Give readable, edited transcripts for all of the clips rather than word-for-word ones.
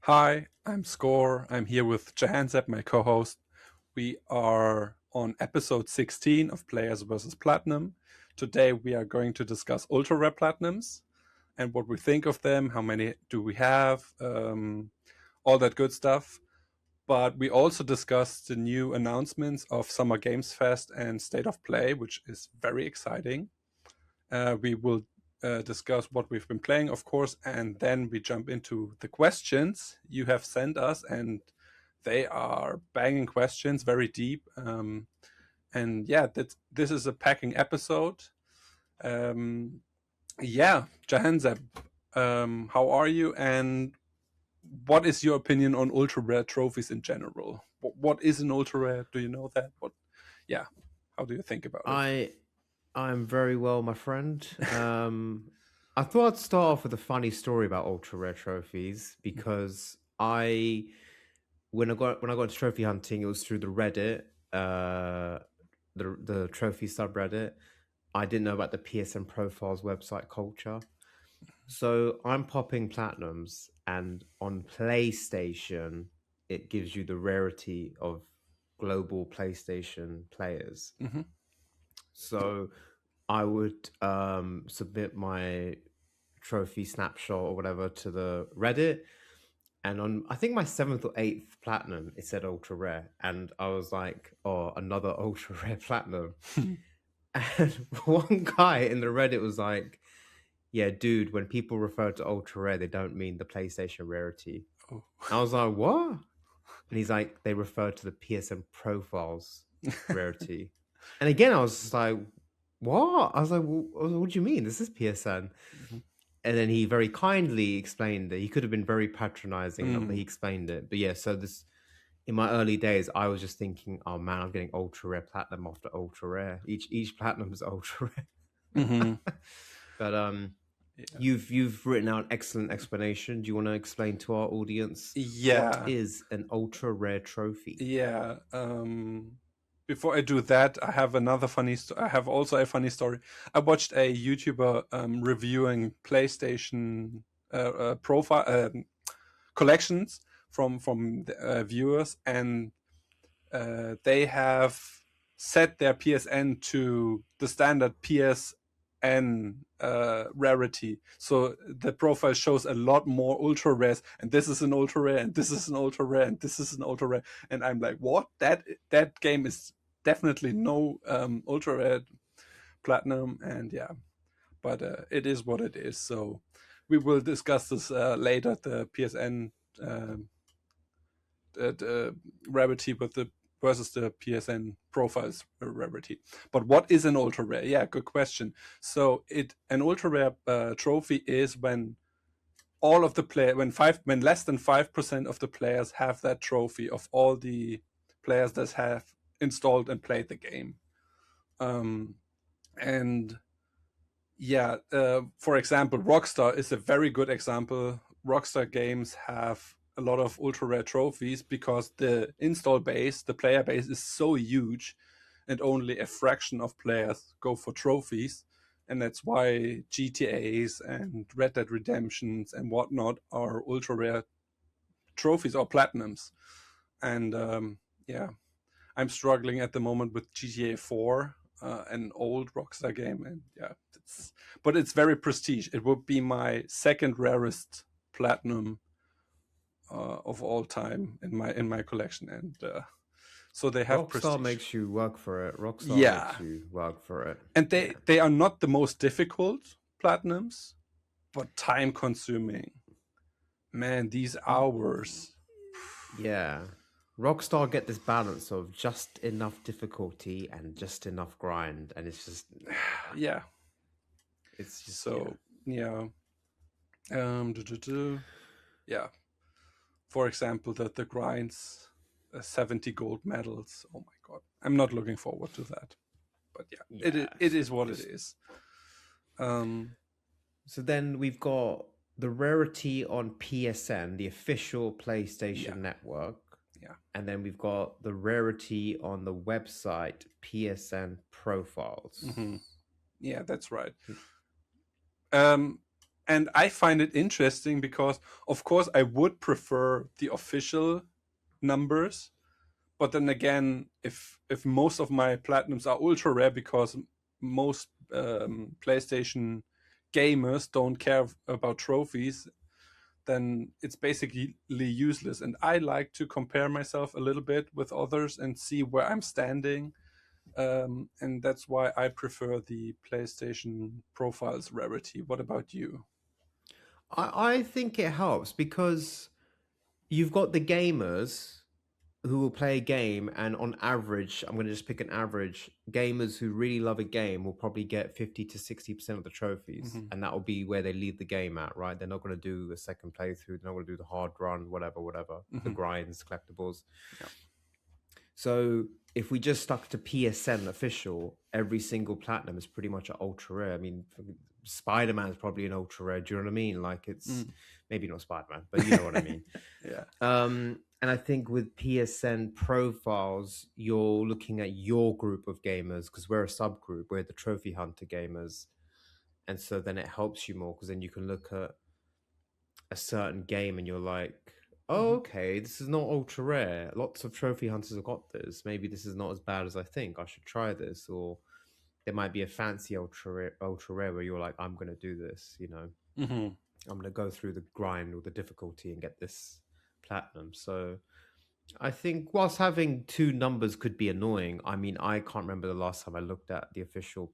Hi, I'm Score. I'm here with Jahansep, my co-host. We are on episode 16 of Players versus Platinum. Today we are going to discuss ultra rare platinums and what we think of them, how many do we have, all that good stuff. But we also discussed the new announcements of Summer Games Fest and State of Play, which is very exciting. We will discuss what we've been playing, of course, and then we jump into the questions you have sent us, and they are banging questions, very deep. And yeah, this is a packing episode. Um, yeah, Jahanzeb, how are you? And what is your opinion on ultra rare trophies in general? What is an ultra rare? Do you know that? Yeah, how do you think about it? I'm very well, my friend. I thought I'd start off with a funny story about ultra rare trophies because when I got into trophy hunting, it was through the Reddit, the trophy subreddit. I didn't know about the PSNProfiles website culture, so I'm popping platinums, and on PlayStation, it gives you the rarity of global PlayStation players. Mm-hmm. So I would submit my trophy snapshot or whatever to the Reddit. And on, I think my seventh or eighth platinum, it said ultra rare. And I was like, oh, another ultra rare platinum. And one guy in the Reddit was like, yeah, dude, when people refer to ultra rare, they don't mean the PlayStation rarity. Oh. I was like, what? And he's like, they refer to the PSN profiles rarity. And again, I was just like, what? I was like, what do you mean? This is PSN. Mhm. And then he very kindly explained it. He could have been very patronizing, but he Mm. explained it. But yeah, so this in my early days, I was just thinking, oh man, I'm getting ultra rare platinum after ultra rare. Each platinum is ultra rare. Mm-hmm. But Yeah. you've written out an excellent explanation. Do you want to explain to our audience what Yeah. is an ultra rare trophy? Yeah. Before I do that, I have another funny. I have also a funny story. I watched a YouTuber reviewing PlayStation profile collections from the, viewers, and they have set their PSN to the standard PSN rarity. So the profile shows a lot more ultra rares, and this is an ultra rare, and this is an ultra rare, and this is an ultra rare. And I'm like, what? That game is definitely no ultra rare platinum, and yeah, but it is what it is. So we will discuss this later. The PSN the rarity with the versus the PSN profiles rarity. But what is an ultra rare? Yeah, good question. So an ultra rare trophy is when all of the player when less than 5% of the players have that trophy of all the players that have installed and played the game. Um, and yeah, for example, Rockstar is a very good example. Rockstar games have a lot of ultra rare trophies because the install base, the player base, is so huge, and only a fraction of players go for trophies. And that's why GTAs and Red Dead Redemptions and whatnot are ultra rare trophies or platinums. And yeah, I'm struggling at the moment with GTA 4, an old Rockstar game, and yeah, but it's very prestige. It would be my second rarest platinum of all time in my collection, and so they have Rockstar prestige. makes you work for it. Rockstar Yeah, makes you work for it. and Yeah. they are not the most difficult platinums, but time consuming. Man, these hours. Yeah. Rockstar get this balance of just enough difficulty and just enough grind, and Yeah. it's just yeah. So yeah. Yeah. For example, the grinds, 70 gold medals. Oh my god, I'm not looking forward to that. But yeah, Yeah. it is what it Just is. Um, so then we've got the rarity on PSN, the official yeah, PlayStation Network, yeah, and then we've got the rarity on the website PSN Profiles. hmm yeah. That's right. Hmm. Um, And I find it interesting because, of course, I would prefer the official numbers. But then again, if most of my platinums are ultra rare because most PlayStation gamers don't care about trophies, then it's basically useless. And I like to compare myself a little bit with others and see where I'm standing. And that's why I prefer the PlayStation Profiles rarity. What about you? I think it helps because you've got the gamers who will play a game, and on average, I'm going to just pick an average. Gamers who really love a game will probably get 50 to 60% of the trophies, and that will be where they leave the game at, right? They're not going to do a second playthrough, they're not going to do the hard run, whatever, the grinds, collectibles. Yeah. So if we just stuck to PSN official, every single platinum is pretty much an ultra rare. I mean, Spider-Man is probably an ultra rare. Do you know what I mean? Like it's maybe not Spider-Man, but you know what I mean. Yeah. And I think with PSN profiles, you're looking at your group of gamers because we're a subgroup. We're the trophy hunter gamers, and so then it helps you more because then you can look at a certain game and you're like, oh, okay, this is not ultra rare. Lots of trophy hunters have got this. Maybe this is not as bad as I think. I should try this. Or there might be a fancy ultra rare where you're like, I'm going to do this, you know. I'm going to go through the grind or the difficulty and get this platinum. So I think whilst having two numbers could be annoying, I mean, I can't remember the last time I looked at the official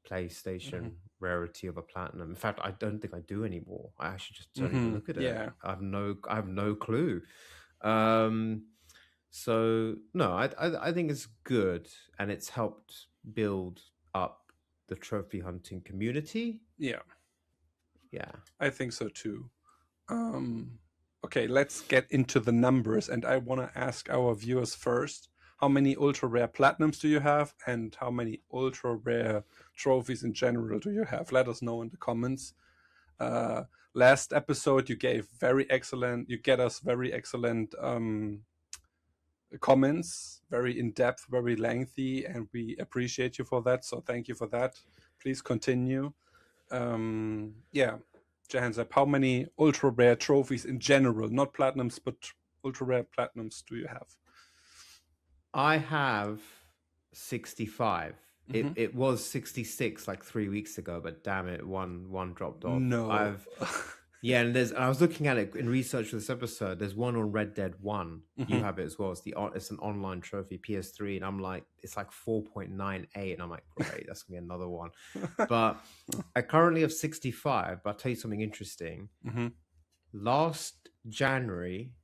PlayStation rarity of a platinum. In fact, I don't think I do anymore. I actually just don't even look at it. Yeah. I have no clue. So no, I think it's good, and it's helped build up the trophy hunting community. Yeah. Yeah, I think so too. Okay, let's get into the numbers, and I want to ask our viewers first: how many ultra rare platinums do you have, and how many ultra rare trophies in general do you have? Let us know in the comments. Last episode, you get us very excellent comments, very in depth, very lengthy, and we appreciate you for that. So thank you for that. Please continue. Yeah, hands up. How many ultra rare trophies in general, not platinums, but ultra rare platinums, do you have? I have 65. It was 66 like 3 weeks ago, but damn it, one dropped off. No. Yeah, and I was looking at it in research for this episode. There's one on Red Dead 1. You have it as well. It's an online trophy, PS3, and I'm like, it's like 4.98, and I'm like, great, that's gonna be another one. But I currently have 65. But I'll tell you something interesting. Last January,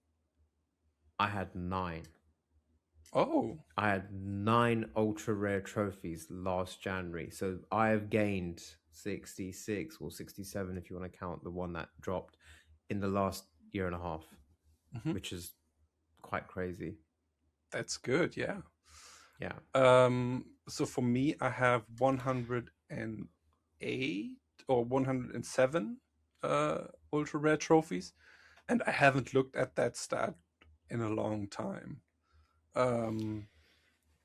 I had 9. Oh. I had 9 ultra rare trophies last January. So I have gained 66 or 67 if you want to count the one that dropped in the last year and a half, which is quite crazy. That's good, yeah. Yeah. So for me, I have 108 or 107 ultra rare trophies, and I haven't looked at that stat in a long time.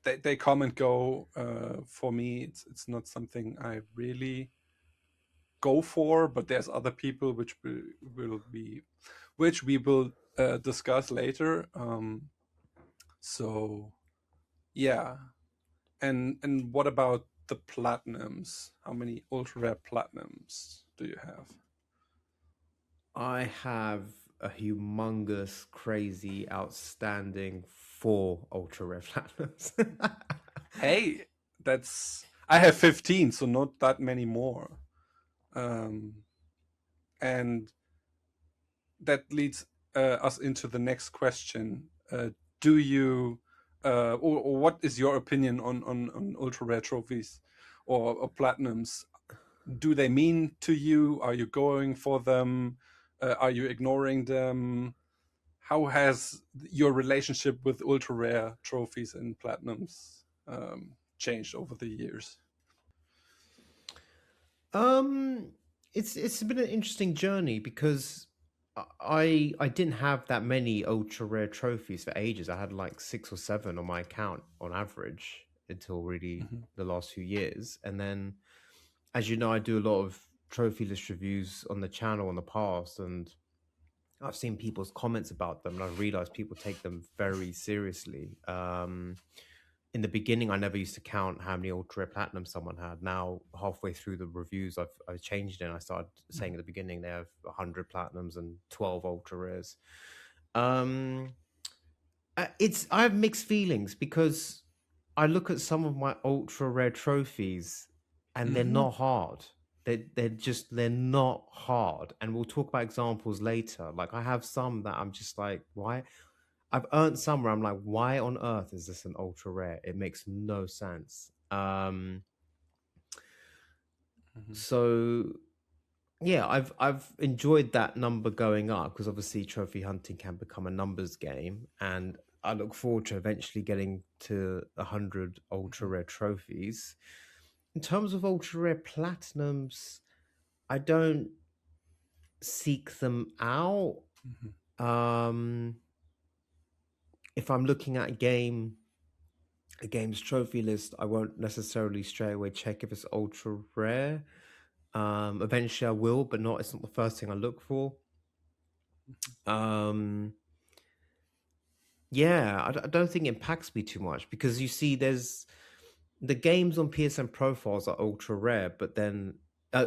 They come and go. For me, it's not something I really go for, but there's other people which we will discuss later. So yeah. And what about the platinums? How many ultra rare platinums do you have? I have a humongous, crazy, outstanding 4 ultra rare platinums. Hey, I have 15, so not that many more. And that leads us into the next question. Do you or what is your opinion on ultra rare trophies or platinums? Do they mean to you? Are you going for them? Are you ignoring them? How has your relationship with ultra rare trophies and platinums changed over the years? It's been an interesting journey because I didn't have that many ultra rare trophies for ages. I had like 6 or 7 on my account on average until really the last few years. And then, as you know, I do a lot of trophy list reviews on the channel in the past, and I've seen people's comments about them, and I've realized people take them very seriously. In the beginning, I never used to count how many ultra rare platinum someone had. Now, halfway through the reviews, I've changed it, and I started saying at the beginning they have 100 platinums and 12 ultra rares. I have mixed feelings because I look at some of my ultra rare trophies, and they're not hard. They're not hard, and we'll talk about examples later. Like, I have some that I'm just like, why? I've earned some where I'm like, why on earth is this an ultra rare? It makes no sense. So yeah, I've enjoyed that number going up because obviously trophy hunting can become a numbers game, and I look forward to eventually getting to 100 ultra rare trophies. In terms of ultra rare platinums, I don't seek them out. If I'm looking at a game's trophy list, I won't necessarily straight away check if it's ultra rare. Eventually I will, but it's not the first thing I look for. Yeah, I don't think it impacts me too much because you see there's the games on PSNProfiles are ultra rare, but then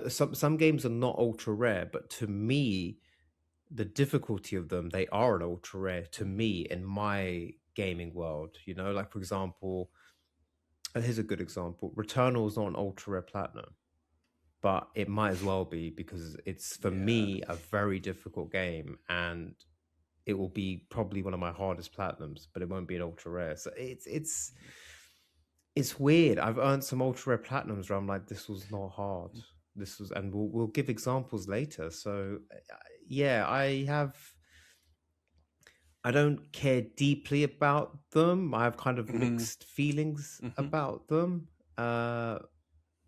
some games are not ultra rare, but to me, the difficulty of them, they are an ultra rare to me in my gaming world. You know, like for example, and here's a good example: Returnal is not an ultra rare platinum, but it might as well be because it's for me a very difficult game, and it will be probably one of my hardest platinums, but it won't be an ultra rare. So it's weird. I've earned some ultra rare platinums where I'm like, this was not hard. This was, and we'll give examples later. So yeah, I don't care deeply about them. I have kind of mixed feelings about them. How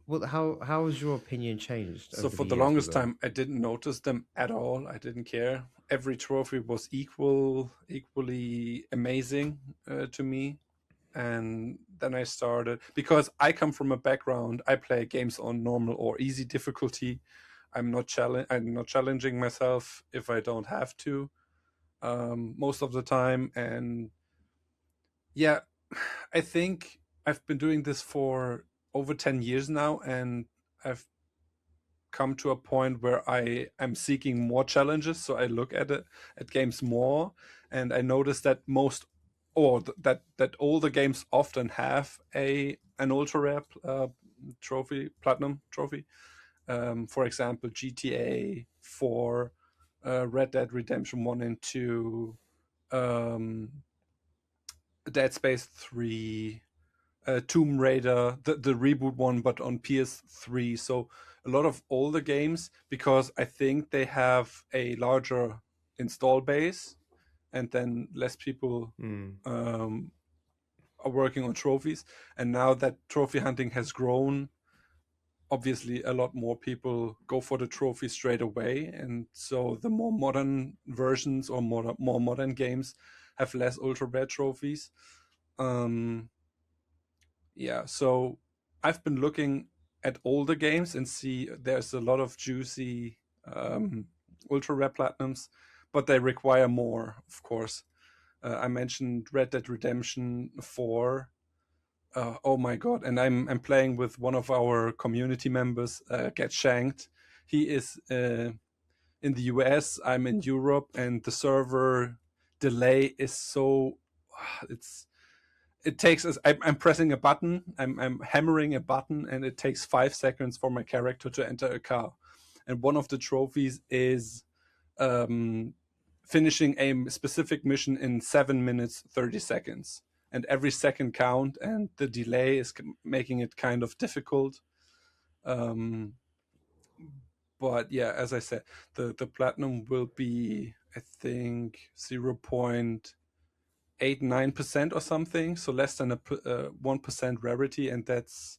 has your opinion changed? So for the longest time, I didn't notice them at all. I didn't care. Every trophy was equally amazing to me. And then I started, because I come from a background, I play games on normal or easy difficulty. I'm not challenging myself if I don't have to, most of the time. And yeah, I think I've been doing this for over 10 years now, and I've come to a point where I am seeking more challenges. So I look at games more, and I notice that that all the games often have an ultra rare platinum trophy. For example, GTA 4, Red Dead Redemption 1 and 2, Dead Space 3, Tomb Raider, the reboot one, but on PS3. So a lot of older games, because I think they have a larger install base, and then less people are working on trophies. And now that trophy hunting has grown, obviously a lot more people go for the trophy straight away, and so the more modern versions or more modern games have less ultra rare trophies. Yeah, so I've been looking at older games and see there's a lot of juicy ultra rare platinums, but they require more, of course. I mentioned Red Dead Redemption 4. Oh my god! And I'm playing with one of our community members, Get Shanked. He is in the US. I'm in Europe, and the server delay is so it takes us. I'm pressing a button. I'm hammering a button, and it takes 5 seconds for my character to enter a car. And one of the trophies is finishing a specific mission in 7 minutes 30 seconds. And every second count, and the delay is making it kind of difficult. But yeah, as I said, the platinum will be, I think, 0.89% or something, so less than a 1% rarity, and that's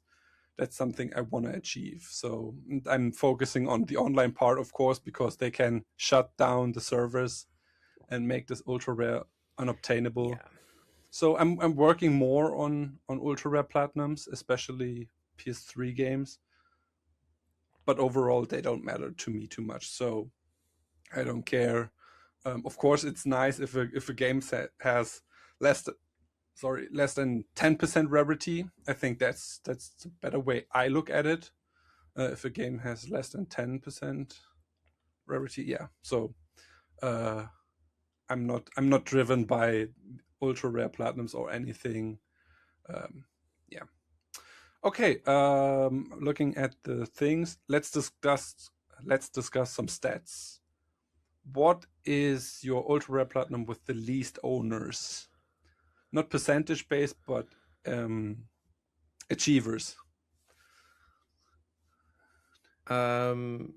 something I want to achieve. So I'm focusing on the online part, of course, because they can shut down the servers and make this ultra rare unobtainable. Yeah. So I'm working more on ultra rare platinums, especially PS3 games. but overall they don't matter to me too much, so I don't care. Of course, it's nice if a game set has less than 10% rarity. I think that's a better way I look at it. If a game has less than 10% rarity, yeah. So I'm not driven by ultra rare platinums or anything. Yeah. Okay. Looking at the things, let's discuss some stats. What is your ultra rare platinum with the least owners? Not percentage based, but achievers. So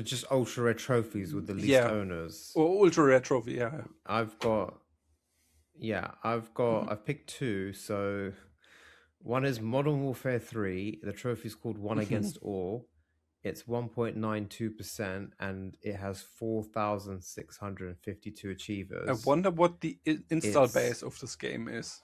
just ultra rare trophies with the least owners. Or ultra rare trophy, yeah. I've picked two. So one is Modern Warfare 3. The trophy is called One Against All. It's 1.92% and it has 4,652 achievers. I wonder what the install base of this game is.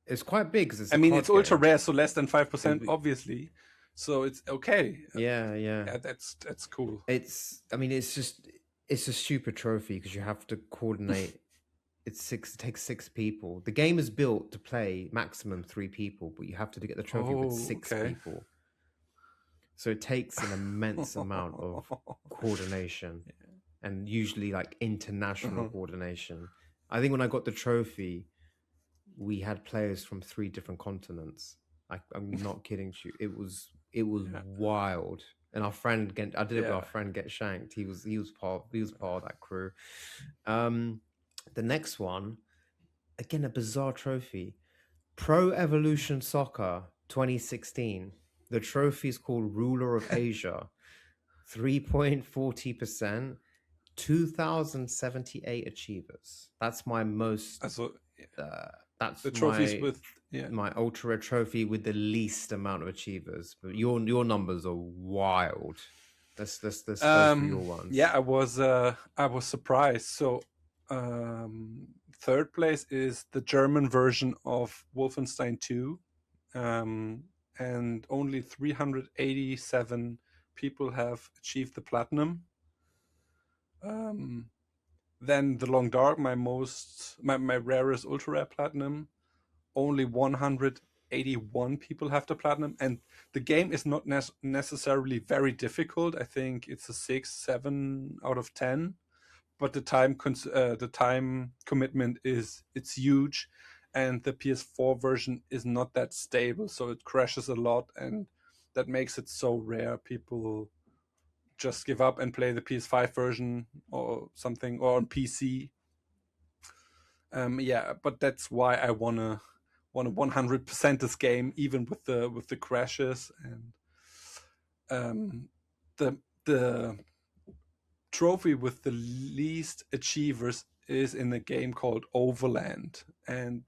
It's quite big because it's ultra rare, so less than 5%, obviously. So it's okay. Yeah, that's cool. It's a stupid trophy because you have to coordinate. It takes 6 people. The game is built to play maximum 3 people, but you have to get the trophy with 6 people. So it takes an immense amount of coordination, and usually like international coordination. I think when I got the trophy, we had players from 3 different continents. I'm not kidding you. It was wild. And our friend it with our friend Get Shanked. He was part of that crew. The next one, again, a bizarre trophy. Pro Evolution Soccer 2016. The trophy is called Ruler of Asia. 3.40%, 2,078 achievers. That's my most. That's the trophies with my ultra rare trophy with the least amount of achievers. But your numbers are wild. Let's go through your ones. Yeah, I was surprised. So third place is the German version of Wolfenstein 2, and only 387 people have achieved the platinum. Then the Long Dark, my rarest ultra rare platinum, only 181 people have the platinum, and the game is not necessarily very difficult. I think it's a 6-7 out of 10, but the time commitment it's huge, and the PS4 version is not that stable, so it crashes a lot, and that makes it so rare. People just give up and play the PS5 version or something, or on PC. But that's why I wanna 100% this game, even with the crashes. And the trophy with the least achievers is in a game called Overland, and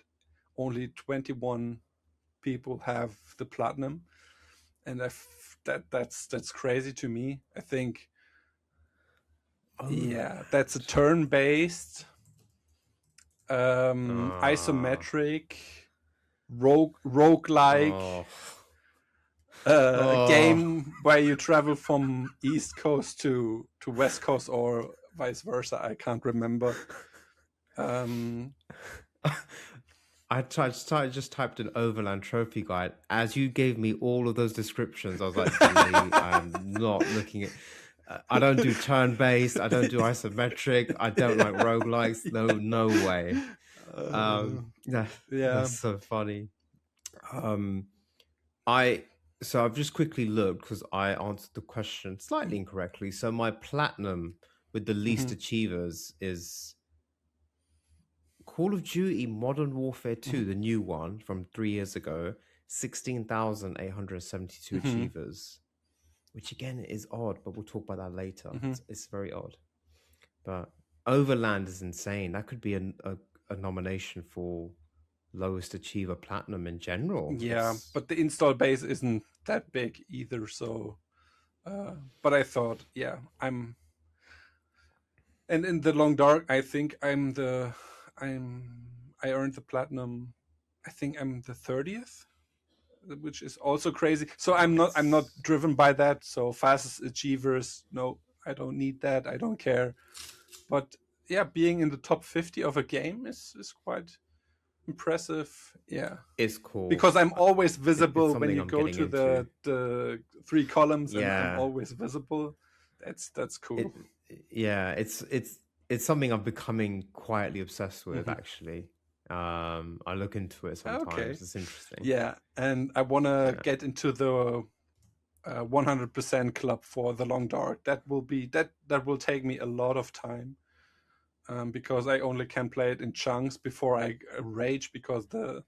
only 21 people have the platinum, and that's crazy to me. I think that's a turn-based isometric roguelike game where you travel from East Coast to West Coast, or vice versa. I can't remember. I just typed in Overland Trophy Guide. As you gave me all of those descriptions, I was like, I'm not looking at. I don't do turn-based. I don't do isometric. I don't like roguelikes. No way. That's so funny. So I've just quickly looked because I answered the question slightly incorrectly. So my platinum with the least achievers is Call of Duty Modern Warfare 2, the new one from 3 years ago, 16,872 achievers, which again is odd, but we'll talk about that later. It's very odd. But Overland is insane. That could be a nomination for lowest achiever platinum in general. Yeah, but the install base isn't that big either. So, but I thought, and in the Long Dark, I think I earned the platinum. I think I'm the 30th. which is also crazy. So I'm not driven by that. So fastest achievers, no, I don't need that. I don't care. But yeah, being in the top 50 of a game is quite impressive. Yeah, It's cool because I'm always visible it's when something you I'm go getting to into. the 3 columns, and I'm Yeah, always visible. That's cool. yeah, it's something I'm becoming quietly obsessed with, Mhm. actually. I look into it Okay. sometimes. It's interesting. Yeah, and I want to Yeah. get into the 100% club for the long dark. That will be that will take me a lot of time, because I only can play it in chunks before I rage because the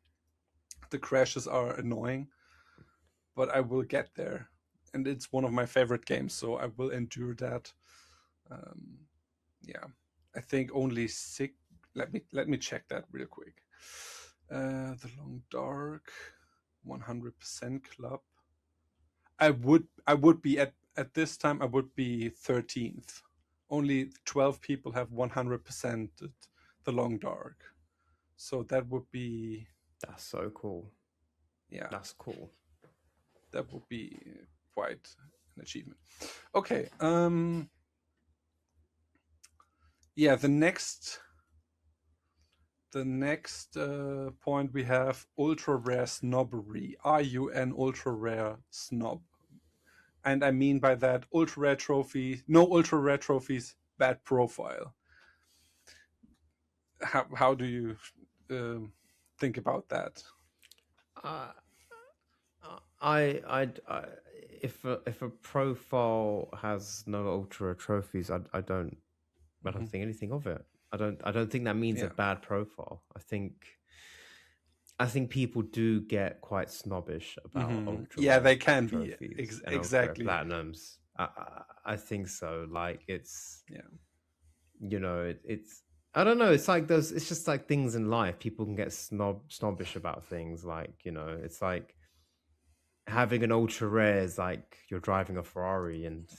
crashes are annoying. But I will get there, and it's one of my favorite games, so I will endure that. Um, yeah, I think only six. Let me check that real quick. The long dark, 100% club. I would be at this time I would be 13th. Only 12 people have 100% the long dark. So that would be, That's so cool. yeah, That's cool. that would be quite an achievement. Okay, yeah, the next point we have ultra rare snobbery. Are you an ultra rare snob? And I mean by that, ultra rare trophy, no ultra rare trophies, bad profile. How do you think about that? Uh, I if a profile has no ultra trophies, I don't Hmm. think anything of it. I don't think that means a Yeah. bad profile. I think people do get quite snobbish about Hmm. ultra Yeah, rare they can be trophies and ultra rare exactly. platinums. I think so. Like it's Yeah. it's I don't know. It's like those. It's just like things in life. People can get snobbish about things. Like it's like having an ultra rare is like you're driving a Ferrari, and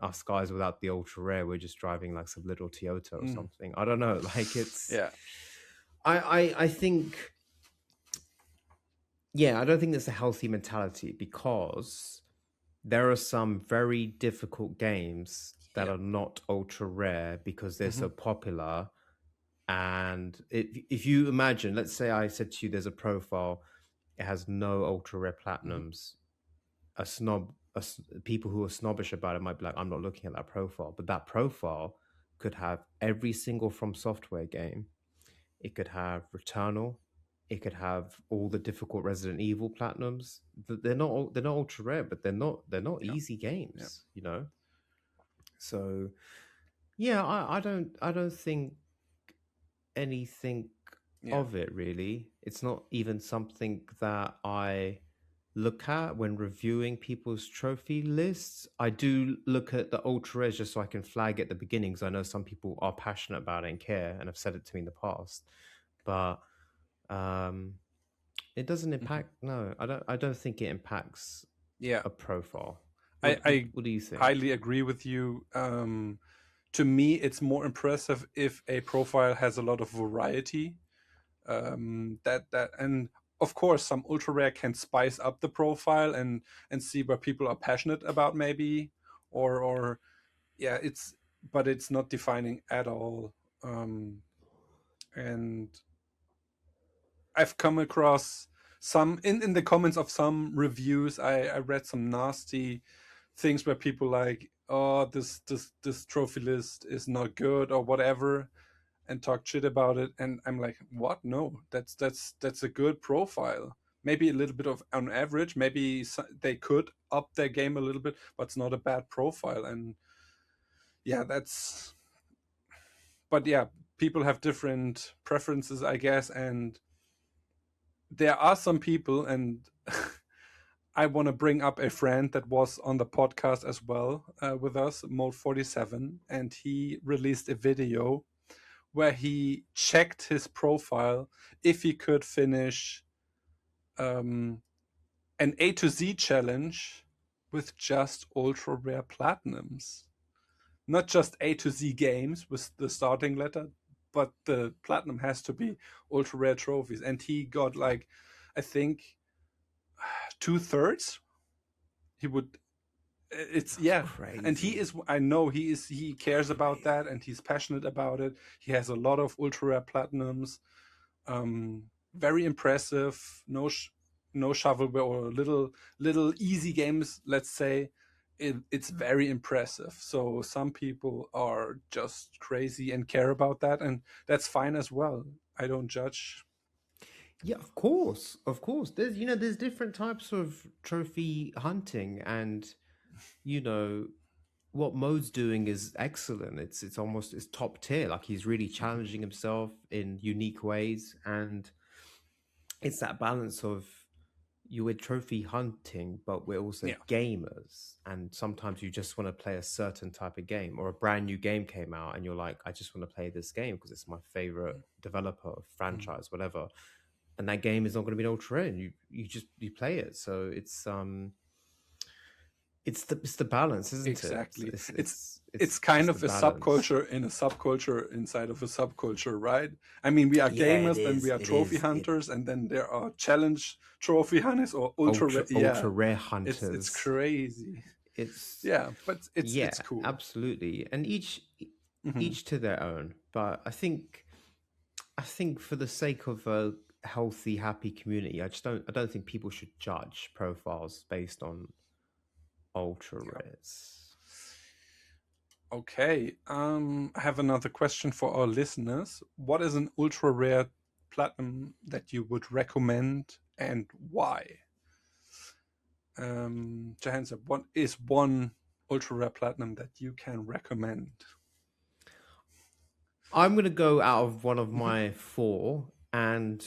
us guys without the ultra rare, we're just driving like some little Toyota or Mm. something. I don't know. Like Yeah. I think, yeah, I don't think that's a healthy mentality, because there are some very difficult games that Yeah. are not ultra rare because they're Hmm. so popular. And if you imagine, let's say I said to you, there's a profile, it has no ultra rare Hmm. platinums. People who are snobbish about it might be like, I'm not looking at that profile, but that profile could have every single From Software game. It could have Returnal. It could have all the difficult Resident Evil platinums. They're not ultra rare, but they're not Yeah. easy Yeah. games. So yeah, I don't think anything Yeah. of it really. It's not even something that I look at when reviewing people's trophy lists. I do look at the ultra rares just so I can flag at the beginning, because I know some people are passionate about it and care and have said it to me in the past. But um it doesn't Hmm. impact. No, I don't think it impacts Yeah. a profile. I, What what, I what do you think? highly agree with you. To me, it's more impressive if a profile has a lot of variety. That and of course, some ultra rare can spice up the profile and see what people are passionate about, maybe, or yeah, but it's not defining at all. And I've come across some in the comments of some reviews. I read some nasty things where people like, oh, this trophy list is not good or whatever, and talk shit about it. And I'm like, what? No, that's a good profile. Maybe a little bit of on average. Maybe they could up their game a little bit, but it's not a bad profile. And yeah, that's. But yeah, people have different preferences, I guess, and there are some people, and I want to bring up a friend that was on the podcast as well, with us, Mode 47, and he released a video where he checked his profile if he could finish um, an A to Z challenge with just ultra rare platinums. Not just A to Z games with the starting letter, but the platinum has to be ultra rare trophies. And he got like, I think 2/3. He would. It's That's and he crazy. is. I know he cares about that, and he's passionate about it. He has a lot of ultra rare platinums. Very impressive. No shovelware or little easy games. Let's say it's very impressive. So some people are just crazy and care about that, and that's fine as well. I don't judge. Yeah, of course. There's different types of trophy hunting, and you know what Mode's doing is excellent. It's almost it's top tier. Like he's really challenging himself in unique ways, and it's that balance of we're trophy hunting, but we're also Yeah. gamers. And sometimes you just want to play a certain type of game, or a brand new game came out, and you're like, I just want to play this game because it's my favorite developer, Mm. franchise, whatever. And that game is not going to be an ultra rare. And you play it. So it's the balance, isn't it? Exactly. It's It's kind the of a balance. subculture in a subculture inside of a subculture, right? I mean, we are Yeah, it gamers, then we is. are It trophy is. hunters, and then there are challenge trophy hunters or Ultra yeah, rare it's hunters. crazy. It's Yeah, but it's yeah, cool. absolutely. And Hmm. each to their own. But I think for the sake of a healthy, happy community, I don't think people should judge profiles based on ultra Yeah. rares. Okay. I have another question for our listeners. What is an ultra rare platinum that you would recommend, and why? Johansa, what is one ultra rare platinum that you can recommend? I'm gonna go out of one of Mhm. my four, and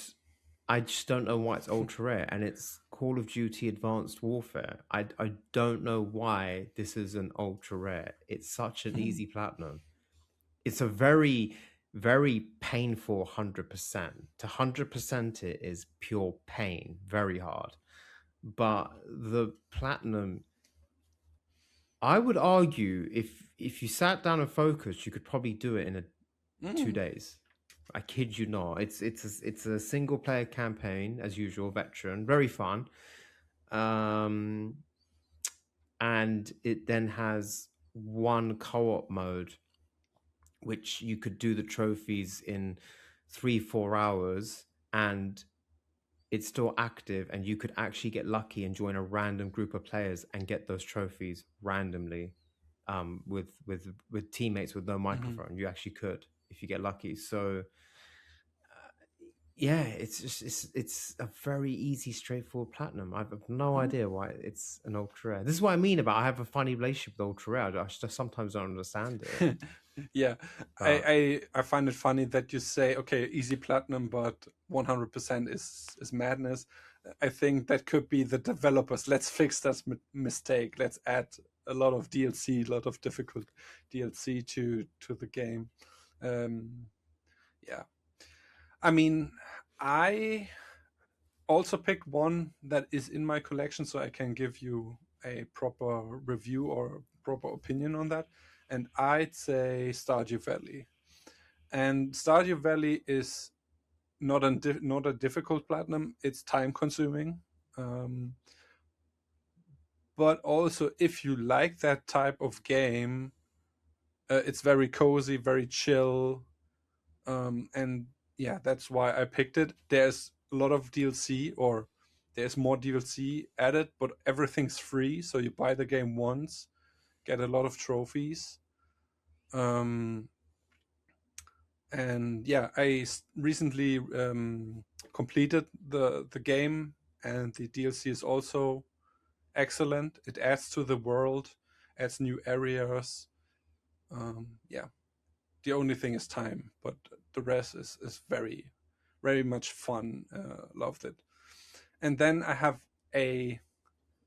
I just don't know why it's ultra rare, and it's Call of Duty Advanced Warfare. I don't know why this is an ultra rare. It's such an Mhm. easy platinum. It's a very, very painful 100%. To 100% it is pure pain, very hard. But the platinum, I would argue, if you sat down and focused, you could probably do it in 2 days. I kid you not. It's a single player campaign as usual, veteran, very fun. Um, and it then has one co-op mode, which you could do the trophies in 3-4 hours, and it's still active, and you could actually get lucky and join a random group of players and get those trophies randomly, with teammates with no Mhm. microphone. You actually could if you get lucky. So yeah, it's just it's a very easy, straightforward platinum. I've no Mhm. idea why it's an ultra rare. This is what I mean about I have a funny relationship with ultra rare. I just sometimes don't understand it. Yeah, But I find it funny that you say, okay, easy platinum, but 100% is madness. I think that could be the developers. Let's fix that mistake. Let's add a lot of DLC, a lot of difficult DLC to the game. Um, yeah, I mean, I also picked one that is in my collection, so I can give you a proper review or proper opinion on that. And I'd say Stardew Valley. And Stardew Valley is not a difficult platinum. It's time consuming, um, but also if you like that type of game, it's very cozy, very chill, and yeah, that's why I picked it. There's a lot of DLC, or there's more DLC added, but everything's free, so you buy the game once, get a lot of trophies. Um, and yeah, recently completed the game, and the DLC is also excellent. It adds to the world, adds new areas. Yeah, the only thing is time, but the rest is very much fun. Loved it. And then I have a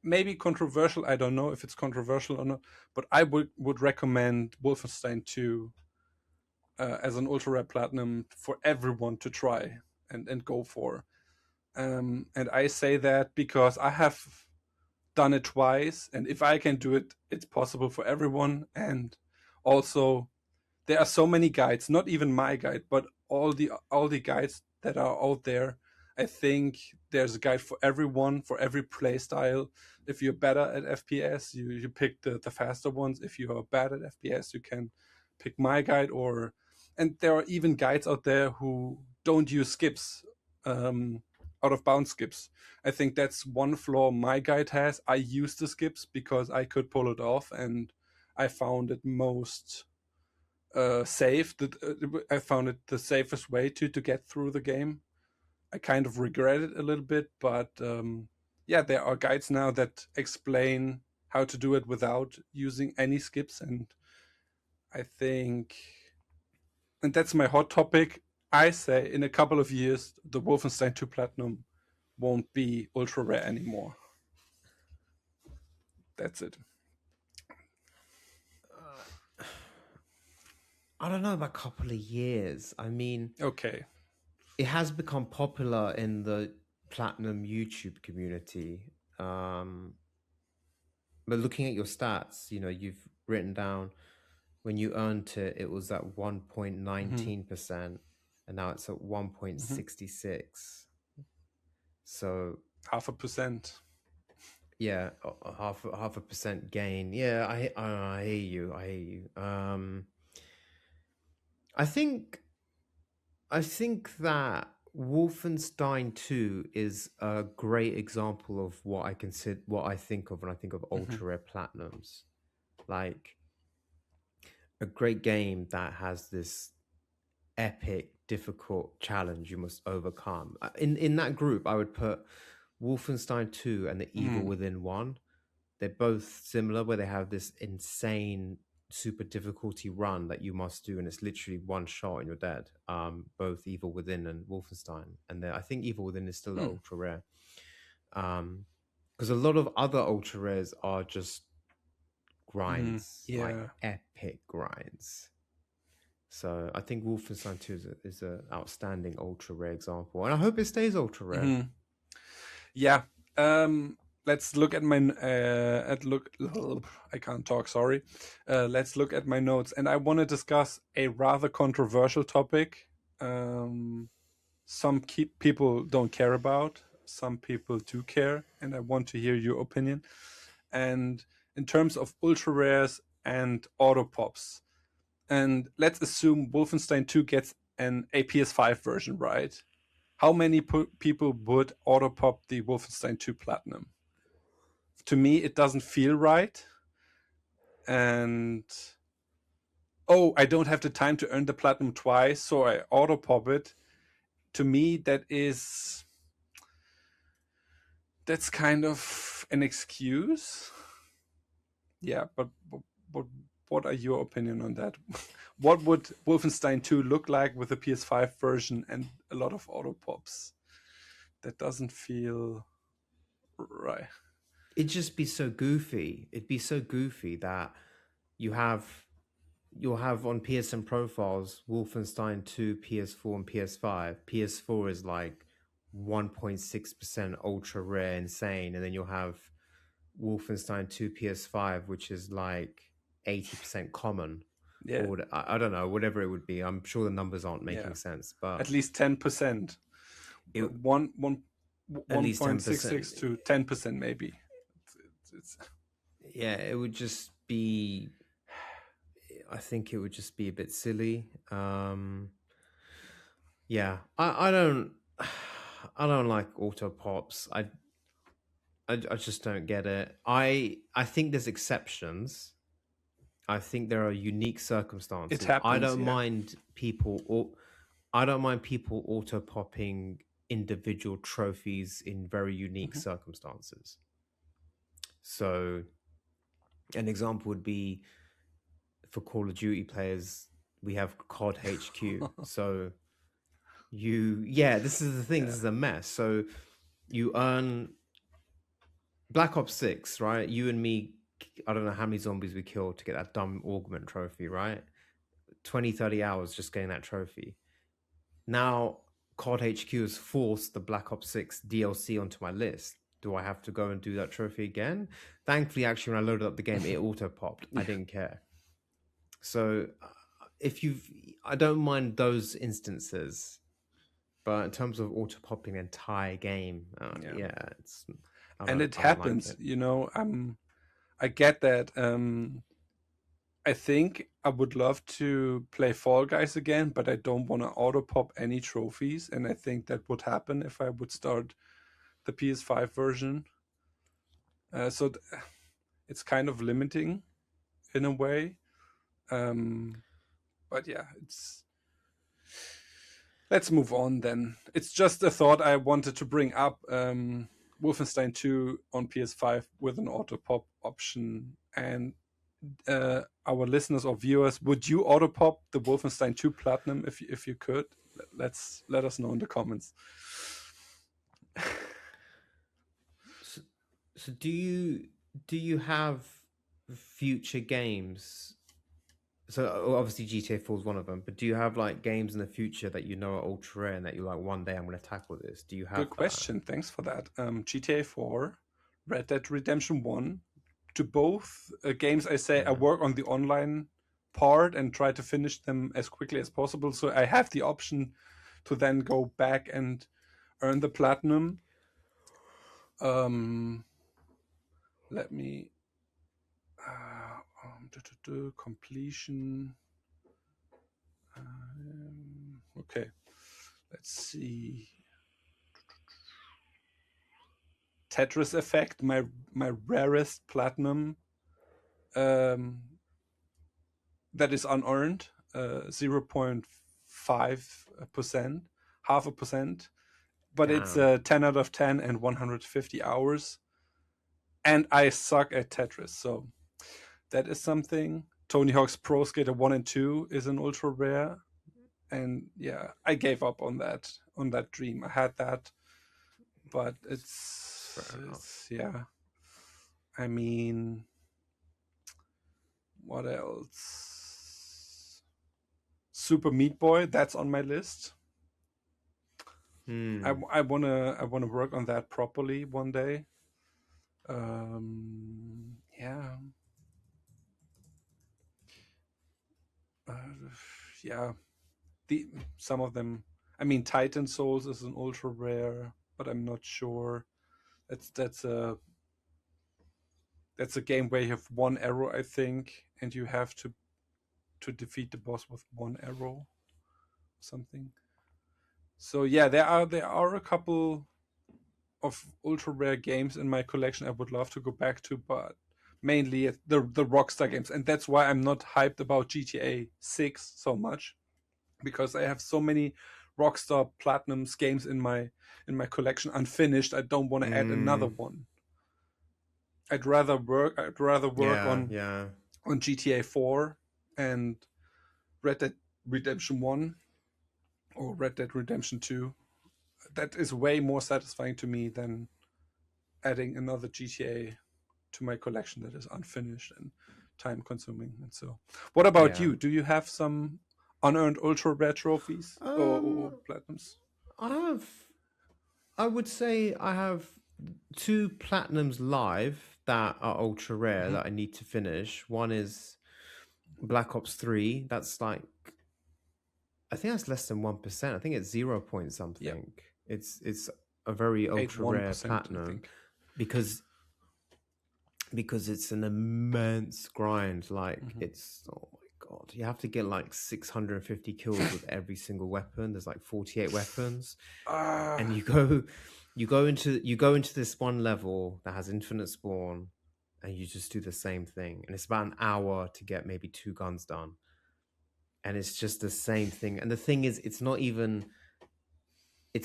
maybe controversial. I don't know if it's controversial or not, but I would recommend Wolfenstein 2 as an ultra rare platinum for everyone to try and go for. And I say that because I have done it twice, and if I can do it, it's possible for everyone. And also, there are so many guides, not even my guide, but all the guides that are out there. I think there's a guide for everyone, for every play style. If you're better at FPS, you pick the faster ones. If you are bad at FPS, you can pick my guide. And there are even guides out there who don't use skips, out of bounds skips. I think that's one flaw my guide has. I use the skips because I could pull it off, and I found it most safe. I found it the safest way to get through the game. I kind of regret it a little bit, but yeah, there are guides now that explain how to do it without using any skips, and I think, and that's my hot topic. I say in a couple of years, the Wolfenstein 2 Platinum won't be ultra rare anymore. That's it. I don't know about a couple of years. I mean, okay, it has become popular in the Platinum YouTube community. But looking at your stats, you've written down when you earned it, it was at 1.19%, and now it's at 1.66. So 0.5%. Yeah, half a percent gain. Yeah, I hear you. I hear you. I think that Wolfenstein 2 is a great example of what I think of when I think of ultra rare platinums. Like a great game that has this epic, difficult challenge you must overcome. In that group, I would put Wolfenstein 2 and the Evil Within 1. They're both similar, where they have this insane super difficulty run that you must do, and it's literally one shot and you're dead. Both Evil Within and Wolfenstein, and I think Evil Within is still ultra rare. Because a lot of other ultra rares are just grinds, like epic grinds. So I think Wolfenstein 2 is an outstanding ultra rare example, and I hope it stays ultra rare. Yeah. Let's look at my I can't talk, sorry. Let's look at my notes, and I want to discuss a rather controversial topic. Some people don't care about, some people do care, and I want to hear your opinion. And in terms of ultra rares and auto pops, and let's assume Wolfenstein 2 gets an PS5 version, right? How many people would auto pop the Wolfenstein 2 Platinum? To me, it doesn't feel right. And I don't have the time to earn the Platinum twice, so I auto pop it. To me, that's kind of an excuse. Yeah, but what are your opinion on that? What would Wolfenstein 2 look like with a PS5 version and a lot of auto pops? That doesn't feel right. It'd just be so goofy. It'd be so goofy that you'll have on PSNProfiles Wolfenstein 2, PS4, and PS5. PS4 is like 1.6% ultra rare insane, and then you'll have Wolfenstein 2 PS5, which is like 80% common. Yeah. Or I don't know, whatever it would be. I'm sure the numbers aren't making sense, but at least 10%. At least 1.66 to 10% maybe. Yeah, it would just be. I think it would just be a bit silly. Yeah, I don't like auto pops. I just don't get it. I think there's exceptions. I think there are unique circumstances. It happens, I don't mind people auto popping individual trophies in very unique circumstances. So an example would be for Call of Duty players, we have COD HQ. So this is the thing. This is a mess. So you earn Black Ops 6, right? You and me, I don't know how many zombies we killed to get that dumb augment trophy, right? 20, 30 hours just getting that trophy. Now, COD HQ has forced the Black Ops 6 DLC onto my list. Do I have to go and do that trophy again? Thankfully, actually, when I loaded up the game, it auto-popped. I didn't care. So I don't mind those instances. but in terms of auto popping an entire game, Yeah. it's And it I don't like happens, it. you know. I get that. I think I would love to play Fall Guys again, but I don't want to auto pop any trophies, and I think that would happen if I would start the PS5 version. So it's kind of limiting in a way. But yeah, it's. Let's move on then. It's just a thought I wanted to bring up. Wolfenstein 2 on PS5 with an auto pop option, and our listeners or viewers, would you auto pop the Wolfenstein 2 Platinum if you could? Let us know in the comments. So do you have future games? So obviously GTA 4 is one of them, but do you have like games in the future that you know are ultra rare and that you're like, one day I'm going to tackle this? Do you have Good question. Thanks for that. GTA 4, Red Dead Redemption 1. To both games, I say I work on the online part and try to finish them as quickly as possible. So I have the option to then go back and earn the platinum. Let me completion. Okay, let's see. Tetris Effect, my rarest platinum. That is unearned, 0.5%, half a percent, but it's 10 out of 10 and 150 hours. And I suck at Tetris, so that is something. Tony Hawk's Pro Skater 1 and 2 is an ultra rare. And yeah, I gave up on that dream. I had that, but it's yeah. I mean, what else? Super Meat Boy, that's on my list. I wanna work on that properly one day. Yeah. Yeah. Some of them. I mean, Titan Souls is an ultra rare, but I'm not sure. That's a game where you have one arrow, I think, and you have to defeat the boss with one arrow, something. So yeah, there are a couple of ultra rare games in my collection I would love to go back to, but mainly the Rockstar games, and that's why I'm not hyped about GTA 6 so much, because I have so many Rockstar Platinums games in my collection unfinished. I don't want to add another one. I'd rather work on GTA 4 and Red Dead Redemption 1 or Red Dead Redemption 2. That is way more satisfying to me than adding another GTA to my collection that is unfinished and time consuming. And so, what about you? Do you have some unearned ultra rare trophies or platinums? I would say I have 2 platinums live that are ultra rare that I need to finish. One is Black Ops 3. That's like, I think that's less than 1%. I think it's 0 point something. Yeah. It's a very ultra rare platinum because it's an immense grind. Like it's, oh my god, you have to get like 650 kills with every single weapon. There's like 48 weapons, and you go into this one level that has infinite spawn, and you just do the same thing, and it's about an hour to get maybe 2 guns done, and it's just the same thing. And the thing is, it's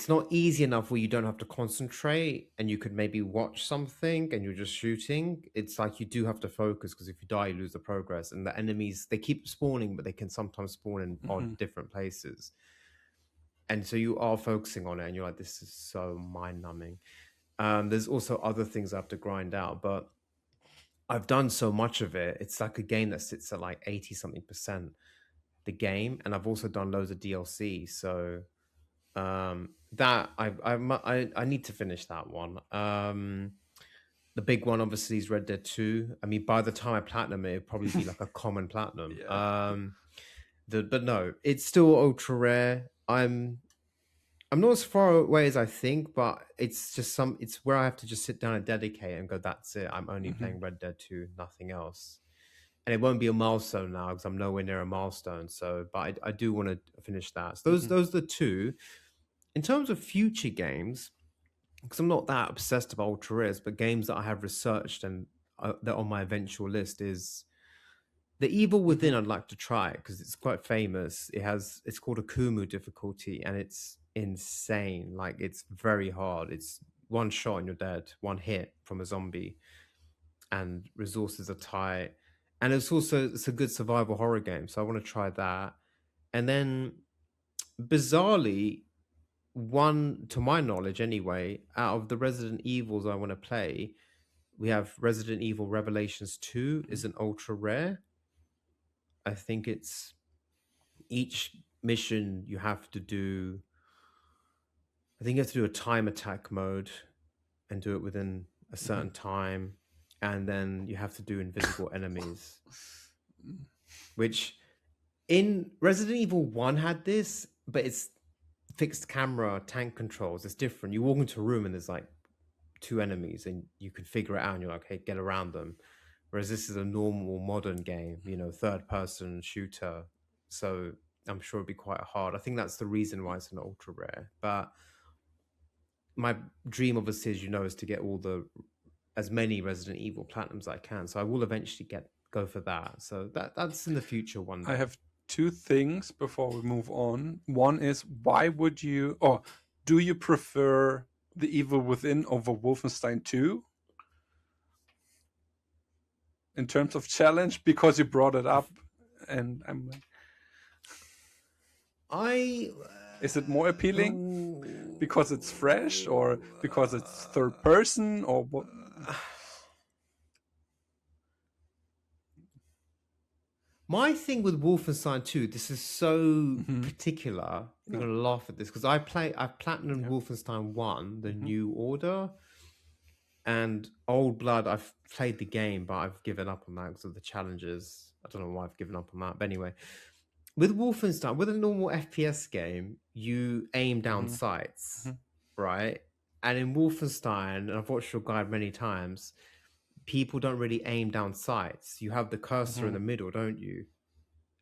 not easy enough where you don't have to concentrate and you could maybe watch something and you're just shooting. It's like you do have to focus, because if you die, you lose the progress. And the enemies, they keep spawning, but they can sometimes spawn in odd different places. And so you are focusing on it and you're like, this is so mind-numbing. There's also other things I have to grind out, but I've done so much of it. It's like a game that sits at like 80-something% the game. And I've also done loads of DLC. So that I need to finish that one. The big one obviously is Red Dead 2. I mean, by the time I platinum it, it'd probably be like a common platinum. Yeah. But no, it's still ultra rare. I'm not as far away as I think, but it's just it's where I have to just sit down and dedicate and go, that's it. I'm only playing Red Dead 2, nothing else. And it won't be a milestone now because I'm nowhere near a milestone. So, but I do want to finish that. So those are the two. In terms of future games, because I'm not that obsessed about ultra rares, but games that I have researched and that on my eventual list is The Evil Within. I'd like to try because it's quite famous. It's called a Kumu difficulty, and it's insane. Like, it's very hard. It's one shot and you're dead, one hit from a zombie, and resources are tight. And it's a good survival horror game, so I want to try that. And then, bizarrely, one, to my knowledge anyway, out of the Resident Evils I want to play, we have Resident Evil Revelations 2 is an ultra rare. I think it's each mission you have to do. I think you have to do a time attack mode and do it within a certain time. And then you have to do invisible enemies, which in Resident Evil 1 had this, but it's fixed camera tank controls. It's different. You walk into a room and there's like 2 enemies and you can figure it out and you're like, hey, get around them. Whereas this is a normal modern game, third person shooter. So I'm sure it'd be quite hard. I think that's the reason why it's an ultra rare. But my dream, obviously, as you know, is to get as many Resident Evil Platinums as I can. So I will eventually go for that. So that's in the future one day. I have 2 things before we move on. One is, do you prefer The Evil Within over Wolfenstein 2? In terms of challenge, because you brought it up, and I'm like, is it more appealing because it's fresh, or because it's third person, or what? My thing with Wolfenstein 2, this is so particular. You're gonna laugh at this because I've platinumed Wolfenstein 1, the New Order, and Old Blood. I've played the game, but I've given up on that because of the challenges. I don't know why I've given up on that, but anyway, with Wolfenstein, with a normal FPS game, you aim down sights, right? And in Wolfenstein, and I've watched your guide many times, people don't really aim down sights. You have the cursor in the middle, don't you?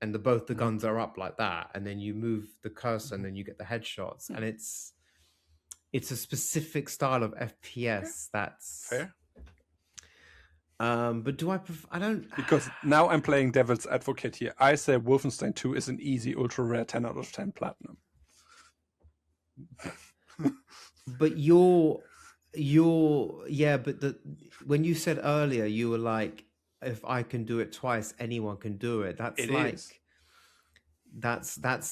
And both the guns are up like that, and then you move the cursor, and then you get the headshots. And it's a specific style of FPS that's fair. But do I prefer? I don't, because now I'm playing devil's advocate here. I say Wolfenstein 2 is an easy ultra rare 10 out of 10 platinum. But when you said earlier, you were like, if I can do it twice, anyone can do it. That's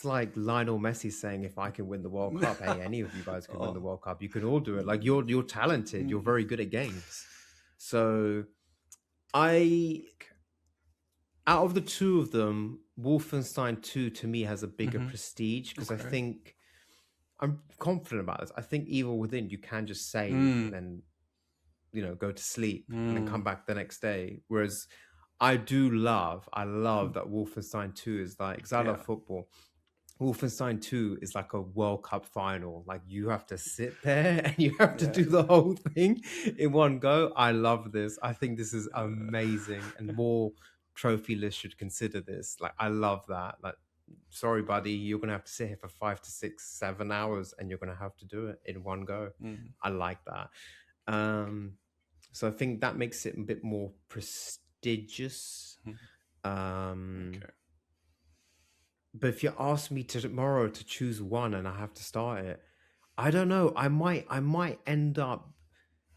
like Lionel Messi saying, if I can win the World Cup, hey, any of you guys can win the World Cup. You can all do it. Like, you're talented. You're very good at games. So out of the 2 of them, Wolfenstein 2 to me has a bigger prestige because I think I'm confident about this. I think Evil Within, you can just save and then, go to sleep and then come back the next day. Whereas I love that Wolfenstein 2 is like, because I love football. Wolfenstein 2 is like a World Cup final. Like, you have to sit there and you have to do the whole thing in one go. I love this. I think this is amazing, and more trophy lists should consider this. Like, I love that. Like, sorry, buddy, you're going to have to sit here for 5 to 6, 7 hours and you're going to have to do it in one go. I like that. So I think that makes it a bit more prestigious. But if you ask me tomorrow to choose one and I have to start it, I don't know. I might end up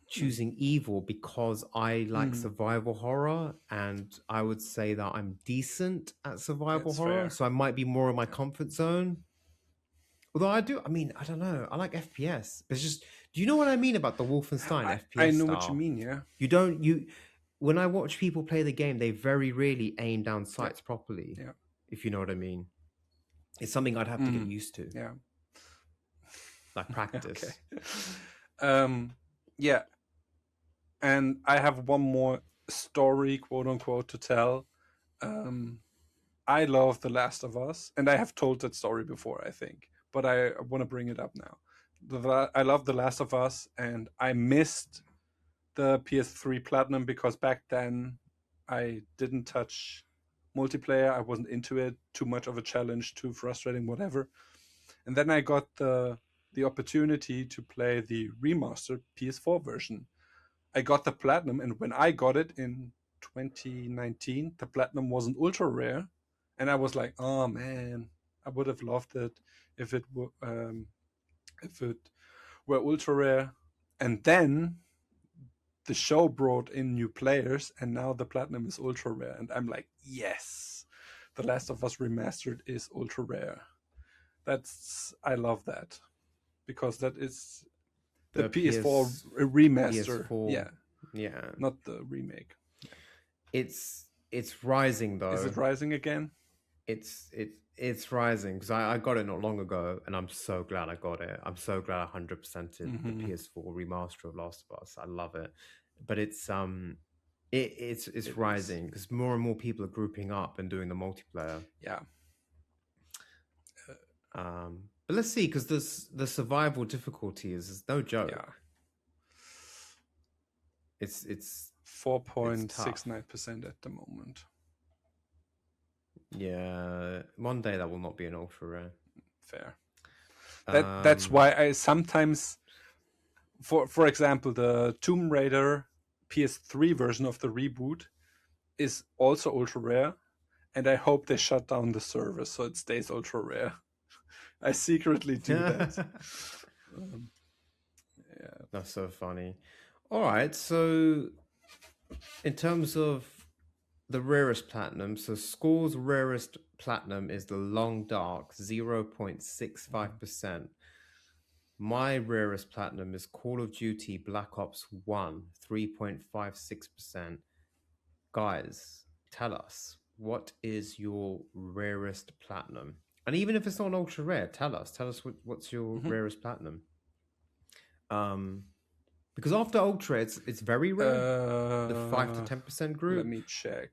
choosing Evil because I like survival horror, and I would say that I'm decent at survival horror. Fair. So I might be more in my comfort zone. Although I don't know. I like FPS. But it's just, do you know what I mean about the Wolfenstein FPS I know style? what you mean, yeah. When I watch people play the game, they very rarely aim down sights properly. Yeah. If you know what I mean. It's something I'd have to get used to. Yeah. Like practice. Yeah. And I have one more story, quote unquote, to tell. I love The Last of Us, and I have told that story before, I think, but I want to bring it up now. I love The Last of Us, and I missed the PS3 Platinum because back then I didn't touch multiplayer. I wasn't into it. Too much of a challenge, too frustrating, whatever. And then I got the opportunity to play the remastered PS4 version. I got the Platinum, and when I got it in 2019, the Platinum wasn't ultra rare, and I was like, oh man, I would have loved it if it were ultra rare. And then the show brought in new players, and now the Platinum is ultra rare, and I'm like, yes, The Last of Us Remastered is ultra rare. I love that, because that is the PS4 remaster. PS4, yeah. Not the remake. It's rising though. Is it rising again? It's rising, because I got it not long ago, and I'm so glad I got it. I'm so glad I 100%ed the PS4 remaster of Last of Us. I love it, but it's rising because more and more people are grouping up and doing the multiplayer. Yeah. But let's see, because the survival difficulty is no joke. Yeah. It's 4.69% at the moment. Yeah, one day that will not be an ultra rare. Fair. That's why I sometimes, for example, the Tomb Raider PS3 version of the reboot is also ultra rare, and I hope they shut down the server so it stays ultra rare. I secretly do that. Yeah, that's so funny. All right, so in terms of the rarest platinum, so Score's rarest platinum is the Long Dark, 0.65%. My rarest platinum is Call of Duty Black Ops 1, 3.56%. Guys, tell us, what is your rarest platinum? And even if it's not ultra rare, tell us what's your rarest platinum. Because after ultra, it's very rare. The 5 to 10% group. Let me check.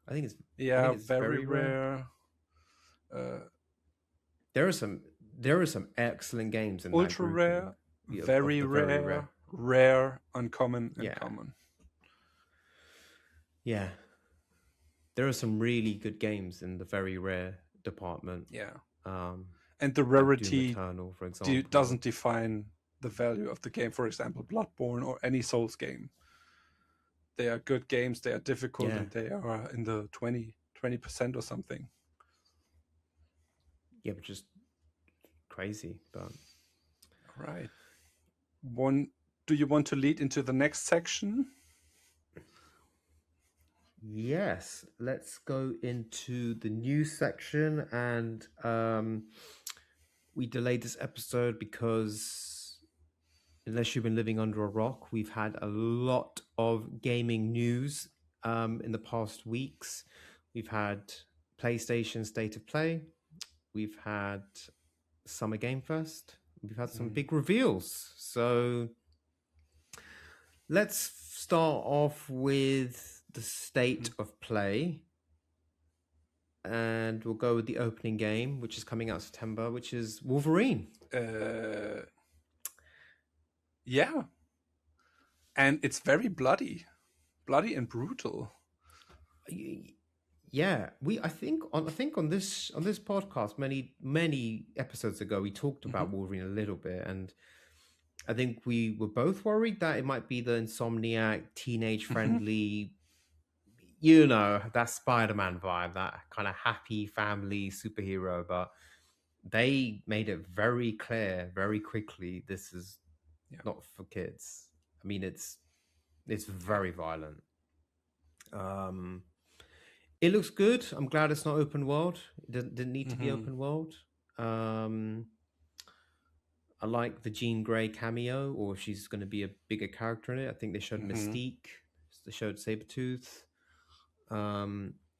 I think it's very rare. There are some excellent games in ultra that group. Rare, very rare, rare, uncommon, and common. Yeah, there are some really good games in the very rare department. Yeah, and the rarity Eternal, for example, doesn't define the value of the game. For example, Bloodborne or any Souls game. They are good games. They are difficult, and they are in the 20% or something. Yeah, but just crazy. But right. Do you want to lead into the next section? Yes, let's go into the news section. And we delayed this episode because, unless you've been living under a rock, we've had a lot of gaming news in the past weeks. We've had PlayStation State of Play. We've had Summer Game Fest. We've had some big reveals. So let's start off with the State of Play. And we'll go with the opening game, which is coming out September, which is Wolverine. Yeah. And it's very bloody and brutal. Yeah, I think on this podcast many episodes ago we talked about Wolverine a little bit, and I think we were both worried that it might be the Insomniac teenage friendly, that Spider-Man vibe, that kind of happy family superhero, but they made it very clear very quickly this is not for kids. I mean, it's very violent. It looks good. I'm glad it's not open world. It didn't need to be open world. I like the Jean Grey cameo, or if she's going to be a bigger character in it. I think they showed Mystique. They showed Sabretooth.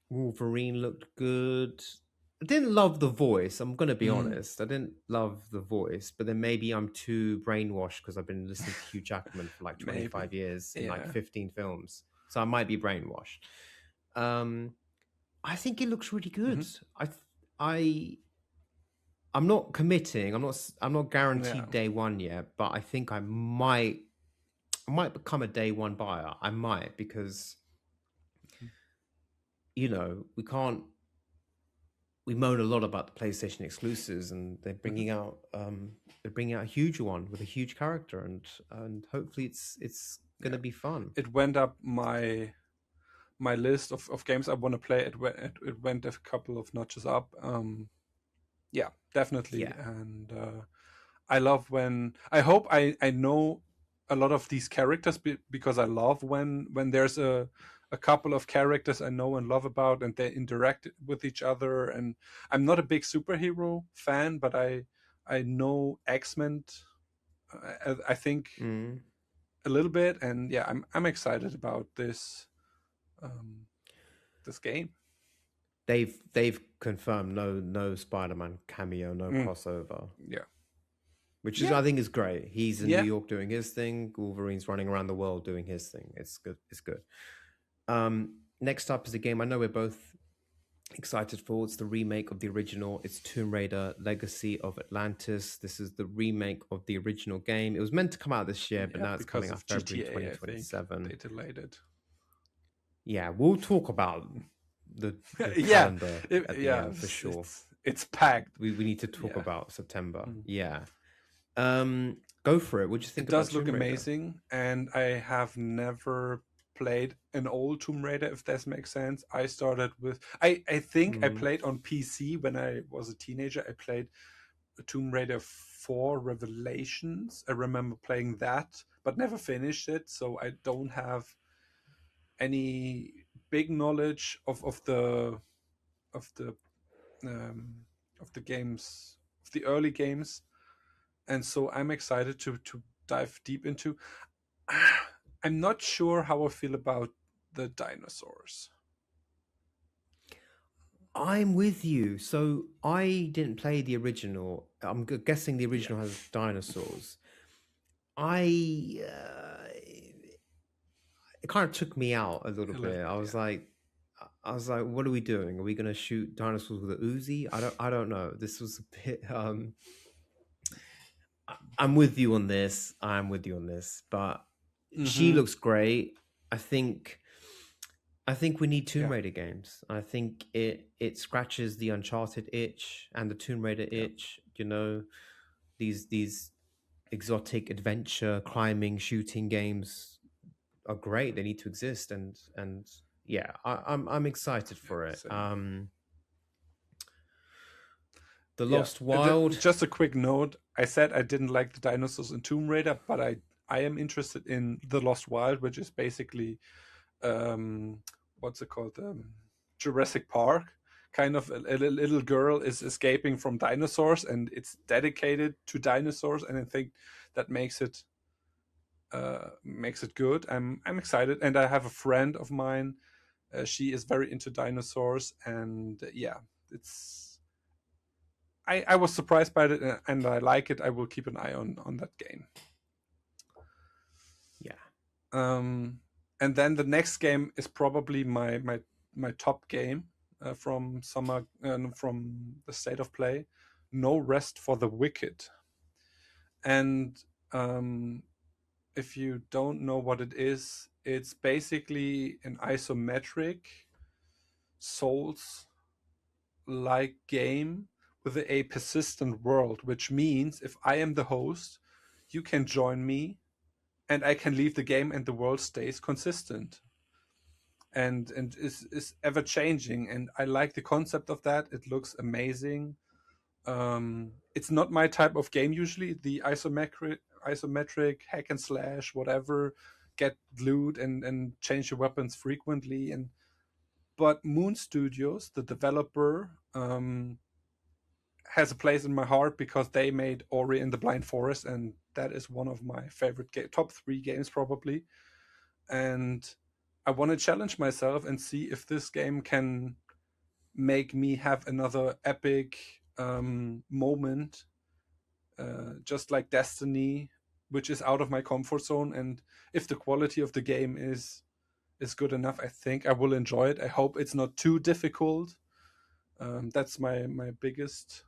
Wolverine looked good. I didn't love the voice. I'm going to be honest. I didn't love the voice, but then maybe I'm too brainwashed because I've been listening to Hugh Jackman for like 25 years in like 15 films. So I might be brainwashed. I think it looks really good. I'm not committing. I'm not Yeah. guaranteed day one yet, but I think I might become a day one buyer. I might, because we moan a lot about the PlayStation exclusives, and they're bringing out a huge one with a huge character, and hopefully it's gonna Yeah. be fun. It went up my list of games I want to play. It went a couple of notches up. Yeah, definitely. Yeah. And I love when I hope I know a lot of these characters because I love when there's a couple of characters I know and love about and they interact with each other. And I'm not a big superhero fan, but I know X-Men. I think Mm. a little bit, and yeah, I'm excited about um, this game. They've confirmed no Spider-Man cameo, no Mm, crossover, yeah, which is, yeah, I think, is great. He's in New yeah. York doing his thing. Wolverine's running around the world doing his thing. It's good. It's good. Next up is a game I know we're both excited for. It's the remake of the original. It's Tomb Raider: Legacy of Atlantis. This is the remake of the original game. It was meant to come out this year, but Yeah, now it's because coming out of February GTA, I think 2027. they delayed it. Yeah, we'll talk about the Yeah, calendar at the yeah, end for sure. it's packed. We need to talk Yeah. about September. Mm. Yeah. Go for it. What do you think It about does look Tomb Raider? amazing, and I have never played an old Tomb Raider, if that makes sense. I started with I think I Mm. played on PC when I was a teenager. I played Tomb Raider 4 Revelations. I remember playing that, but never finished it, so I don't have any big knowledge of the um, of the games, of the early games, and so I'm excited to dive deep into. I'm not sure how I feel about the dinosaurs. I'm with you. So I didn't play the original. I'm guessing the Yeah, original has dinosaurs. I It kind of took me out a little a little bit. bit. Yeah. I was like, what are we doing? Are we gonna shoot dinosaurs with a Uzi? I don't know. This was a bit I'm with you on this. I'm with you on this. But she Mm-hmm. looks great. I think I think we need Tomb Yeah. Raider games. I think it scratches the Uncharted itch and the Tomb Raider Yeah. itch. These exotic adventure climbing shooting games are great. They need to exist, and yeah, I'm excited Yeah. for it. Same. The Yeah. Lost Wild. Just a quick note. I said I didn't like the dinosaurs in Tomb Raider, but I am interested in the Lost Wild, which is basically um, what's it called? Jurassic Park. Kind of a little girl is escaping from dinosaurs, and it's dedicated to dinosaurs, and I think that makes it good. I'm excited, and I have a friend of mine. She is very into dinosaurs, and yeah, it's. I was surprised by it, and I like it. I will keep an eye on that game. Yeah. Um, and then the next game is probably my top game from summer from the State of Play. No Rest for the Wicked. And if you don't know what it is, it's basically an isometric Souls like game with a persistent world, which means if I am the host, you can join me and I can leave the game and the world stays consistent and is ever changing. And I like the concept of that. It looks amazing. It's not my type of game usually. The isometric hack and slash, whatever, get loot and change your weapons frequently. And but Moon Studios, the developer, has a place in my heart because they made Ori and the Blind Forest, and that is one of my favorite top 3 games probably. And I want to challenge myself and see if this game can make me have another epic moment, just like Destiny, which is out of my comfort zone. And if the quality of the game is good enough, I think I will enjoy it. I hope it's not too difficult. That's my biggest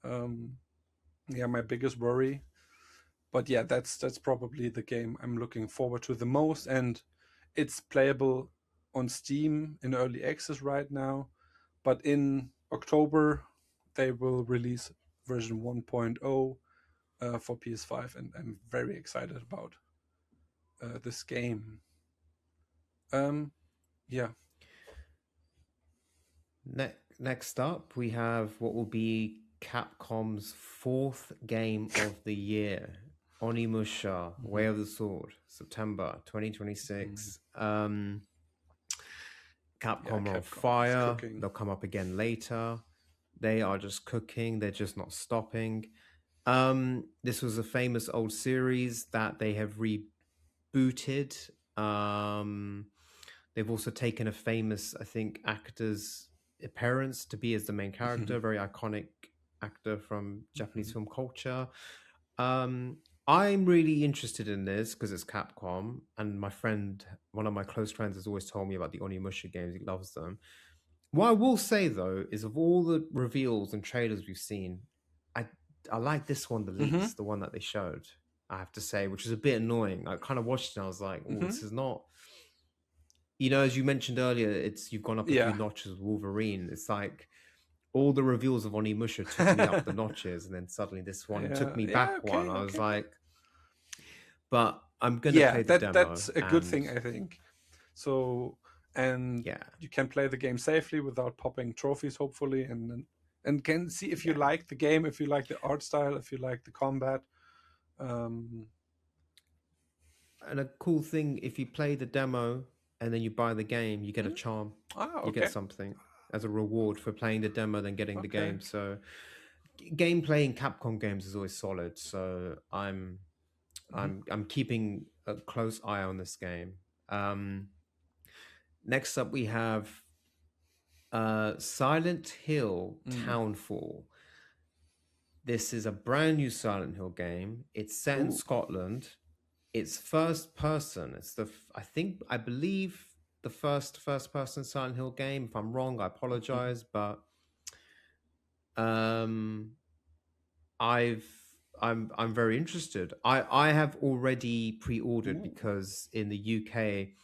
Yeah, my biggest worry. But yeah, that's probably the game I'm looking forward to the most, and it's playable on Steam in early access right now. But in October, they will release version 1.0 for PS5, and I'm very excited about this game. Yeah. Next up, we have what will be Capcom's fourth game of the year, Onimusha, Way of the Sword, September 2026. Capcom Yeah, are on Capcom is fire. cooking. They'll come up again later. They are just cooking. They're just not stopping. This was a famous old series that they have rebooted. They've also taken a famous, I think, actor's appearance to be as the main character, very iconic actor from Japanese film culture. I'm really interested in this because it's Capcom, and my friend, one of my close friends, has always told me about the Onimusha games. He loves them. What I will say though is, of all the reveals and trailers we've seen, I I like this one the least, the one that they showed. I have to say, which is a bit annoying. I kind of watched it and I was like, "Oh, this is not." As you mentioned earlier, you've gone up a few Yeah. notches with Wolverine. It's like all the reveals of Onimusha took me up the notches, and then suddenly this one took me back one. I was like, but I'm gonna Yeah, play the demo. that's a good thing, I think. So, and yeah, you can play the game safely without popping trophies, hopefully, and can see if you like the game, if you like the art style, if you like the combat. And a cool thing, if you play the demo and then you buy the game, you get a charm. You Okay. get something as a reward for playing the demo, then getting the Okay. game. So, gameplay in Capcom games is always solid. So I'm keeping a close eye on this game. Next up, we have Silent Hill Townfall. This is a brand new Silent Hill game. It's set in Scotland. It's first person. It's I believe the first person Silent Hill game. If I'm wrong, I apologize, but I'm very interested. I have already pre-ordered because in the UK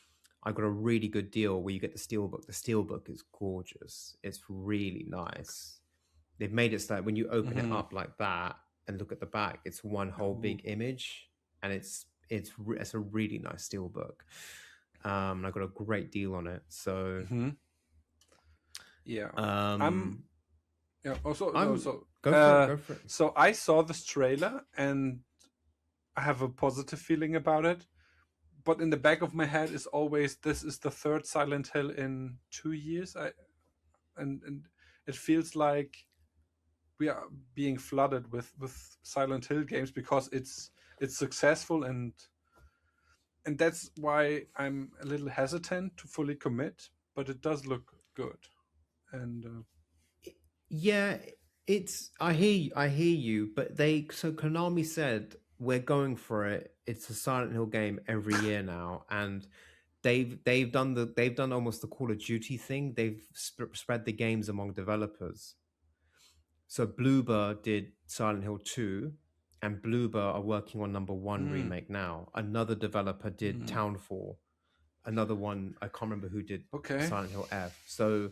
I got a really good deal where you get the steelbook. The steelbook is gorgeous. It's really nice. They've made it so that when you open it up like that and look at the back, it's one whole big image, and it's a really nice steelbook. I got a great deal on it. So Yeah. go for it. So I saw this trailer and I have a positive feeling about it. But in the back of my head is always, this is the third Silent Hill in 2 years. And it feels like we are being flooded with Silent Hill games because it's successful, and that's why I'm a little hesitant to fully commit. But it does look good, and yeah, I hear you, but Konami said we're going for it. It's a Silent Hill game every year now, and they've done almost the Call of Duty thing. They've spread the games among developers. So Bloober did Silent Hill 2, and Bloober are working on number 1 remake now. Another developer did Townfall. Another one, I can't remember who did Silent Hill F. So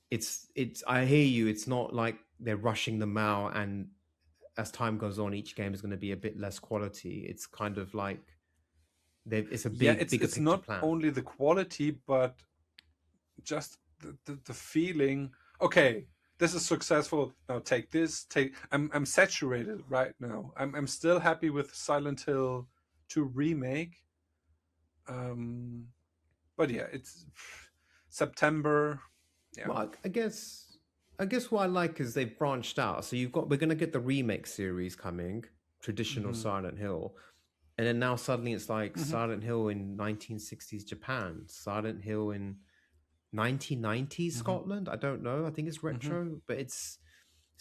it's I hear you. It's not like they're rushing them out, and as time goes on, each game is going to be a bit less quality. It's kind of like it's a bigger it's not plan. only the quality, but just the feeling. Okay, this is successful. Now take this. I'm saturated right now. I'm still happy with Silent Hill 2 remake. But yeah, it's September. Yeah. Well, I guess what I like is they've branched out. So we're going to get the remake series coming, traditional Silent Hill, and then now suddenly it's like Silent Hill in 1960s Japan, Silent Hill in 1990s Scotland. I don't know. I think it's retro, but this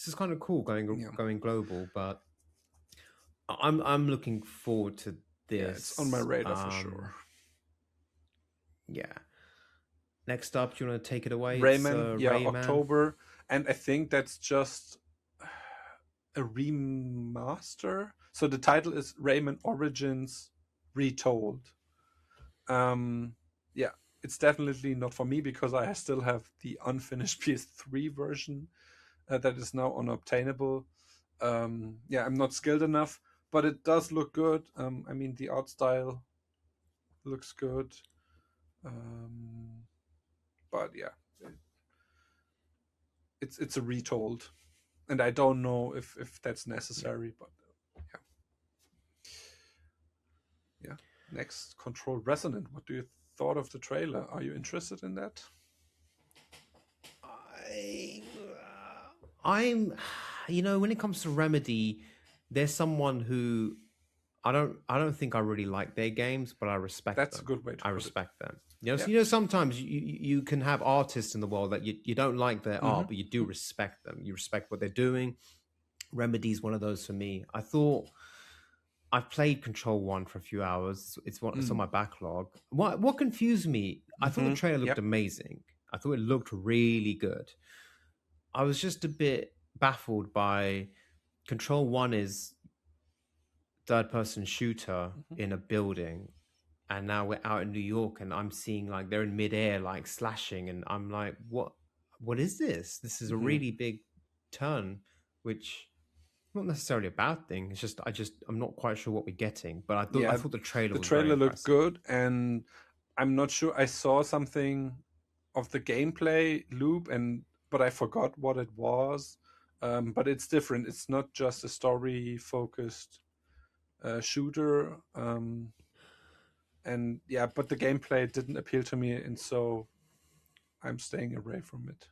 is kind of cool going global. But I'm looking forward to this. Yeah, it's on my radar for sure. Yeah. Next up, do you want to take it away? Rayman, Rayman. October, and I think that's just a remaster. So the title is Rayman Origins Retold. Yeah, it's definitely not for me because I still have the unfinished PS3 version that is now unobtainable. Yeah, I'm not skilled enough, but it does look good. I mean, the art style looks good. But yeah, it's a retold, and I don't know if that's necessary. But yeah. Next, Control Resonant. What do you thought of the trailer? Are you interested in that? I'm, when it comes to Remedy, there's someone who I don't think I really like their games, but I respect That's them. a good way to I put it. respect them. So Yeah. sometimes you can have artists in the world that you don't like their art, Mm-hmm. but you do respect them. You respect what they're doing. Remedy's one of those for me. I thought I've played Control 1 for a few hours. It's on my backlog. What confused me, I thought the Mm-hmm. trailer looked Yep. amazing. I thought it looked really good. I was just a bit baffled by Control 1 is third person shooter in a building, and now we're out in New York and I'm seeing like they're in midair like slashing, and I'm like, what is this? This is a Mm-hmm. really big turn, which not necessarily a bad thing. It's just I'm not quite sure what we're getting. But I Yeah, thought the trailer the was very trailer looked impressive. good, and I'm not sure. I saw something of the gameplay loop, but I forgot what it was. But it's different. It's not just a story focused shooter. And yeah, but the gameplay didn't appeal to me, and so I'm staying away from it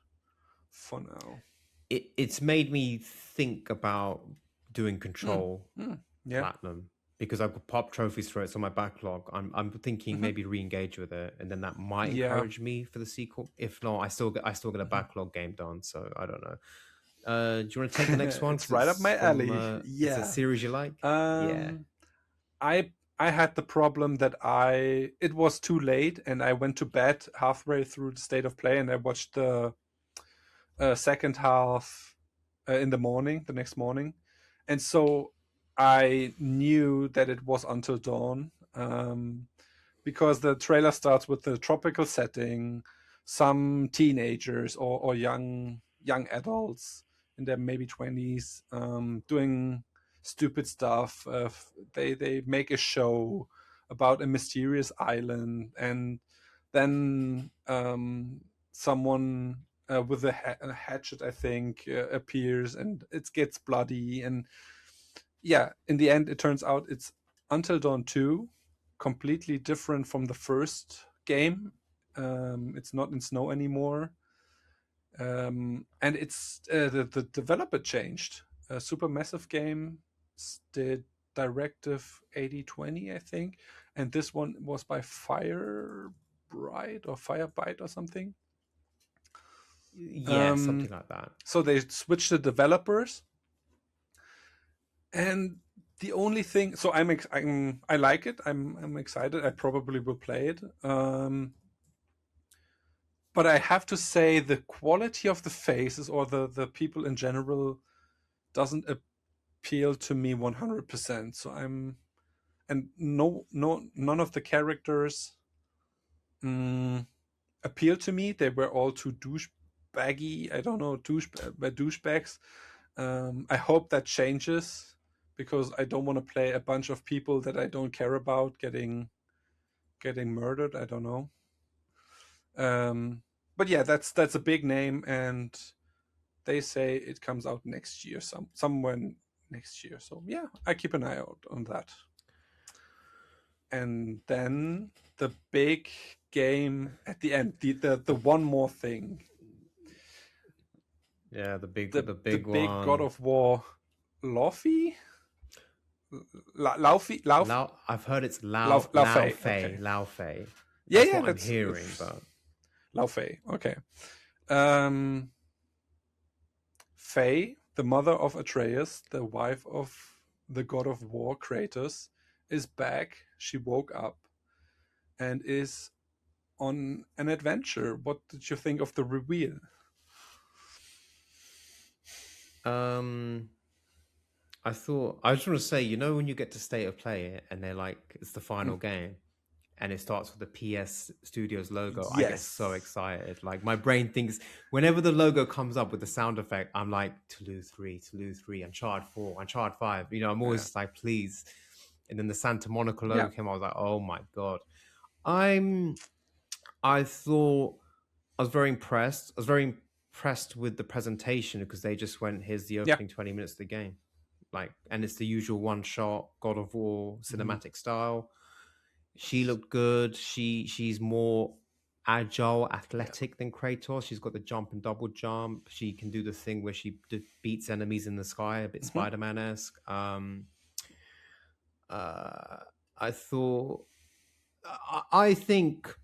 for now. It's made me think about doing Mm. Control Yeah. Platinum because I've got pop trophies for it. It's on my backlog. I'm thinking Hmm. maybe re-engage with it, and then that might Yeah. encourage me for the sequel. If not, I still get a Mhm. backlog game done. So I don't know. Do you want to take the next one? It's Because right up it's my from alley. it's a Yeah. series you like. Yeah. Um, I had the problem that it was too late, and I went to bed halfway through the state of play, and I watched the second half in the morning, the next morning, and so I knew that it was Until Dawn. Because the trailer starts with the tropical setting, some teenagers or young adults in their maybe 20s doing stupid stuff. They make a show about a mysterious island, and then someone with a hatchet, I think, appears, and it gets bloody. And yeah, in the end, it turns out it's Until Dawn 2, completely different from the first game. It's not in snow anymore. And it's the developer changed. Supermassive Games did Directive 8020, I think, and this one was by Firebright or Firebyte or something. Yeah, something like that. So they switched the developers, and the only thing, so I like it. I'm excited. I probably will play it. But I have to say the quality of the faces or the people in general doesn't appeal to me 100%. So and none of the characters appeal to me. They were all too douchebaggy. I don't know, douchebags. I hope that changes because I don't want to play a bunch of people that I don't care about getting murdered. I don't know. But yeah, that's a big name, and they say it comes out next year, somewhere next year. So yeah, I keep an eye out on that. And then the big game at the end, the one more thing, Yeah, the the big big God one. of War, Laufey, Laufey, I've heard it's Laufey. Okay, Laufey. yeah, That's yeah, what I'm that's hearing, but Laufey. Okay, um, Faye, the mother of Atreus, the wife of the God of War, Kratos, is back. She woke up and is on an adventure. What did you think of the reveal? um I thought I just want to say, you know, when you get to State of Play and they're like, it's the Mm. final game, and it starts with the PS Studios logo, I get so Yes. excited. Like my brain thinks whenever the logo comes up with the sound effect, I'm like, Toulouse 3, Uncharted 4, Uncharted 5. You know, I'm Yeah. always like, please. And then the Santa Monica Yeah. logo came, I was like, oh my God. I thought I was very impressed. I was very impressed with the presentation because they just went, here's the Yeah. opening 20 minutes of the game. Like, and it's the usual one shot God of War cinematic style. She looked good. She's more agile, athletic than Kratos. She's got the jump and double jump. She can do the thing where she beats enemies in the sky, a bit Spider-Man esque. I thought, I think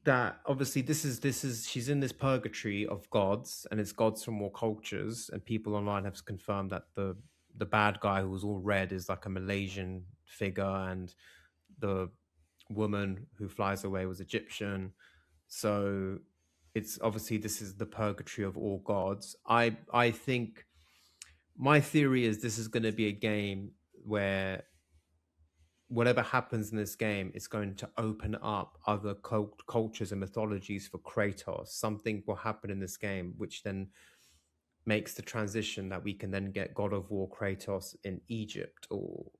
that obviously this is she's in this purgatory of gods, and it's gods from all cultures, and people online have confirmed that the bad guy who was all red is like a Malaysian figure, and the woman who flies away was Egyptian. So it's obviously this is the purgatory of all gods. I think my theory is this is going to be a game where whatever happens in this game is going to open up other cultures and mythologies for Kratos. Something will happen in this game which then makes the transition that we can then get God of War Kratos in Egypt or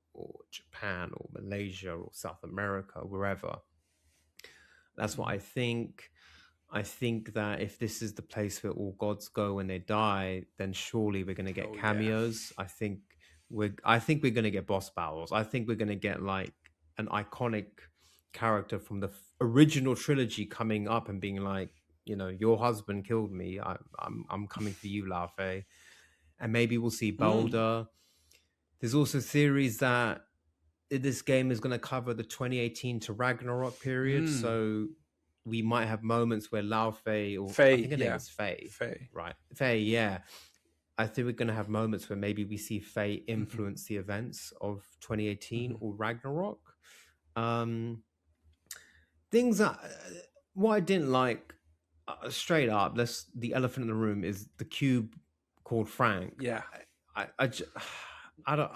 Japan or Malaysia or South America, wherever. That's what I think. I think that if this is the place where all gods go when they die, then surely we're going to get cameos. I think we're going to get boss battles. I think we're going to get like an iconic character from the original trilogy coming up and being like, you know, your husband killed me. I'm coming for you, Laufey. And maybe we'll see Balder. There's also theories that this game is going to cover the 2018 to Ragnarok period. So we might have moments where Laufey, or I think her name is Faye. Right? Faye, yeah. I think we're going to have moments where maybe we see Faye influence the events of 2018 or Ragnarok. Things that what I didn't like, straight up, the elephant in the room is the cube called Frank. Yeah. I don't.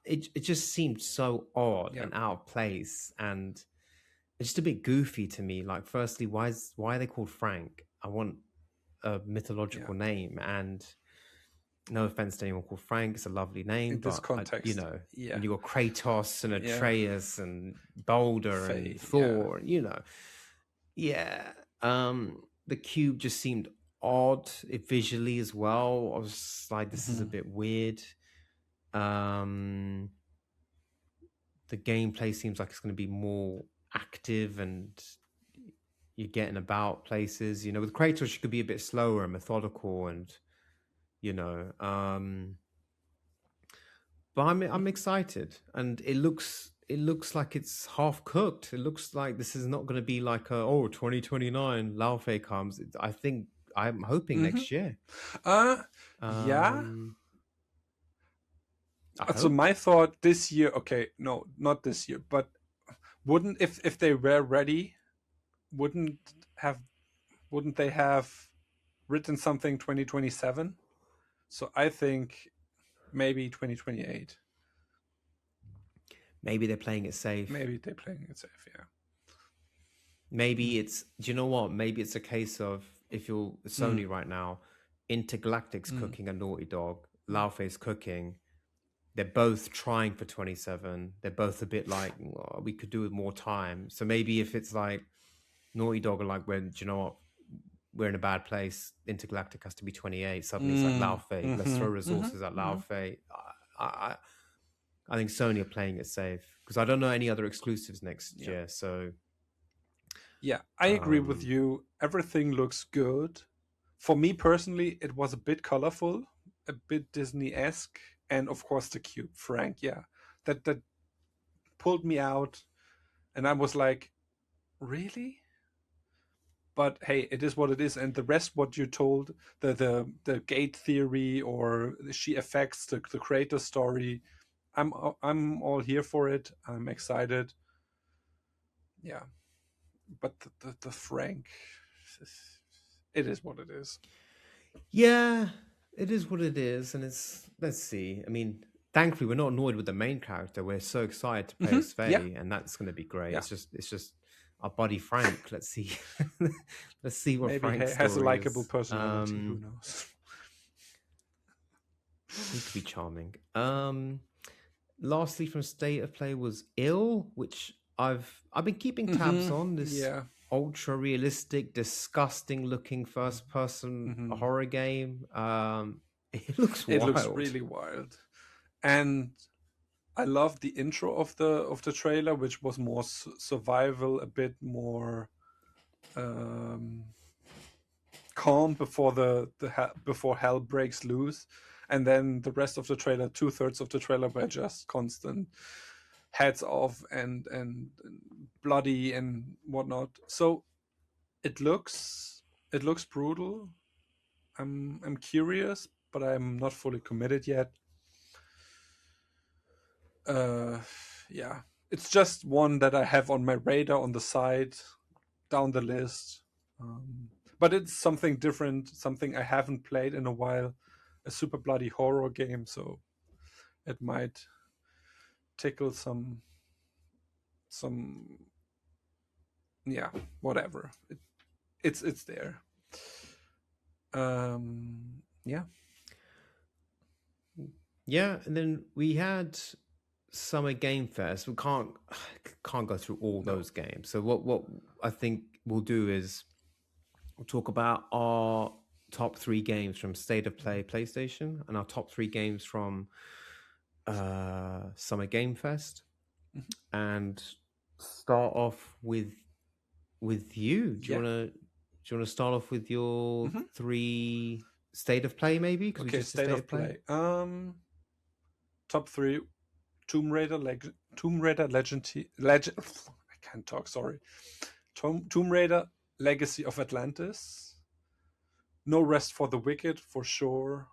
It just seemed so odd and out of place, and it's just a bit goofy to me. Like, firstly, why are they called Frank? I want a mythological name, and no offense to anyone called Frank, it's a lovely name, in this but context, you know, when you got Kratos and Atreus and Balder and Thor, and, you know, the cube just seemed odd visually as well. I was like, this is a bit weird. The gameplay seems like it's going to be more active and you're getting about places. You know, with Kratos, you could be a bit slower and methodical, and you know. But I'm excited, and it looks like it's half cooked. It looks like this is not going to be like 2029 Laufey comes. I think I'm hoping next year. Yeah. So my thought this year, okay, no, not this year, but wouldn't if they were ready, wouldn't they have written something 2027? So I think maybe 2028. Maybe they're playing it safe. Maybe they're playing it safe, yeah. Maybe it's, do you know what? Maybe it's a case of, if you're Sony right now, Intergalactic's cooking a Naughty Dog, Laufey's cooking. They're both trying for 27. They're both a bit like, well, we could do with more time. So maybe if it's like Naughty Dog are like, when, do you know what? We're in a bad place. Intergalactic has to be 28. Suddenly it's like Laufey. Let's throw resources at Laufey. I think Sony are playing it safe because I don't know any other exclusives next year. So yeah, I agree with you. Everything looks good. For me personally, it was a bit colorful, a bit Disney-esque, and of course the cube, Frank. Yeah, that pulled me out, and I was like, really? But hey, it is what it is, and the rest, what you told, the gate theory, or she affects the creator story, I'm all here for it. I'm excited. Yeah, but the Frank, it is what it is. Yeah, It is what it is, and let's see. I mean, thankfully, we're not annoyed with the main character. We're so excited to play as Yeah, Faye, and that's going to be great. yeah. It's just our buddy Frank. Let's see, let's see what Maybe Frank's has a story likable is. personality. Who knows? He could be charming. Lastly, from State of Play was Ill, which I've been keeping tabs on. This Yeah. ultra realistic, disgusting looking first person horror game. It looks wild. It looks really wild, and I love the intro of the trailer, which was more survival, a bit more calm before before hell breaks loose, and then the rest of the trailer, 2/3 of the trailer, were just constant heads off and bloody and whatnot. So it looks brutal. I'm curious, but I'm not fully committed yet. Yeah, it's just one that I have on my radar on the side, down the list. But it's something different, something I haven't played in a while, a super bloody horror game, so it might tickle some yeah, whatever. It's there. Yeah. Yeah, and then we had Summer Game Fest. We can't go through all those games. So what I think we'll do is we'll talk about our top 3 games from State of Play PlayStation and our top 3 games from Summer Game Fest, and start off with you. Do you want to start off with your 3 State of Play, maybe? Okay, State of Play. Top 3: Tomb Raider Legend. I can't talk. Sorry. Tomb Raider Legacy of Atlantis. No Rest for the Wicked for sure.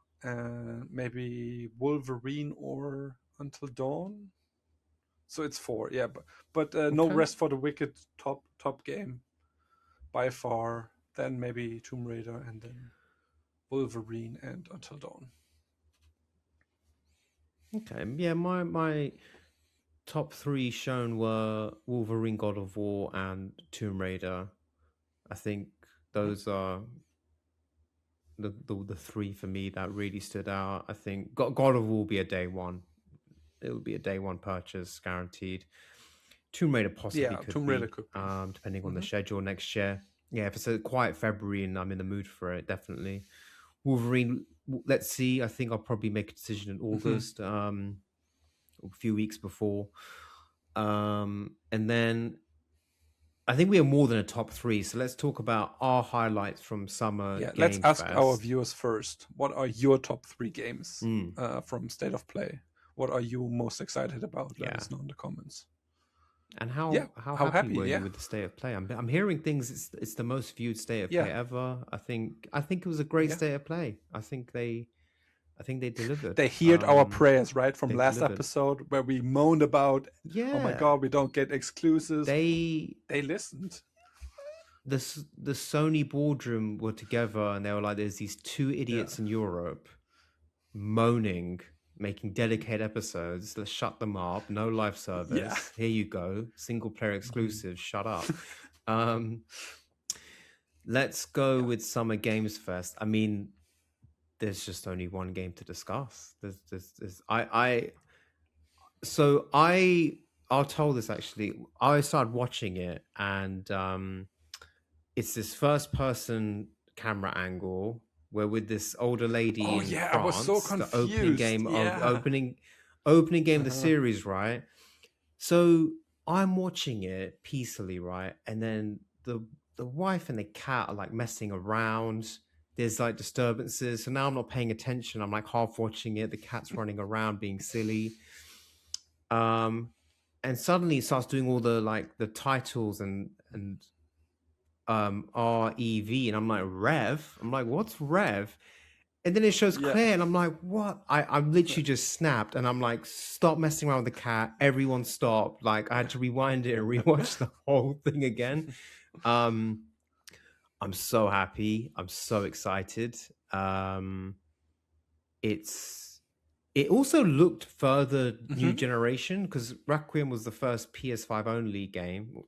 Maybe Wolverine or Until Dawn. So it's 4, yeah. But No Rest for the Wicked, top game by far. Then maybe Tomb Raider, and then Wolverine and Until Dawn. Okay, yeah, my top 3 shown were Wolverine, God of War, and Tomb Raider. I think those are the 3 for me that really stood out. I think God of War will be a day one. It will be a day one purchase, guaranteed. Tomb Raider possibly Tomb Raider could be. Depending on the schedule next year. Yeah, if it's a quiet February and I'm in the mood for it, definitely. Wolverine, let's see. I think I'll probably make a decision in August, a few weeks before. And then I think we are more than a top 3. So let's talk about our highlights from Summer Game let's ask Fest. our viewers first. What are your top 3 games from State of Play? What are you most excited about? Let us know in the comments. And how happy were you with the State of Play? I'm hearing things. It's the most viewed State of Play ever. I think it was a great State of Play. I think they delivered. They heard our prayers, right, from last episode where we moaned about, oh my god, we don't get exclusives. They listened. The Sony boardroom were together, and they were like, "There's these 2 idiots in Europe moaning, making dedicated episodes. Let's shut them up. No live service. Here you go, single player exclusive. Shut up." Let's go with Summer Games Fest. I mean, there's just only one game to discuss. I'll tell this actually. I started watching it, and it's this first person camera angle where with this older lady in France, I was so confused. The opening game of the series, right? So I'm watching it peacefully, right? And then the wife and the cat are like messing around. There's like disturbances. So now I'm not paying attention. I'm like half watching it. The cat's running around being silly. And suddenly it starts doing all the titles and REV, and I'm like, Rev? I'm like, what's Rev? And then it shows Claire, and I'm like, what? I'm literally just snapped, and I'm like, stop messing around with the cat. Everyone stop. Like, I had to rewind it and rewatch the whole thing again. I'm so happy. I'm so excited. it also looked further new Mm-hmm. generation, because Requiem was the first PS5 only game,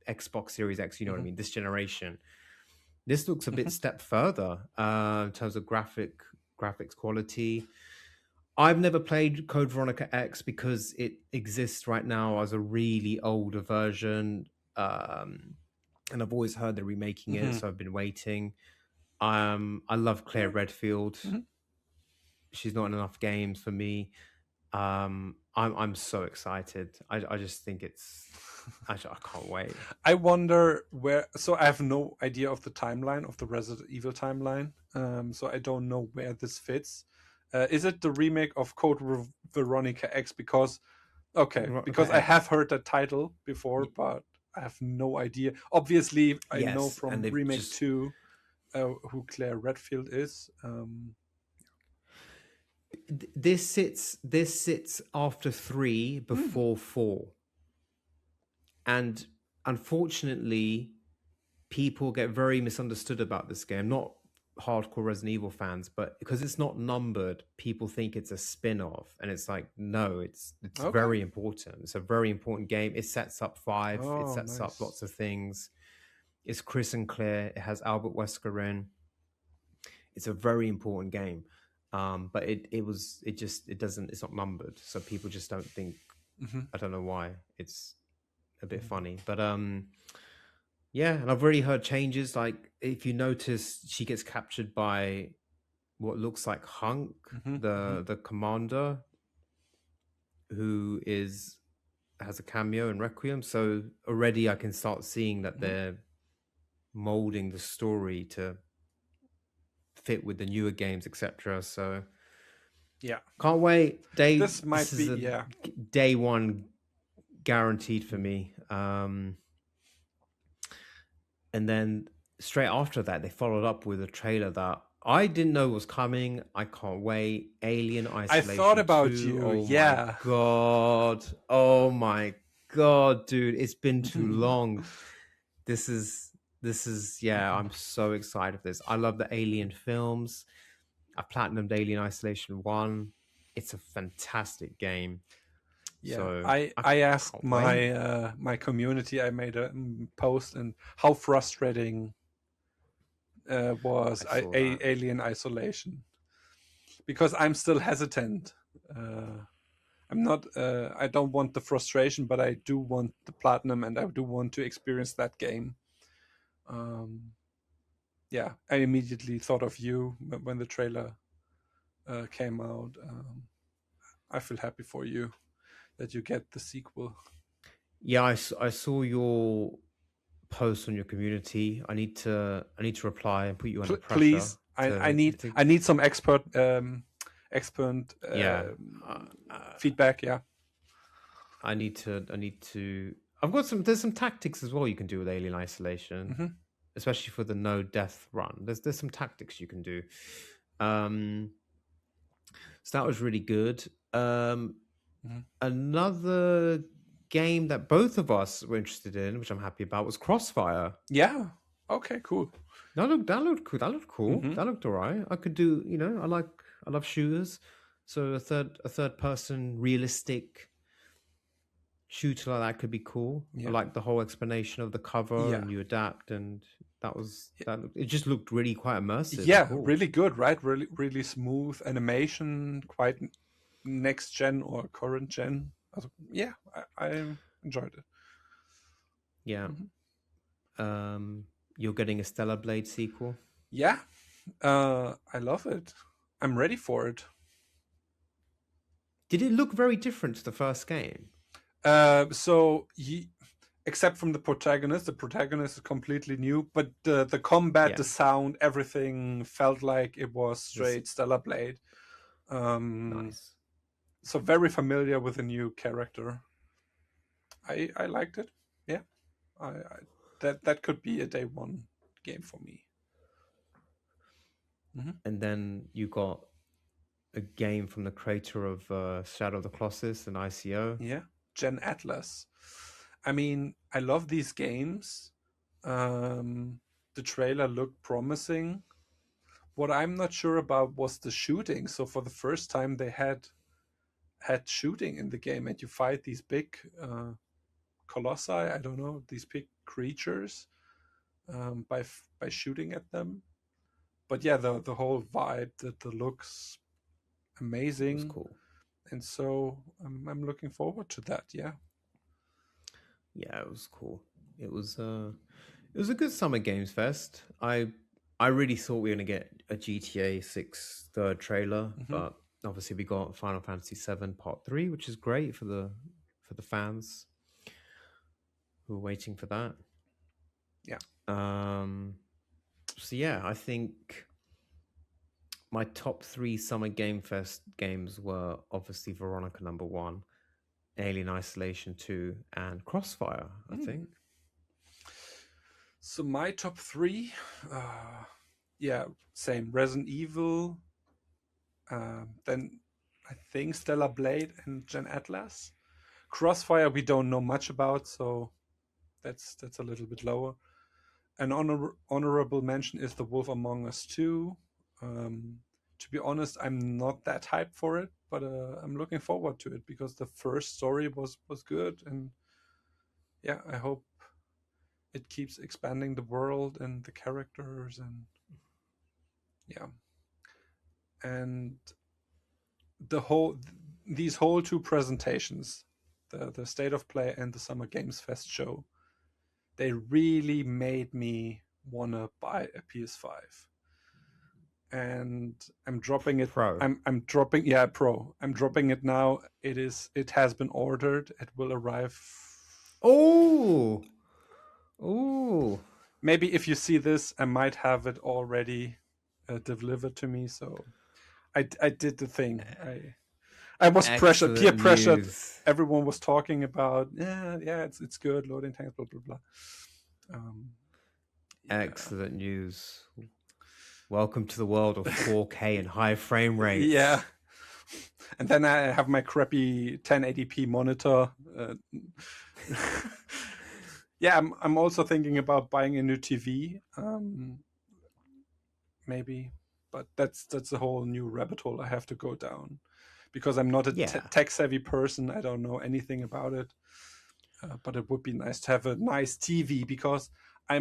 Xbox Series X, you know what I Mm-hmm. mean, this generation. This looks a bit Mm-hmm. step further in terms of graphics quality. I've never played Code Veronica X because it exists right now as a really older version, and I've always heard they're remaking it, Mm-hmm. so I've been waiting. I love Claire Yeah. Redfield. Mm-hmm. She's not in enough games for me. I'm so excited. I just think I can't wait. I wonder where. So I have no idea of the timeline of the Resident Evil timeline. So I don't know where this fits. Is it the remake of Veronica X? Because because I Okay, have X. heard that title before, but I have no idea. Obviously, I know Yes, and from they've remake just two who Claire Redfield is. this sits after 3 Mm, before 4, and unfortunately people get very misunderstood about this game. Not hardcore Resident Evil fans, but because it's not numbered, people think it's a spin-off, and it's like, no, it's okay. very important. It's a very important game. It sets up 5. It Oh, sets up nice. lots of things. It's Chris and Claire. It has Albert Wesker in. It's a very important game. But it doesn't, it's not numbered, so people just don't think. Hmm. I don't know why. It's a bit funny, but yeah, and I've already heard changes. Like, if you notice, she gets captured by what looks like Hunk, Hmm. Hmm. the commander, who has a cameo in Requiem. So already I can start seeing that Hmm. they're molding the story to fit with the newer games, etc. So Yeah, can't wait. this This might be. is a Yeah. day one guaranteed for me. And then straight after that, they followed up with a trailer that I didn't know was coming. I can't wait. Alien I thought Isolation about 2. you. Oh my Yeah. God. Oh my God, dude. It's been too long. This is yeah, I'm so excited for this. I love the Alien films. I platinumed Alien Isolation 1. It's a fantastic game. Yeah, So I asked can't wait. my community. I made a post and how frustrating was I saw that. Alien Isolation, because I'm still hesitant. I'm not. I don't want the frustration, but I do want the platinum, and I do want to experience that game. Um, yeah, I immediately thought of you when the trailer came out. I feel happy for you that you get the sequel. Yeah, I saw your post on your community. I need to reply and put you under pressure Please, I to need to I need some expert yeah. Uh, uh, feedback. Yeah. I need to. I've got there's some tactics as well you can do with Alien Isolation, Hmm. especially for the no death run. There's some tactics you can do. Um, so that was really good. Hmm. Another game that both of us were interested in, which I'm happy about, was Crossfire. Yeah. Okay. Cool. That looked cool. That looked cool. Hmm. That looked alright. I could do. I love shooters. So a third person realistic shooter like that could be cool. I Yeah. like the whole explanation of the cover, Yeah. and you adapt, and it just looked really quite immersive and Yeah. cool. Really good, right? Really, really smooth animation. Quite next gen or current gen. Yeah, I enjoyed it. Yeah. Hmm. You're getting a Stellar Blade sequel. Yeah. I love it. I'm ready for it. Did it look very different to the first game? So except from the protagonist is completely new, but the combat, Yeah. the sound, everything felt like it was This straight Stellar Blade. Um, nice. so very familiar with the new character. I liked it. Yeah, I that could be a day one game for me. Hmm. And then you got a game from the creator of Shadow of the Colossus and ICO. Yeah, Gen Atlas. I mean, I love these games. The trailer looked promising, What I'm not sure about was the shooting. So for the first time, they had shooting in the game, and you fight these big colossi. I don't know, these big creatures by shooting at them. But yeah, the whole vibe, the looks It was amazing, cool. and so I'm looking forward to that. Yeah. Yeah, it was cool. It was a good Summer Games Fest. I really thought we were gonna get a GTA 6 third trailer, Mm-hmm. but obviously we got Final Fantasy 7 Part 3, which is great for the fans who are waiting for that. Yeah. So yeah, I think my top 3 Summer Game Fest games were obviously Veronica #1, Alien Isolation 2, and Crossfire, I think. So my top 3, yeah, same. Resident Evil, then I think Stellar Blade and Gen Atlas. Crossfire we don't know much about, so that's a little bit lower. An honorable mention is The Wolf Among Us 2. To be honest, I'm not that hyped for it, but I'm looking forward to it because the first story was good, and yeah, I hope it keeps expanding the world and the characters, and yeah, and these whole two presentations, the State of Play and the Summer Games Fest show, they really made me wanna buy a PS5. And I'm dropping it. Pro. I'm dropping, yeah, Pro. I'm dropping it now. It has been ordered. It will arrive. Oh, Maybe if you see this, I might have it already delivered to me. So I did the thing. I was pressured, peer pressured. News. Everyone was talking about, yeah, it's good, loading times, blah blah blah. Excellent news. Welcome to the world of 4K and high frame rates. Yeah. And then I have my crappy 1080p monitor. Yeah, I'm also thinking about buying a new TV. Maybe, but that's a whole new rabbit hole I have to go down, because I'm not a tech savvy person. I don't know anything about it. But it would be nice to have a nice TV, because I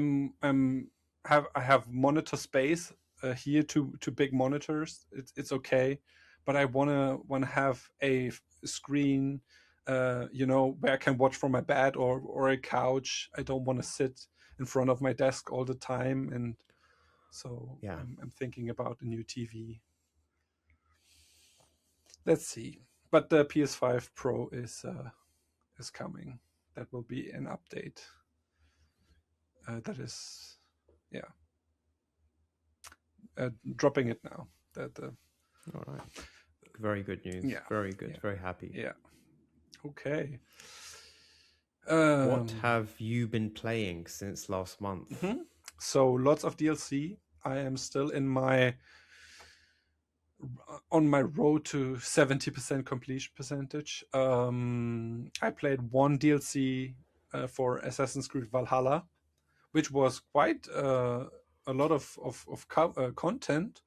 have monitor space here, two big monitors. It's okay, but I wanna have a screen, where I can watch from my bed or a couch. I don't want to sit in front of my desk all the time, and so yeah, I'm thinking about a new TV. Let's see, but the PS5 Pro is coming. That will be an update. That is, yeah, dropping it now. All right. Very good news. Yeah. Very good. Yeah. Very happy. Yeah. Okay. What have you been playing since last month? Mm-hmm. So lots of DLC. I am still on my road to 70% completion percentage. I played one DLC for Assassin's Creed Valhalla, which was quite a lot of content.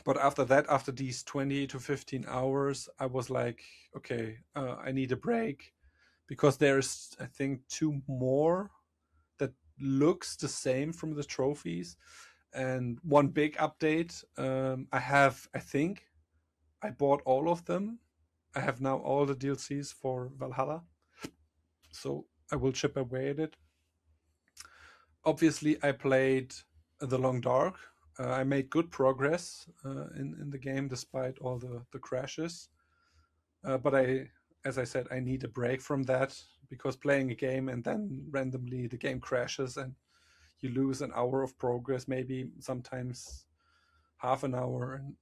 But after that, after these 20 to 15 hours, I was like, okay, I need a break, because there's, I think, 2 more that looks the same from the trophies, and one big update. I think I bought all of them. I have now all the DLCs for Valhalla, so I will chip away at it. Obviously, I played The Long Dark. I made good progress in the game despite all the crashes. But as I said, I need a break from that, because playing a game and then randomly the game crashes and you lose an hour of progress, maybe sometimes half an hour, and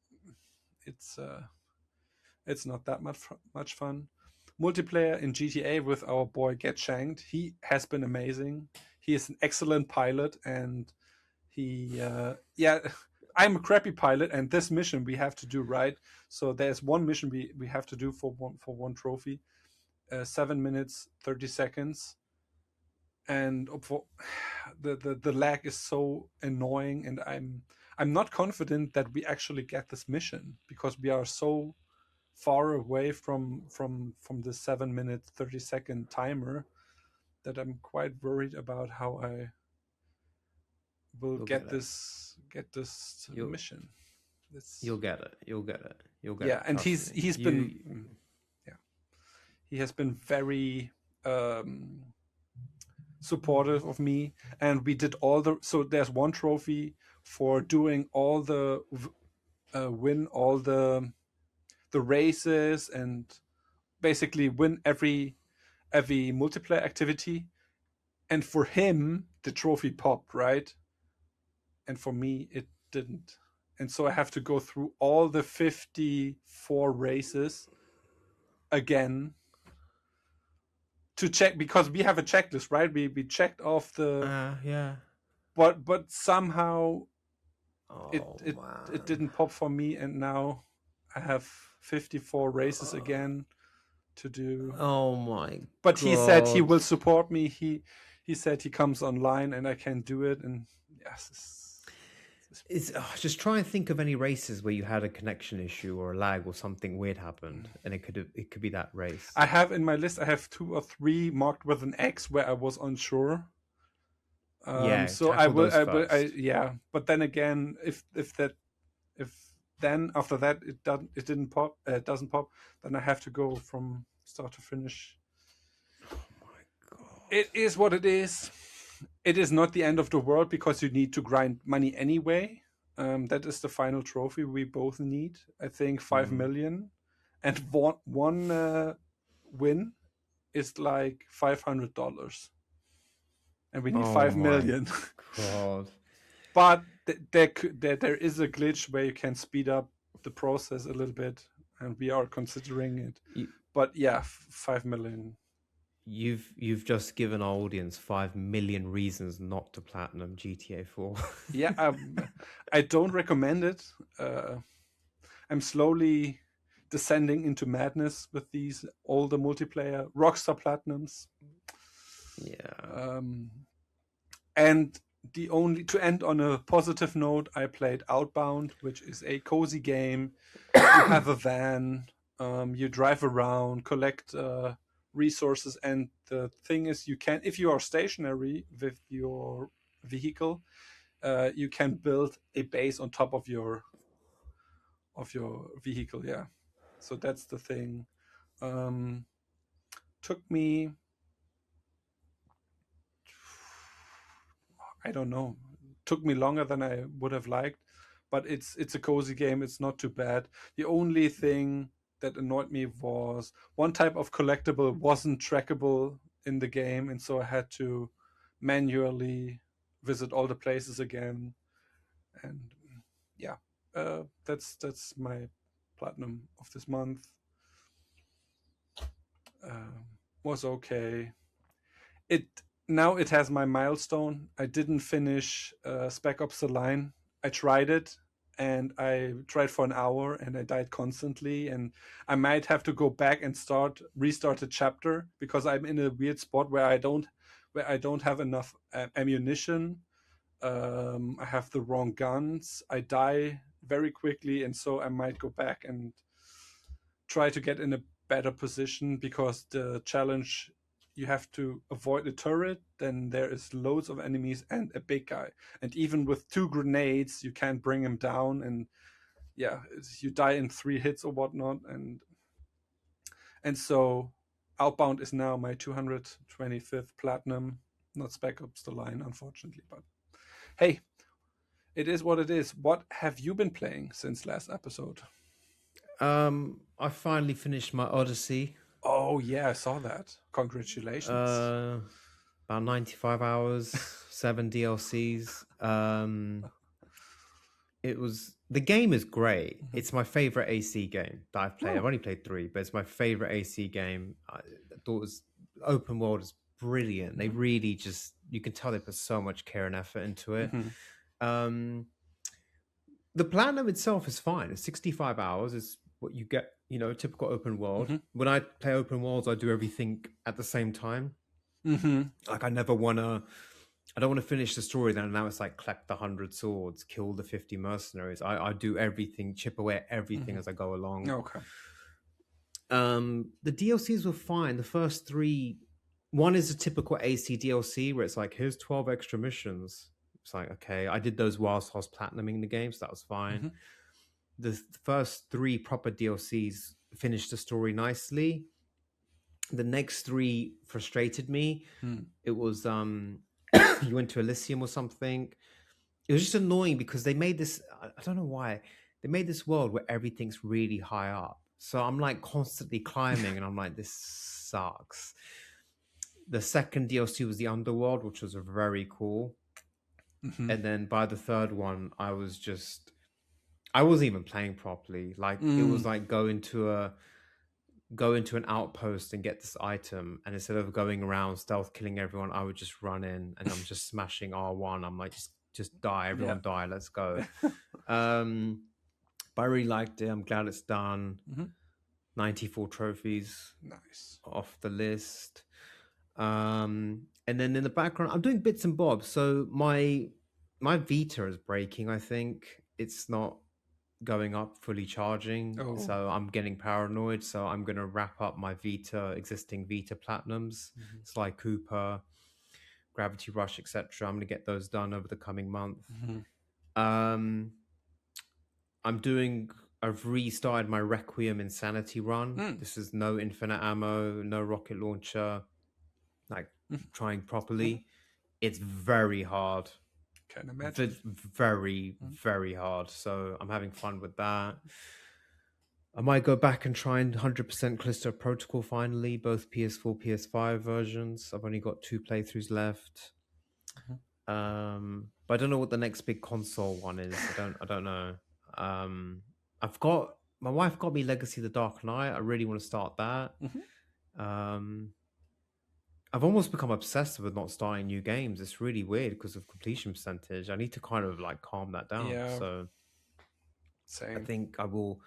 it's not that much fun. Multiplayer in GTA with our boy Get Shanked. He has been amazing. He is an excellent pilot, and he I'm a crappy pilot, and this mission we have to do right. So there's one mission we have to do for one trophy. 7 minutes 30 seconds. and the lag is so annoying, and I'm not confident that we actually get this mission because we are so far away from the 7 minute 30-second timer that I'm quite worried about how I will You'll get get it. this You'll mission. you'll get it. You'll get it. You'll get Yeah, it. and Trust me. he's been yeah, he has been very supportive of me, and we did all the, so there's one trophy for doing all the win all the races and basically win every multiplayer activity, and for him the trophy popped, right, and for me it didn't, and so I have to go through all the 54 races again to check, because we have a checklist, right? We checked off the Yeah. but somehow it Oh it it man. didn't pop for me, and now I have 54 races again to do. Oh my But he said he god. will support me. He said he comes online and I can do it, and yes, It's just try and think of any races where you had a connection issue or a lag or something weird happened, and it could be that race. I have in my list, I have 2 or 3 marked with an X where I was unsure. Yeah, So tackle those I first. yeah, but then again, if then after that it didn't pop, doesn't pop, then I have to go from start to finish. Oh my god. It is what it is. It is not the end of the world because you need to grind money anyway. That is the final trophy we both need. I think 5 million, and one win is like $500, and we need Oh five my million. god. But there is a glitch where you can speed up the process a little bit, and we are considering it. You, But yeah, 5 million. you've just given our audience 5 million reasons not to platinum GTA 4. Yeah, I don't recommend it. I'm slowly descending into madness with these older multiplayer Rockstar Platinums. Yeah. And the only, to end on a positive note, I played Outbound, which is a cozy game. You have a van, you drive around, collect resources, and the thing is, you can, if you are stationary with your vehicle, you can build a base on top of your vehicle. Yeah, so that's the thing. Took me, I don't know, took me longer than I would have liked, but it's a cozy game. It's not too bad. The only thing that annoyed me was one type of collectible wasn't trackable in the game, and so I had to manually visit all the places again. And yeah, that's my platinum of this month. Was okay. It Now it has my milestone. I didn't finish Spec Ops: The Line. I tried it, and I tried for an hour, and I died constantly. And I might have to go back and restart a chapter because I'm in a weird spot where I don't have enough ammunition. I have the wrong guns. I die very quickly, and so I might go back and try to get in a better position, because the challenge, you have to avoid a turret, then there is loads of enemies and a big guy, and even with 2 grenades you can't bring him down, and yeah, you die in 3 hits or whatnot, and so Outbound is now my 225th platinum. Not Spec Ops: The Line, unfortunately, but hey, it is what it is. What have you been playing since last episode? I finally finished my Odyssey. Oh yeah, I saw that. Congratulations. About 95 hours, 7 DLCs. The game is great. Mhm. It's my favorite AC game that I've played. Oh. I've only played 3, but it's my favorite AC game. I thought it was open world is brilliant. They really just, you can tell they put so much care and effort into it. The platinum itself is fine. It's 65 hours is what you get, typical open world. When I play open worlds, I do everything at the same time. Mm-hmm. Like I never wanna. I don't want to finish the story. Then now it's like collect the 100 swords, kill the 50 mercenaries. I do everything, chip away at everything as I go along. Okay. The DLCs were fine. The first three, one is a typical AC DLC where it's like, here's 12 extra missions. It's like, okay, I did those whilst I was platinuming the game, so that was fine. The first three proper DLCs finished the story nicely. The next three frustrated me. It was you went to Elysium or something. It was just annoying because they made this, I don't know why, they made this world where everything's really high up. So I'm like constantly climbing and I'm like, this sucks. The second DLC was the Underworld, which was very cool. And then by the third one, I wasn't even playing properly. Like it was like go into an outpost and get this item, and instead of going around stealth killing everyone, I would just run in and I'm just smashing R1. I'm like, just die, everyone die, let's go. But I really liked it. I'm glad it's done. 94 trophies, Nice. off the list. And then in the background, I'm doing bits and bobs. So my Vita is breaking. I think it's not going up fully charging, so I'm getting paranoid. So I'm going to wrap up my existing Vita platinums, Sly Cooper, Gravity Rush, etc. I'm going to get those done over the coming month. I've restarted my Requiem Insanity run. This is no infinite ammo, no rocket launcher, like trying properly. It's very hard. Can imagine. Very, very hard. So I'm having fun with that. I might go back and try and 100% Callisto Protocol finally, both PS4, PS5 versions. I've only got 2 playthroughs left. But I don't know what the next big console one is. I don't know. My wife got me Legacy of the Dark Knight. I really want to start that. I've almost become obsessed with not starting new games. It's really weird because of completion percentage. I need to kind of like calm that down. Yeah. So same. I think I will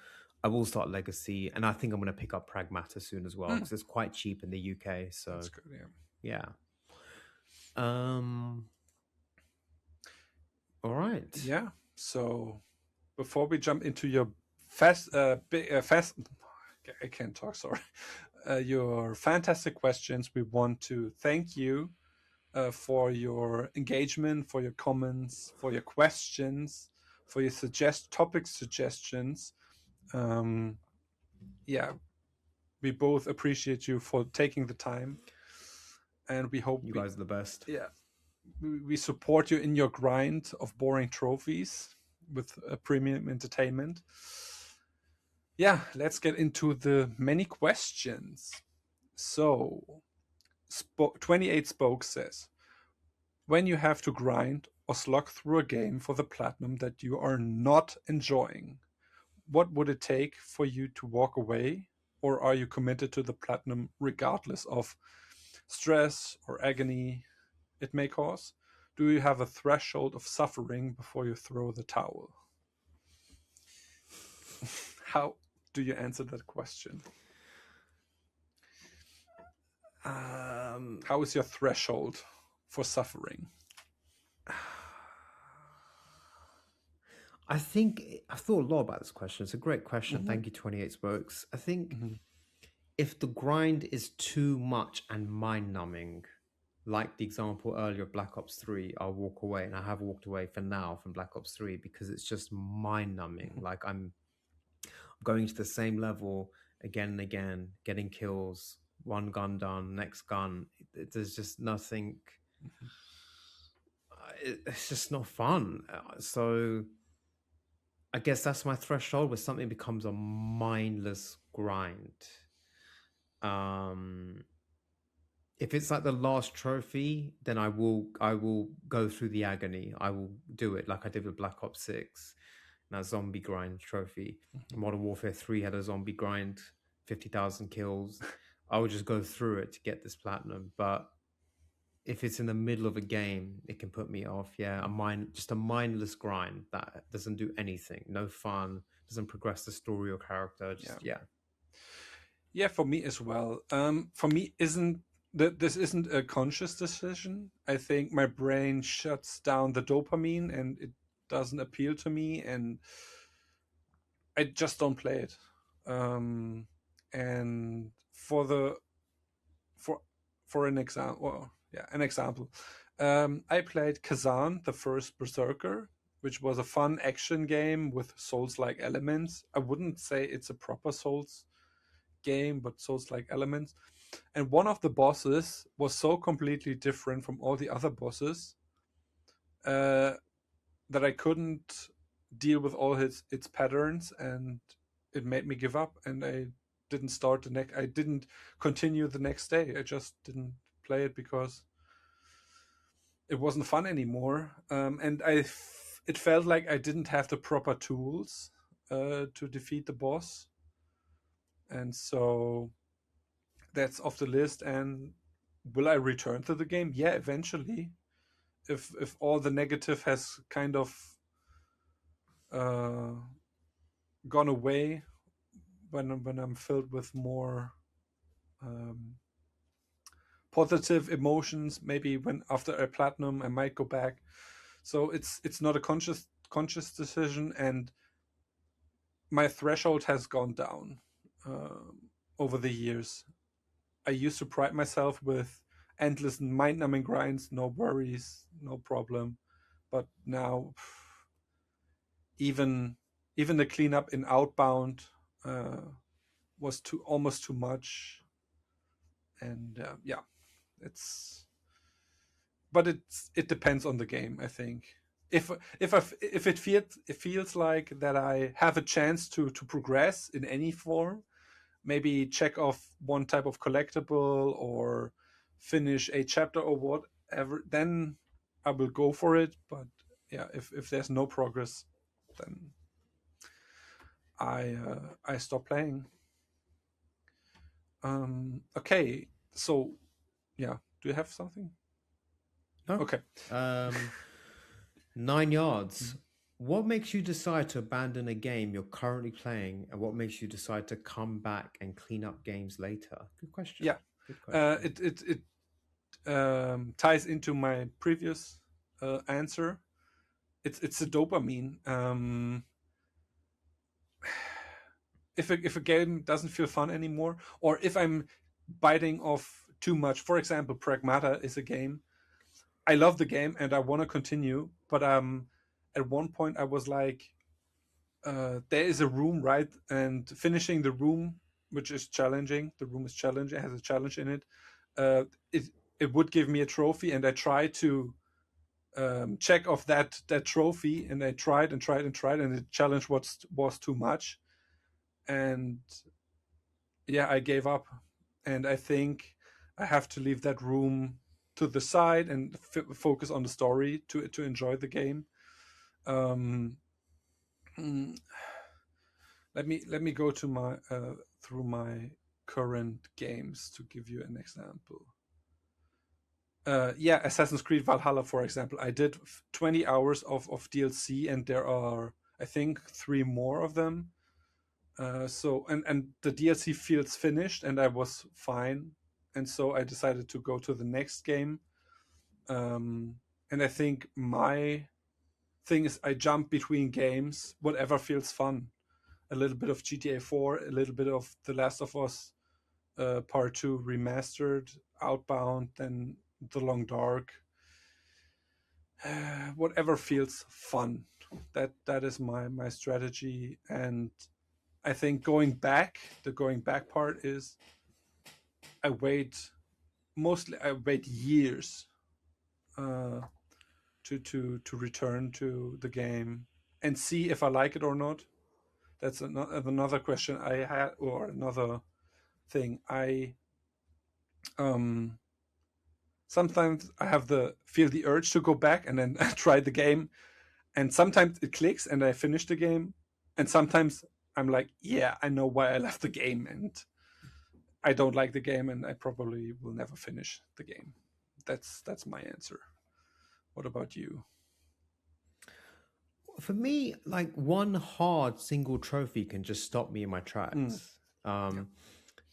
start Legacy, and I think I'm going to pick up Pragmata soon as well because it's quite cheap in the UK. So that's good. Yeah. All right. Yeah. So before we jump into your I can't talk. Sorry. Your fantastic questions. We want to thank you for your engagement, for your comments, for your questions, for your topic suggestions. We both appreciate you for taking the time, and we hope you guys are the best. Yeah, we support you in your grind of boring trophies with a premium entertainment. Yeah, let's get into the many questions. So, 28 Spoke says, when you have to grind or slog through a game for the platinum that you are not enjoying, what would it take for you to walk away? Or are you committed to the platinum regardless of stress or agony it may cause? Do you have a threshold of suffering before you throw the towel? How do you answer that question? How is your threshold for suffering? I think I've thought a lot about this question. It's a great question. Thank you, 28 Spokes. I think if the grind is too much and mind-numbing, like the example earlier of Black Ops 3, I'll walk away, and I have walked away for now from Black Ops 3 because it's just mind-numbing. Like I'm going to the same level again and again, getting kills, one gun done, next gun. There's just nothing. It's just not fun. So I guess that's my threshold where something becomes a mindless grind. If it's like the last trophy, then I will go through the agony. I will do it like I did with Black Ops 6. That zombie grind trophy. Modern Warfare 3 had a zombie grind, 50,000 kills. I would just go through it to get this platinum. But if it's in the middle of a game, it can put me off. Yeah, just a mindless grind that doesn't do anything. No fun, doesn't progress the story or character. Yeah, for me as well. For me, isn't this isn't a conscious decision. I think my brain shuts down the dopamine and it doesn't appeal to me, and I just don't play it. And for for an example, well, yeah, an example, I played Kazan, the first Berserker, which was a fun action game with Souls-like elements. I wouldn't say it's a proper Souls game, but Souls-like elements. And one of the bosses was so completely different from all the other bosses uh, that I couldn't deal with all its patterns, and it made me give up. And I didn't start the next. I didn't continue the next day. I just didn't play it because it wasn't fun anymore. And it felt like I didn't have the proper tools to defeat the boss, and so that's off the list. And will I return to the game? Yeah, eventually. If all the negative has kind of uh, gone away, when I'm filled with more um, positive emotions, maybe when after a platinum I might go back. So it's not a conscious decision, and my threshold has gone down over the years. I used to pride myself with endless mind-numbing grinds, no worries, no problem. But now, even the cleanup in Outbound was almost too much, and yeah, it's. But it depends on the game, I think. If it feels like that I have a chance to progress in any form, maybe check off one type of collectible or finish a chapter or whatever, then I will go for it. But yeah, if there's no progress, then I stop playing. Okay, so yeah, do you have something? No. Okay. 9 yards. What makes you decide to abandon a game you're currently playing, and what makes you decide to come back and clean up games later? Good question. Yeah. Good question. It ties into my previous answer. It's a dopamine. If a game doesn't feel fun anymore, or if I'm biting off too much, for example, Pragmata is a game. I love the game and I want to continue, but at one point I was like, there is a room, right? And finishing the room, which is challenging, the room is challenging, it has a challenge in it. Uh, it it would give me a trophy, and I tried to check off that trophy, and I tried and tried and tried, and the challenge was too much, and yeah, I gave up. And I think I have to leave that room to the side and focus on the story to enjoy the game. Um, mm, let me go to my through my current games to give you an example. Yeah, Assassin's Creed Valhalla, for example. I did 20 hours of DLC, and there are, I think, 3 more of them. So and the DLC feels finished, and I was fine, and so I decided to go to the next game. And I think my thing is I jump between games, whatever feels fun. A little bit of GTA 4, a little bit of The Last of Us Part 2 remastered, Outbound, then The Long Dark. Whatever feels fun. That is my strategy. And I think the going back part is I wait years to return to the game and see if I like it or not. That's another question I had, or another thing. I sometimes I have feel the urge to go back and then try the game, and sometimes it clicks and I finish the game, and sometimes I'm like, yeah, I know why I left the game, and I don't like the game, and I probably will never finish the game. That's my answer. What about you? For me, like one hard single trophy can just stop me in my Mm, tracks. yeah. An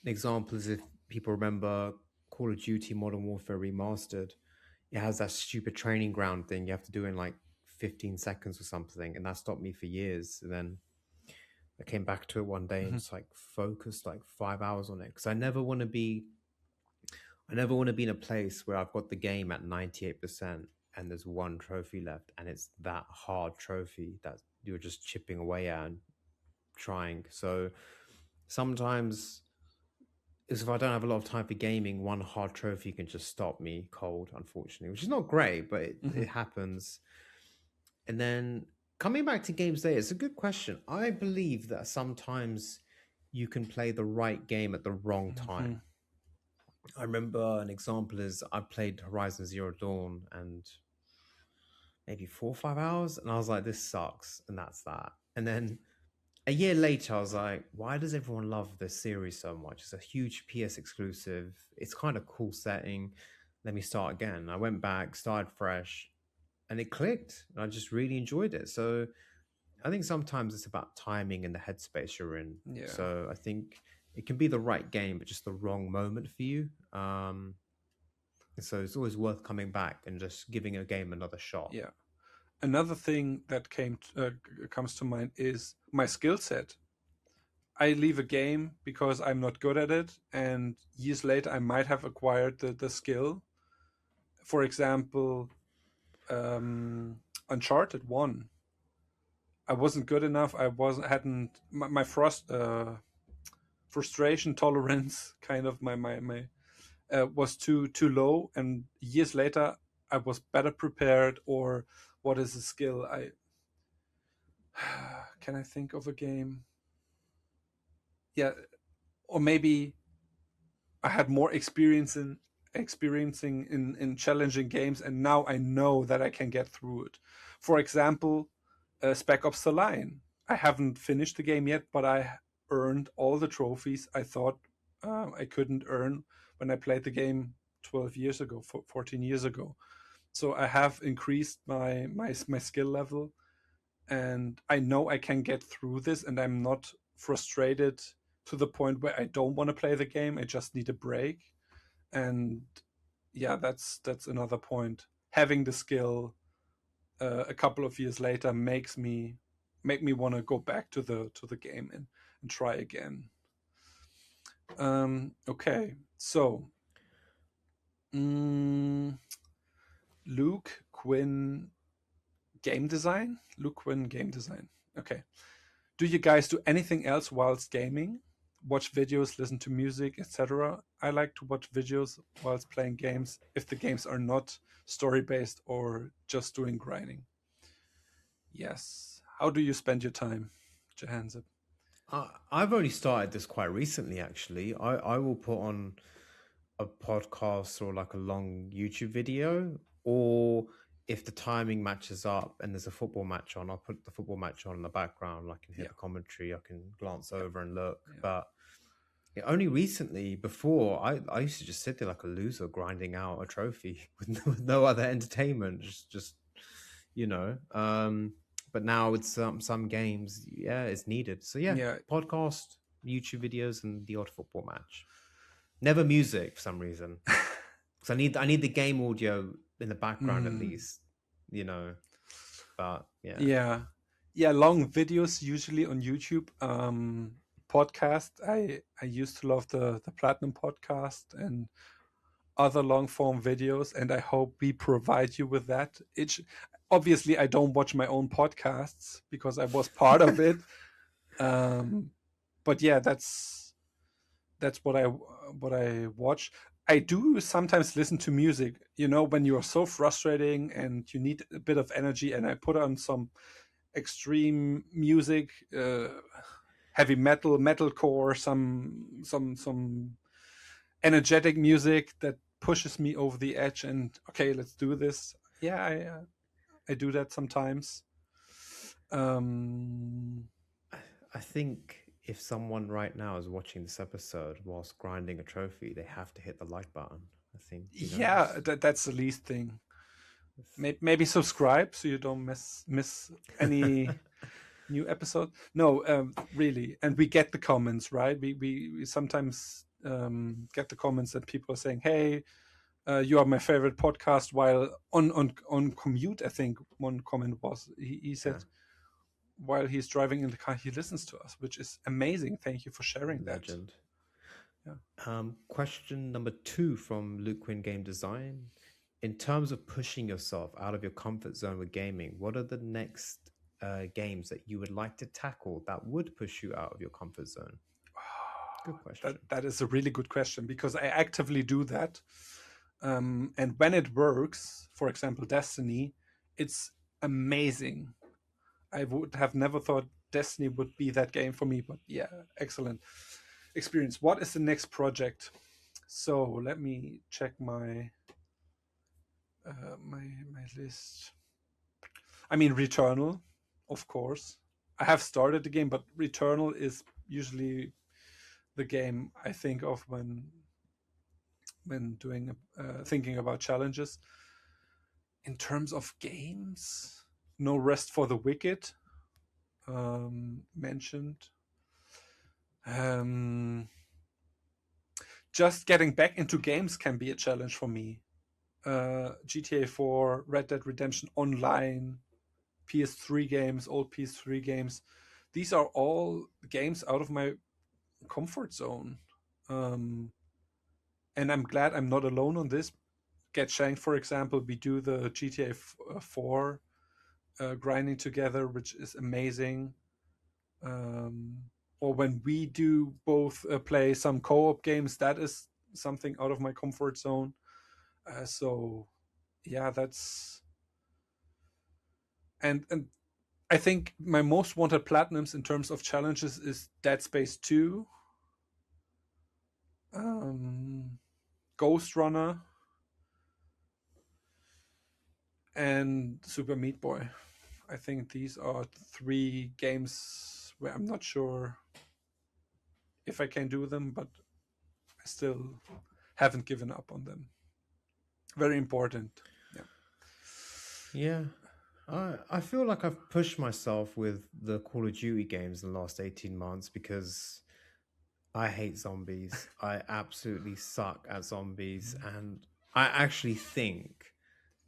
example is if people remember Call of Duty Modern Warfare Remastered, it has that stupid training ground thing you have to do in like 15 seconds or something, and that stopped me for years. And then I came back to it one day and just like focused like 5 hours on it, because I never want to be in a place where I've got the game at 98% and there's one trophy left, and it's that hard trophy that you're just chipping away at and trying. So sometimes, if I don't have a lot of time for gaming, one hard trophy can just stop me cold, unfortunately, which is not great, but it happens. And then coming back to games there, it's a good question. I believe that sometimes you can play the right game at the wrong time. I remember an example is I played Horizon Zero Dawn and maybe 4 or 5 hours, and I was like, this sucks, and that's that. And then a year later, I was like, why does everyone love this series so much? It's a huge PS exclusive. It's kind of cool setting. Let me start again. I went back, started fresh, and it clicked. And I just really enjoyed it. So I think sometimes it's about timing and the headspace you're in. Yeah. So I think it can be the right game, but just the wrong moment for you. So it's always worth coming back and just giving a game another shot. Yeah. Another thing that comes to mind is my skill set. I leave a game because I'm not good at it, and years later I might have acquired the skill. For example, Uncharted 1. I wasn't good enough. My frustration tolerance kind of my was too low, and years later I was better prepared. Or what is a skill? Can I think of a game? Yeah, or maybe I had more experiencing in challenging games, and now I know that I can get through it. For example, Spec Ops: The Line. I haven't finished the game yet, but I earned all the trophies I thought I couldn't earn when I played the game 12 years ago, 14 years ago. So I have increased my skill level, and I know I can get through this, and I'm not frustrated to the point where I don't want to play the game. I just need a break. And yeah, that's another point. Having the skill a couple of years later make me want to go back to the game and try again. Okay, so Luke Quinn game design. Okay. Do you guys do anything else whilst gaming? Watch videos, listen to music, etc. I like to watch videos whilst playing games if the games are not story-based or just doing grinding. Yes. How do you spend your time, Jahanzib? I've only started this quite recently, actually. I will put on a podcast or like a long YouTube video, or if the timing matches up and there's a football match on, I'll put the football match on in the background. I can hear the commentary, I can glance over and look. But only recently, before, I used to just sit there like a loser grinding out a trophy with no other entertainment, just but now with some games, it's needed. So podcast, YouTube videos, and the odd football match. Never music for some reason, because I need the game audio in the background at least, But long videos usually on YouTube. Podcast. I used to love the Platinum podcast and other long form videos, and I hope we provide you with that. Obviously I don't watch my own podcasts because I was part of it. But yeah, that's what I watch. I do sometimes listen to music, when you are so frustrating and you need a bit of energy, and I put on some extreme music, heavy metalcore, some energetic music that pushes me over the edge, and okay, let's do this. Yeah, I do that sometimes. I think if someone right now is watching this episode whilst grinding a trophy, they have to hit the like button. I think. That's the least thing. Maybe subscribe so you don't miss any new episode. No, really. And we get the comments, right? We sometimes get the comments that people are saying, "Hey, you are my favorite podcast." While on commute, I think one comment was he said while he's driving in the car, he listens to us, which is amazing. Thank you for sharing that. Legend. Yeah. Question number 2 from Luke Quinn Game Design. In terms of pushing yourself out of your comfort zone with gaming, what are the next games that you would like to tackle that would push you out of your comfort zone? Good question. That is a really good question, because I actively do that. And when it works, for example, Destiny, it's amazing. I would have never thought Destiny would be that game for me, but yeah, excellent experience. What is the next project? So let me check my my list. I mean, Returnal, of course. I have started the game, but Returnal is usually the game I think of when doing thinking about challenges. In terms of games, No Rest for the Wicked mentioned. Just getting back into games can be a challenge for me. GTA 4, Red Dead Redemption Online, PS3 games, old PS3 games. These are all games out of my comfort zone. And I'm glad I'm not alone on this. Get Shanked, for example, we do the GTA 4 grinding together, which is amazing. Or when we do both play some co-op games, that is something out of my comfort zone. So yeah, that's and I think my most wanted platinums in terms of challenges is Dead Space 2, Ghost Runner, and Super Meat Boy. I think these are 3 games where I'm not sure if I can do them, but I still haven't given up on them. Very important. Yeah. I feel like I've pushed myself with the Call of Duty games in the last 18 months because I hate zombies. I absolutely suck at zombies. And I actually think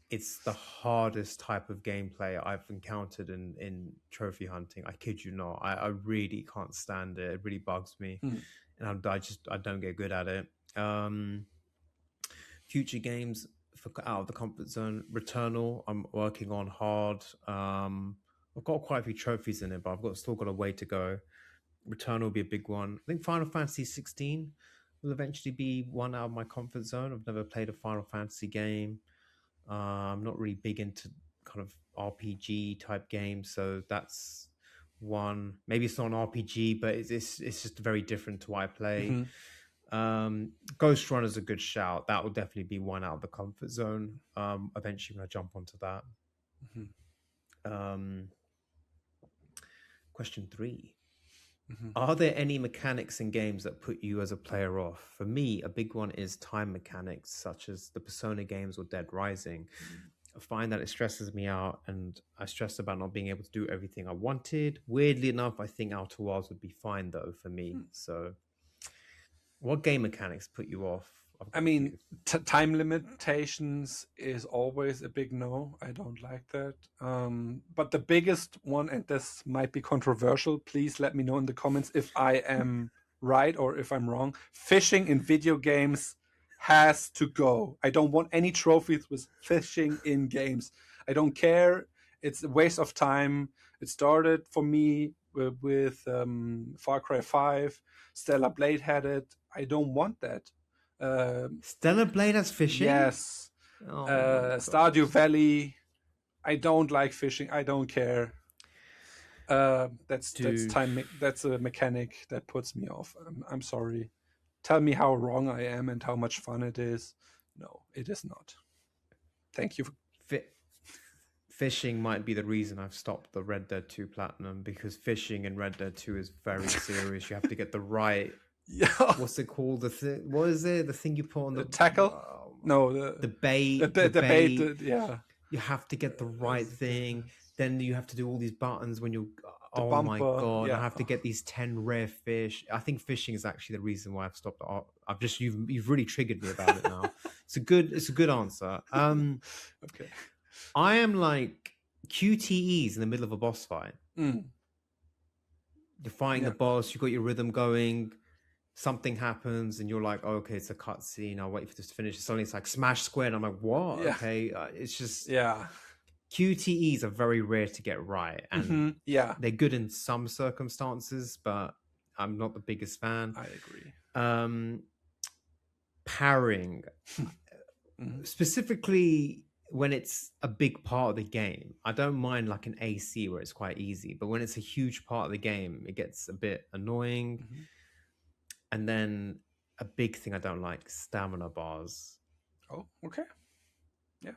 it's the hardest type of gameplay I've encountered in trophy hunting. I kid you not. I really can't stand it. It really bugs me. And I don't get good at it. Future games for out of the comfort zone. Returnal, I'm working on hard. I've got quite a few trophies in it, but still got a way to go. Returnal will be a big one. I think Final Fantasy 16 will eventually be one out of my comfort zone. I've never played a Final Fantasy game. I'm not really big into kind of RPG type games, so that's one. Maybe it's not an RPG, but it's just very different to what I play. Ghost Runner is a good shout. That will definitely be one out of the comfort zone. Eventually, when I jump onto that. Question 3. Are there any mechanics in games that put you as a player off? For me, a big one is time mechanics, such as the Persona games or Dead Rising. I find that it stresses me out, and I stress about not being able to do everything I wanted. Weirdly enough, I think Outer Wilds would be fine, though, for me. So what game mechanics put you off? I mean, time limitations is always a big no. I don't like that. But the biggest one, and this might be controversial, please let me know in the comments if I am right or if I'm wrong. Fishing in video games has to go. I don't want any trophies with fishing in games. I don't care. It's a waste of time. It started for me with Far Cry 5. Stellar Blade had it. I don't want that. Stellar Blade has fishing? Yes. Stardew Valley. I don't like fishing. I don't care. That's time. That's a mechanic that puts me off. I'm sorry. Tell me how wrong I am and how much fun it is. No, it is not. Thank you. Fishing might be the reason I've stopped the Red Dead 2 Platinum, because fishing in Red Dead 2 is very serious. You have to get the right... Yeah. What's it called? What is it? The thing you put on the tackle? No, the bait. The bait. Yeah. You have to get the right thing. Then you have to do all these buttons when you're... oh my bumper. god, I Yeah. have to get these 10 rare fish. I think fishing is actually the reason why I've stopped. I've just you've really triggered me about it now. It's a good answer. Okay. I am like QTEs in the middle of a boss fight. Mm. You're fighting the Yeah. boss, you got your rhythm going, something happens, and you're like, oh, okay, it's a cutscene. I'll wait for this to finish. Suddenly it's like smash square, and I'm like, what? Yeah. Okay, it's just Yeah. QTEs are very rare to get right, and Yeah. they're good in some circumstances, but I'm not the biggest fan. I agree. Parrying, Mhm. specifically when it's a big part of the game, I don't mind like an AC where it's quite easy, but when it's a huge part of the game, it gets a bit annoying. Mhm. And then a big thing I don't like, stamina bars. Oh, okay. Yeah.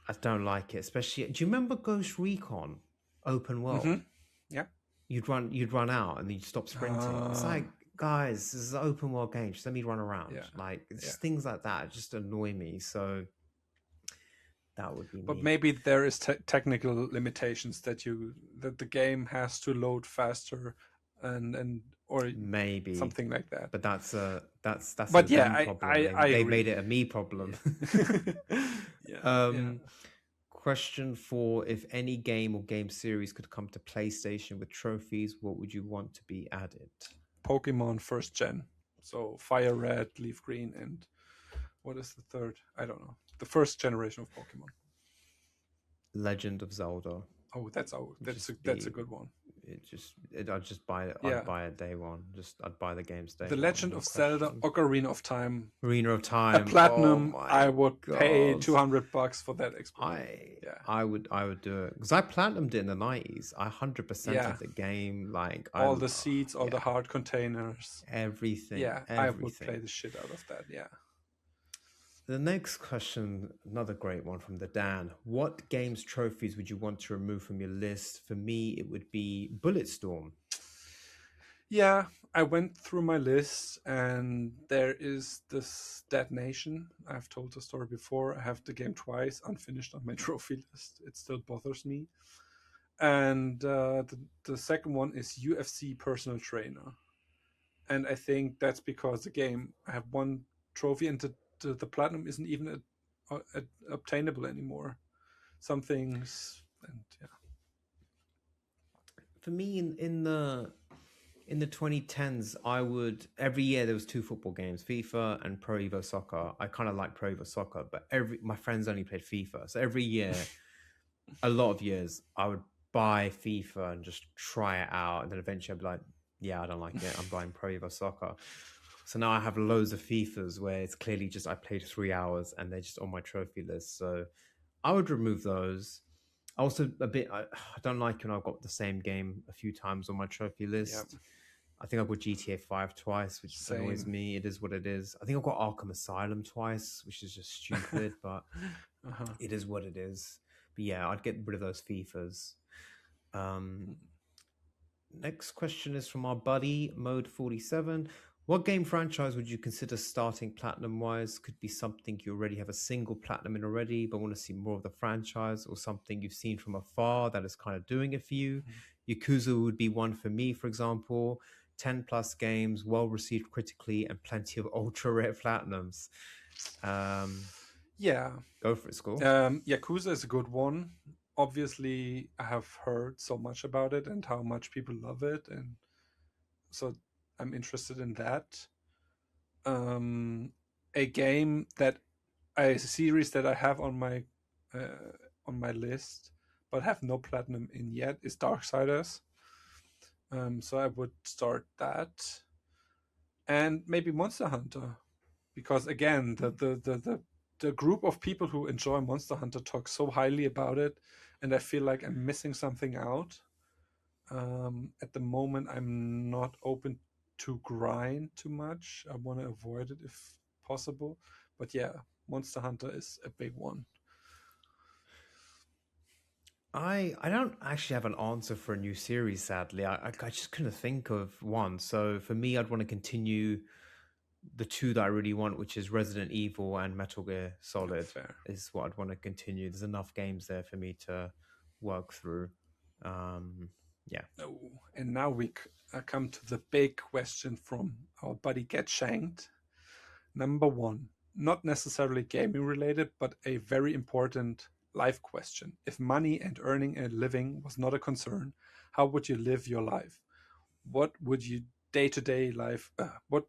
I don't like it, especially. Do you remember Ghost Recon Open World? Yeah. You'd run out and then you'd stop sprinting. It's like, guys, this is an open world game. Just let me run around. Yeah. Like, it's just things like that just annoy me. So that would be But me. maybe there is technical limitations that the game has to load faster, and or Maybe something like that. But that's a But them yeah, problem. I They agree. made it a me problem. Yeah. Question 4: if any game or game series could come to PlayStation with trophies, what would you want to be added? Pokemon first gen. So Fire Red, Leaf Green, and what is the third? I don't know. The first generation of Pokemon. Legend of Zelda. Oh, that's a good one. I'd just buy it. Yeah. I'd buy it day one. I'd buy the games day The one. Legend of Zelda Ocarina of Time. Ocarina of Time. A platinum. Oh my I would pay God. $200 for that experience. I would do it because I platinumed it in the 90s. I 100% of the game. Like all the seeds, all the heart containers, everything. Yeah, everything. I would play the shit out of that. Yeah. The next question, another great one from the Dan. What games trophies would you want to remove from your list? For me, it would be Bulletstorm. Yeah, I went through my list and there is this Dead Nation. I've told the story before. I have the game twice unfinished on my trophy list. It still bothers me. And the second one is UFC Personal Trainer. And I think that's because the game, I have one trophy and the platinum isn't even obtainable anymore. Some things, and yeah. For me, in the 2010s, I would every year there was 2 football games, FIFA and Pro Evo Soccer. I kind of like Pro Evo Soccer, but my friends only played FIFA, so every year, a lot of years, I would buy FIFA and just try it out, and then eventually I'd be like, yeah, I don't like it. I'm buying Pro Evo Soccer. So now I have loads of FIFAs where it's clearly just I played 3 hours and they're just on my trophy list. So I would remove those. Also, I don't like when I've got the same game a few times on my trophy list. Yep. I think I've got GTA 5 twice, which annoys me. It is what it is. I think I've got Arkham Asylum twice, which is just stupid, but it is what it is. But yeah, I'd get rid of those FIFAs. Next question is from our buddy, Mode 47. What game franchise would you consider starting platinum-wise? Could be something you already have a single platinum in already, but want to see more of the franchise, or something you've seen from afar that is kind of doing it for you. Yakuza would be one for me, for example. 10 plus games, well received critically, and plenty of ultra rare platinums. Yeah. Go for it, Skull. Yakuza is a good one. Obviously, I have heard so much about it and how much people love it, and so I'm interested in that. A game a series that I have on my list, but have no platinum in yet, is Darksiders. So I would start that, and maybe Monster Hunter, because again, the group of people who enjoy Monster Hunter talk so highly about it, and I feel like I'm missing something out. At the moment, I'm not open to grind too much. I want to avoid it if possible. But yeah, Monster Hunter is a big one. I don't actually have an answer for a new series, sadly. I just couldn't think of one. So for me, I'd want to continue the 2 that I really want, which is Resident Evil and Metal Gear Solid. Fair. Is what I'd want to continue. There's enough games there for me to work through. Yeah. Oh, and now we come to the big question from our buddy Get Shanked. Number one, not necessarily gaming related, but a very important life question. If money and earning a living was not a concern, how would you live your life? What would you day to day life? What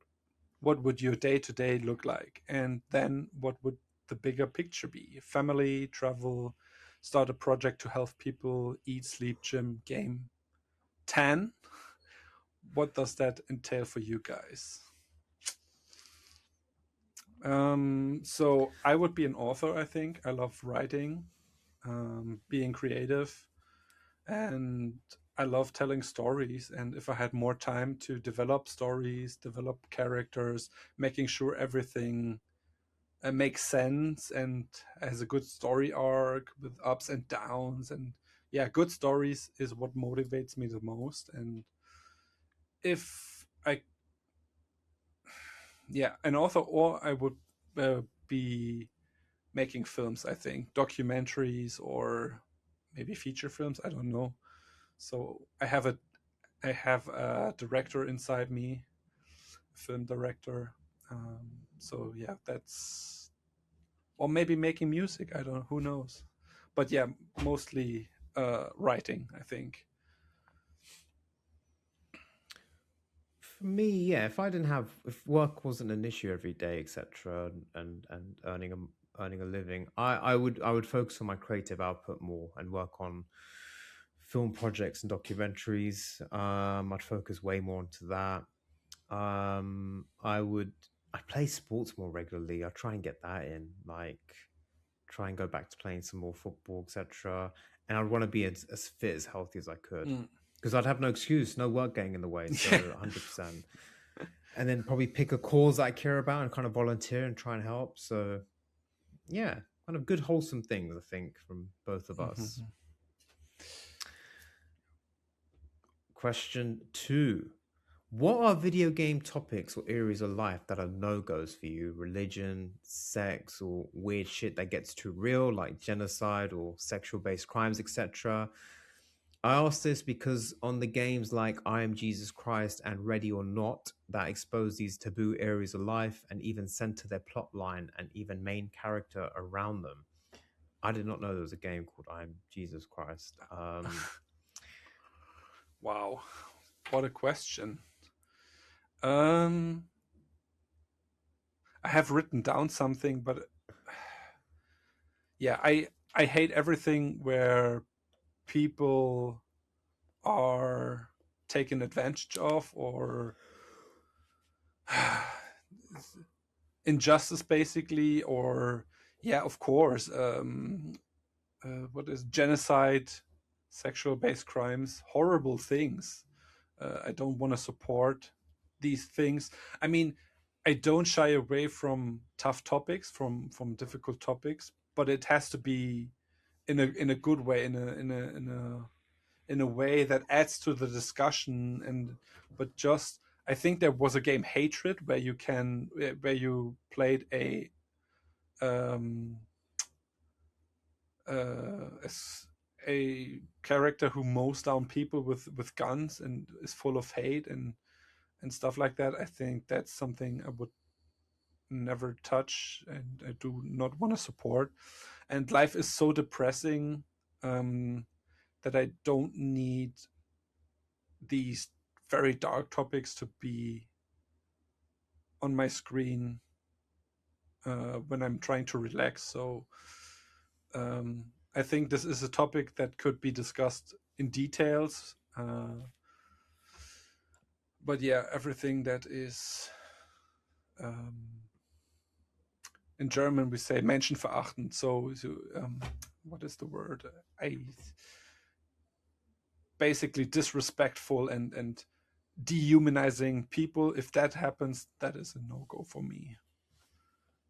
would your day to day look like? And then what would the bigger picture be? Family, travel, start a project to help people, eat, sleep, gym, game. 10. What does that entail for you guys? So I would be an author, I think. I love writing, being creative, and I love telling stories. And if I had more time to develop stories, develop characters, making sure everything makes sense and has a good story arc with ups and downs, and yeah, good stories is what motivates me the most. And if I yeah, an author, or I would be making films, I think, documentaries or maybe feature films, I don't know. So I have a director inside me, a film director. So yeah, that's, or maybe making music, I don't know, who knows. But yeah, mostly writing, I think. For me, yeah, if I didn't have, if work wasn't an issue every day, etc., and earning a living, I would focus on my creative output more and work on film projects and documentaries. I'd focus way more onto that. I play sports more regularly. I try and get that in, like try and go back to playing some more football, etc. And I'd want to be as fit, as healthy as I could, Mm. because I'd have no excuse, no work getting in the way. So Yeah. 100%. And then probably pick a cause that I care about and kind of volunteer and try and help. So yeah, kind of good wholesome things, I think, from both of us. Mhm. Question 2. What are video game topics or areas of life that are no-goes for you? Religion, sex, or weird shit that gets too real, like genocide or sexual-based crimes, etc. I ask this because on the games like I Am Jesus Christ and Ready or Not that expose these taboo areas of life and even center their plot line and even main character around them. I did not know there was a game called I Am Jesus Christ. Wow, what a question. um I have written down something, but yeah, I hate everything where people are taken advantage of, or injustice basically, or yeah, of course, what is genocide, sexual based crimes, horrible things. I don't want to support these things. I mean, I don't shy away from tough topics, from difficult topics, but it has to be in a good way, in a way that adds to the discussion. And but just, I think there was a game Hatred where you played um uh, a character who mows down people with guns and is full of hate and stuff like that. I think that's something I would never touch and I do not want to support. And life is so depressing, that I don't need these very dark topics to be on my screen when I'm trying to relax. So um, I think this is a topic that could be discussed in details. But yeah, everything that is, um, in German we say menschenverachtend. So what is the word? I basically disrespectful and dehumanizing people. If that happens, that is a no go for me.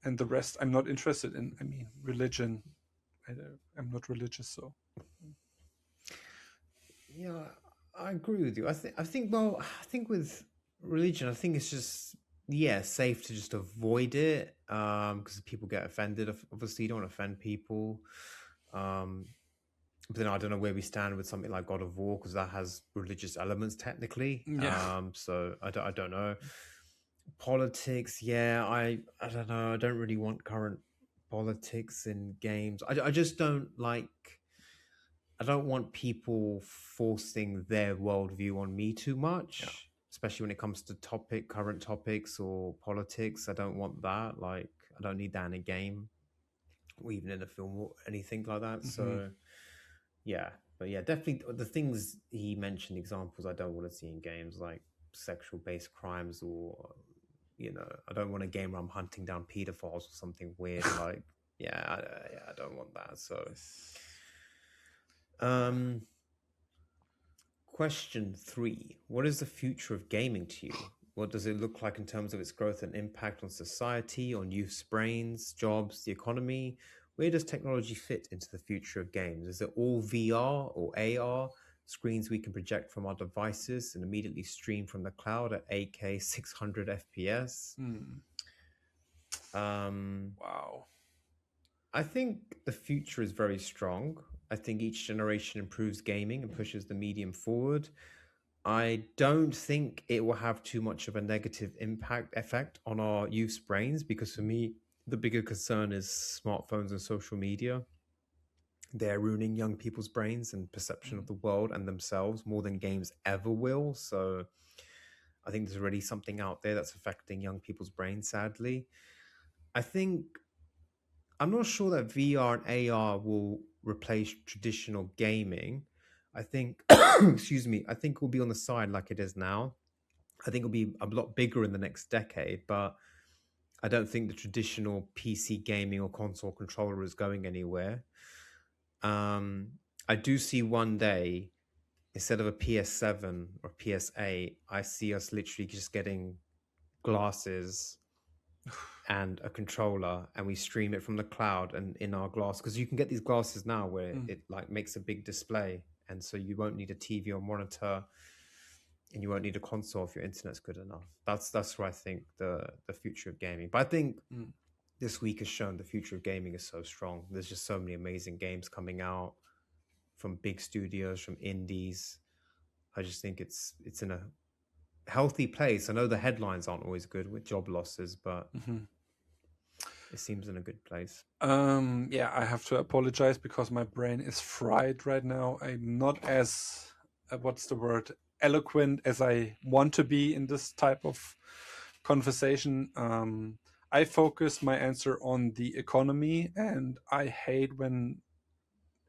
And the rest, I'm not interested in. I mean, religion. I'm not religious, so. Yeah, I agree with you. I think with religion, I think it's just yeah, safe to just avoid it because people get offended. Obviously, you don't want to offend people. Um, But then I don't know where we stand with something like God of War, because that has religious elements technically. Yeah. So I don't know. Politics, yeah, I don't know. I don't really want current politics in games. I just don't like. I don't want people forcing their worldview on me too Yeah. much, especially when it comes to current topics or politics. I don't want that. Like, I don't need that in a game or even in a film or anything like that. Hmm. So, yeah, but yeah, definitely the things he mentioned, examples I don't want to see in games, like sexual based crimes, or I don't want a game where I'm hunting down pedophiles or something weird. Like, yeah, I don't want that. So, um, question 3: what is the future of gaming to you? What does it look like in terms of its growth and impact on society, on youth's brains, jobs, the economy? Where does technology fit into the future of games? Is it all VR or AR? Screens we can project from our devices and immediately stream from the cloud at 8K 600 FPS? Mm. Um, Wow. I think the future is very strong. I think each generation improves gaming and pushes the medium forward. I don't think it will have too much of a negative impact effect on our youth's brains, because for me, the bigger concern is smartphones and social media. They're ruining young people's brains and perception of Mm. the world and themselves more than games ever will. So I think there's already something out there that's affecting young people's brains, sadly. I think I'm not sure that VR and AR will replace traditional gaming. I think, excuse me, I think it will be on the side like it is now. I think it'll be a lot bigger in the next decade, but I don't think the traditional PC gaming or console controller is going anywhere. Um, I do see one day, instead of a PS7 or PS8, I see us literally just getting glasses and a controller, and we stream it from the cloud and in our glass, because you can get these glasses now where Mm. it like makes a big display, and so you won't need a TV or monitor, and you won't need a console if your internet's good enough. That's where I think the future of gaming. But I think Mm. this week has shown the future of gaming is so strong. There's just so many amazing games coming out from big studios, from indies. I just think it's in a healthy place. I know the headlines aren't always good with job losses, but Hmm. it seems in a good place. Yeah, I have to apologize because my brain is fried right now. I'm not as, what's the word, eloquent as I want to be in this type of conversation. I focus my answer on the economy, and I hate when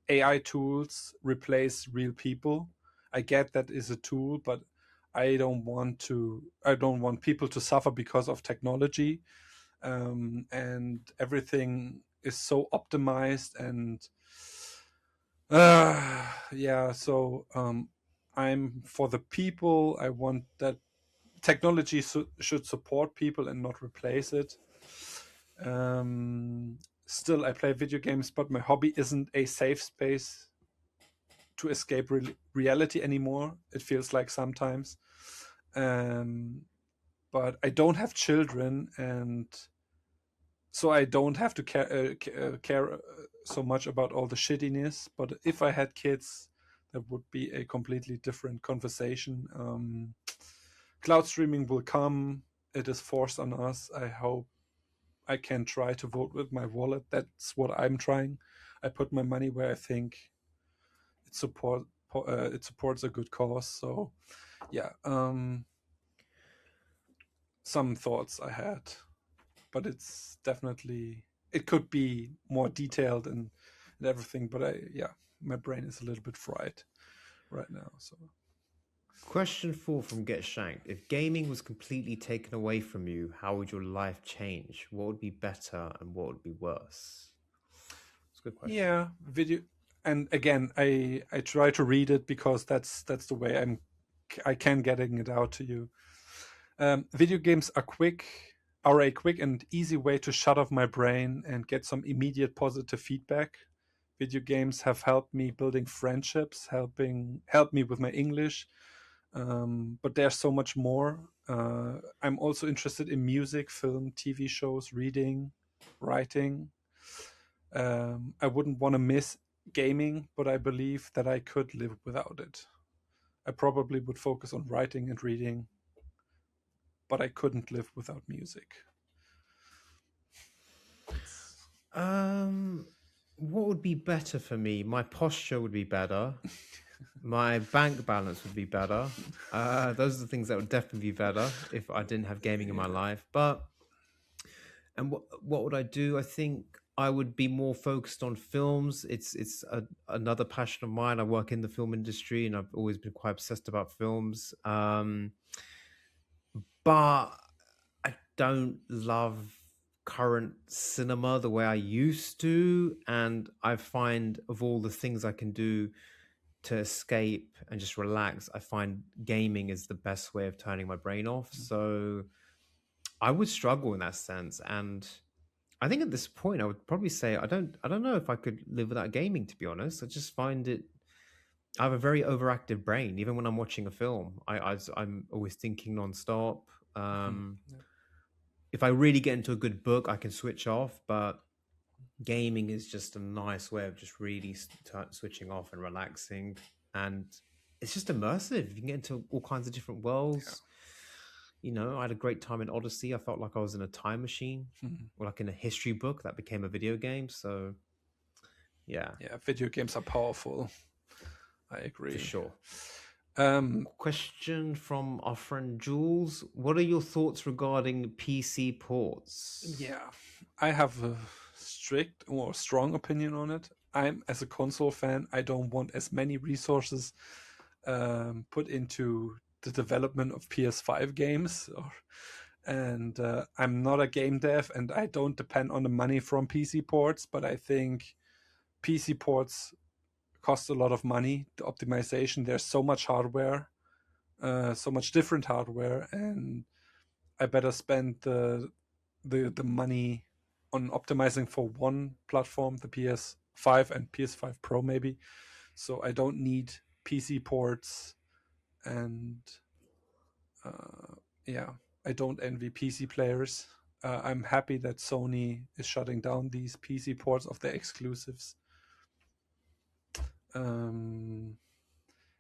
AI tools replace real people. I get that is a tool, but I don't want people to suffer because of technology. And everything is so optimized and yeah, so I'm for the people. I want that technology should support people and not replace it. um, Still I play video games, but my hobby isn't a safe space to escape reality anymore, it feels like sometimes. um, but I don't have children, and so I don't have to care so much about all the shittiness. But if I had kids, that would be a completely different conversation. Cloud streaming will come. It is forced on us. I hope I can try to vote with my wallet. That's what I'm trying. I put my money where I think it it supports a good cause. So yeah, some thoughts I had, but it's definitely, it could be more detailed and everything. But yeah, my brain is a little bit fried right now. So Question 4 from Get Shanked: if gaming was completely taken away from you, how would your life change? What would be better and what would be worse? It's a good question. yeah, video. And again, I try to read it because that's the way I can getting it out to you. Video games are a quick and easy way to shut off my brain and get some immediate positive feedback. Video games have helped me building friendships, helped me with my English, but there's so much more. I'm also interested in music, film, TV shows, reading, writing. I wouldn't want to miss gaming, but I believe that I could live without it. I probably would focus on writing and reading, but I couldn't live without music. What would be better for me? My posture would be better. My bank balance would be better. Those are the things that would definitely be better if I didn't have gaming in my life. And what would I do? I think I would be more focused on films. Another passion of mine. I work in the film industry, and I've always been quite obsessed about films. But I don't love current cinema the way I used to, and I find of all the things I can do to escape and just relax, I find gaming is the best way of turning my brain off. So I would struggle in that sense, and I think at this point I would probably say I don't know if I could live without gaming, to be honest. I just find it I have a very overactive brain. Even when I'm watching a film, I'm always thinking nonstop. Yeah. If I really get into a good book, I can switch off. But gaming is just a nice way of just really switching off and relaxing, and it's just immersive. You can get into all kinds of different worlds. You know, I had a great time in Odyssey. I felt like I was in a time machine, or like in a history book that became a video game. So, yeah, Video games are powerful. I agree. for sure. Question from our friend Jules. What are your thoughts regarding PC ports? Yeah, I have a strict or strong opinion on it. As a console fan, I don't want as many resources put into the development of PS5 games. And I'm not a game dev, and I don't depend on the money from PC ports, but I think PC ports cost a lot of money. The optimization, there's so much hardware, so much different hardware, and I better spend the money on optimizing for one platform, the PS5 and PS5 Pro maybe. So I don't need PC ports, and I don't envy PC players. I'm happy that Sony is shutting down these PC ports of their exclusives.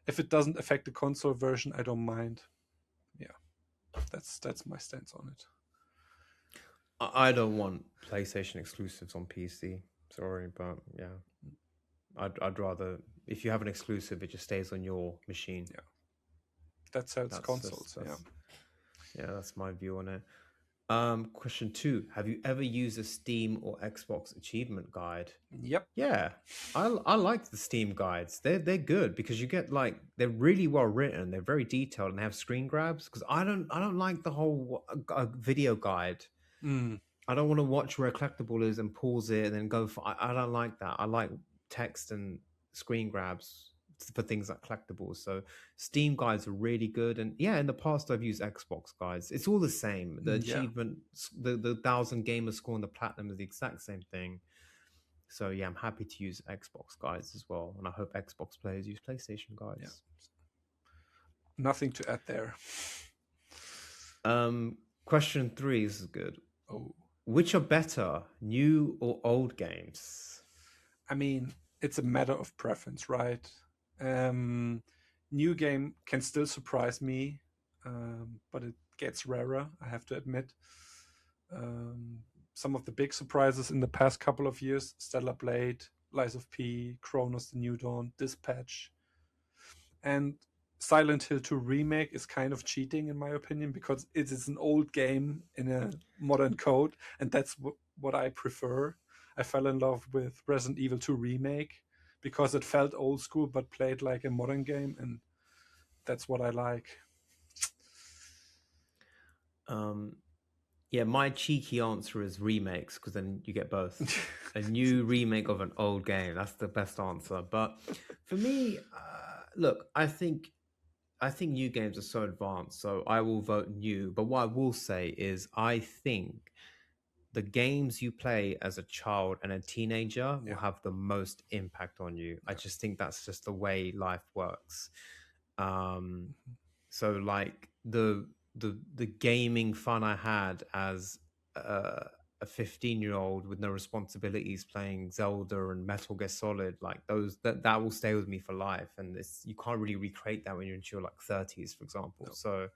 If it doesn't affect the console version, I don't mind. Yeah, that's my stance on it. I don't want PlayStation exclusives on PC. Sorry, but yeah, I'd rather if you have an exclusive, it just stays on your machine. Yeah, that sells consoles. Yeah, that's my view on it. Question 2: have you ever used a Steam or Xbox achievement guide? Yep. Yeah, I like the Steam guides. They're good because you get they're really well written. They're very detailed and they have screen grabs. Because I don't like the whole video guide. I don't want to watch where a collectible is and pause it and then go for. I don't like that. I like text and screen grabs for things like collectibles. So Steam guides are really good. And yeah, in the past I've used Xbox guides. It's all the same. The achievement, the 1,000 gamer score and the platinum is the exact same thing. So yeah, I'm happy to use Xbox guides as well, and I hope Xbox players use PlayStation guides. Yeah. Nothing to add there. Question 3 is good. Oh, which are better, new or old games? I mean, it's a matter of preference, right? New game can still surprise me, but it gets rarer, I have to admit. Some of the big surprises in the past couple of years: Stellar Blade, Lies of P, Chronos: The New Dawn, Dispatch, and Silent Hill 2 remake is kind of cheating in my opinion, because it is an old game in a modern code, and that's what I prefer. I fell in love with Resident Evil 2 remake because it felt old school but played like a modern game, and that's what I like. Yeah, my cheeky answer is remakes, because then you get both. A new remake of an old game. That's the best answer. But for me, look, I think new games are so advanced, so I will vote new. But what I will say is I think the games you play as a child and a teenager will have the most impact on you. I just think that's just the way life works. So like the gaming fun I had as a a 15-year-old with no responsibilities playing Zelda and Metal Gear Solid, like those, that will stay with me for life. And you can't really recreate that when you're into your like 30s, for example. No. So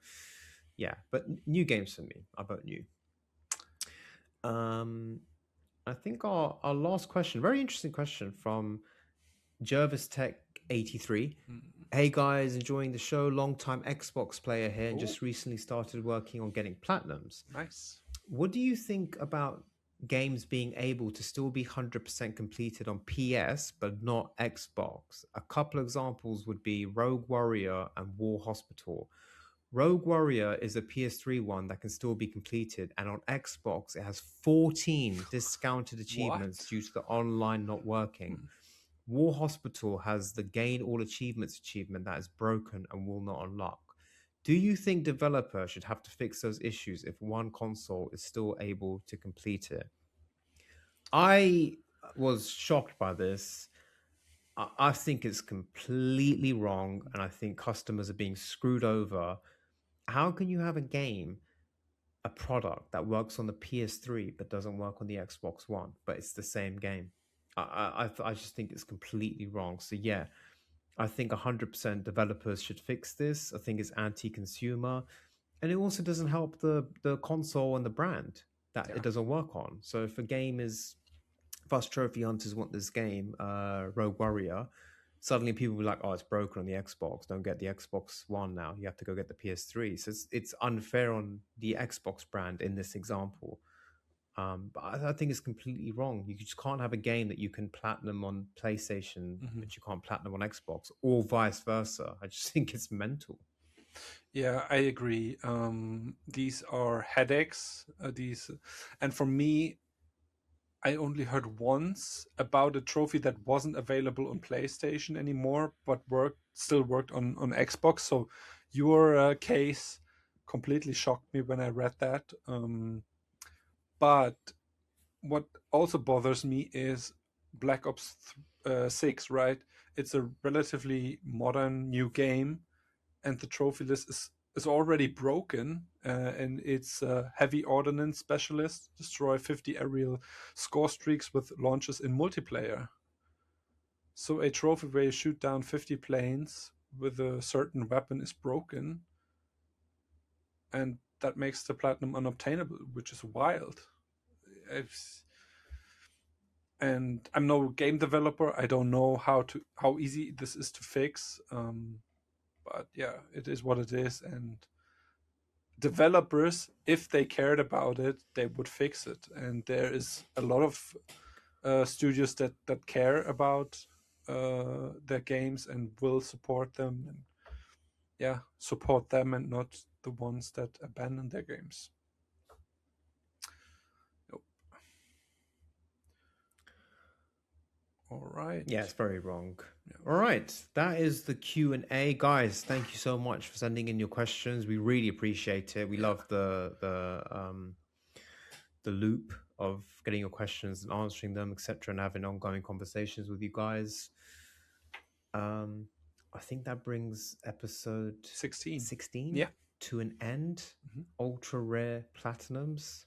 yeah, but new games for me. I vote new. I think our last question, very interesting question from Jervis Tech 83. Hey guys, enjoying the show. Long time Xbox player here, and just recently started working on getting platinums. Nice. What do you think about games being able to still be 100% completed on PS but not Xbox? A couple examples would be Rogue Warrior and War Hospital. Rogue Warrior is a PS3 one that can still be completed, and on Xbox it has 14 discounted achievements due to the online not working. War Hospital has the gain all achievements achievement that is broken and will not unlock. Do you think developers should have to fix those issues if one console is still able to complete it? I was shocked by this. I think it's completely wrong, and I think customers are being screwed over. How can you have a game, a product that works on the PS3 but doesn't work on the Xbox One, but it's the same game? I just think it's completely wrong. So yeah, I think 100% developers should fix this. I think it's anti-consumer, and it also doesn't help the console and the brand that it doesn't work on. So if a game is, if us trophy hunters want this game, Rogue Warrior, suddenly people will be like, oh, it's broken on the Xbox. Don't get the Xbox One now. You have to go get the PS3. So it's unfair on the Xbox brand in this example. But I think it's completely wrong. You just can't have a game that you can platinum on PlayStation, but you can't platinum on Xbox, or vice versa. I just think it's mental. Yeah, I agree. These are headaches. And for me, I only heard once about a trophy that wasn't available on PlayStation anymore, but still worked on Xbox. So your case completely shocked me when I read that. But what also bothers me is Black Ops 6, right? It's a relatively modern new game, and the trophy list is already broken, and it's heavy ordnance specialist, destroy 50 aerial score streaks with launches in multiplayer. So a trophy where you shoot down 50 planes with a certain weapon is broken, and that makes the platinum unobtainable, which is wild. And I'm no game developer. I don't know how easy this is to fix. But yeah, it is what it is, and developers, if they cared about it, they would fix it. And there is a lot of studios that care about their games and will support them, and support them, and not the ones that abandon their games. Nope. All right. Yeah, it's very wrong. Yeah. All right, that is the Q&A, guys. Thank you so much for sending in your questions. We really appreciate it. We love the loop of getting your questions and answering them, etc., and having ongoing conversations with you guys. I think that brings episode 16 to an end. Ultra rare platinums.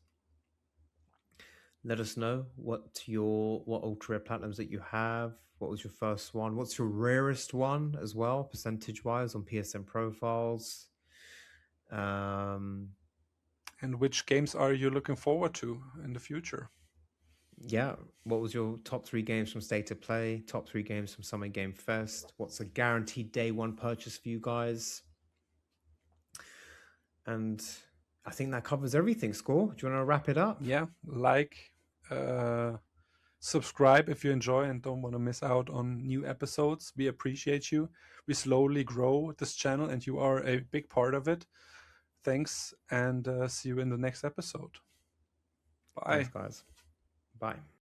Let us know what ultra rare platinums that you have. What was your first one? What's your rarest one as well, percentage wise, on PSN profiles? And which games are you looking forward to in the future? Yeah, what was your top 3 games from State of Play? Top 3 games from Summer Game Fest? What's a guaranteed day one purchase for you guys? And I think that covers everything. Score, do you want to wrap it up? Yeah, subscribe if you enjoy and don't want to miss out on new episodes. We appreciate you. We slowly grow this channel, and you are a big part of it. Thanks, and see you in the next episode. Bye. Thanks, guys. Bye.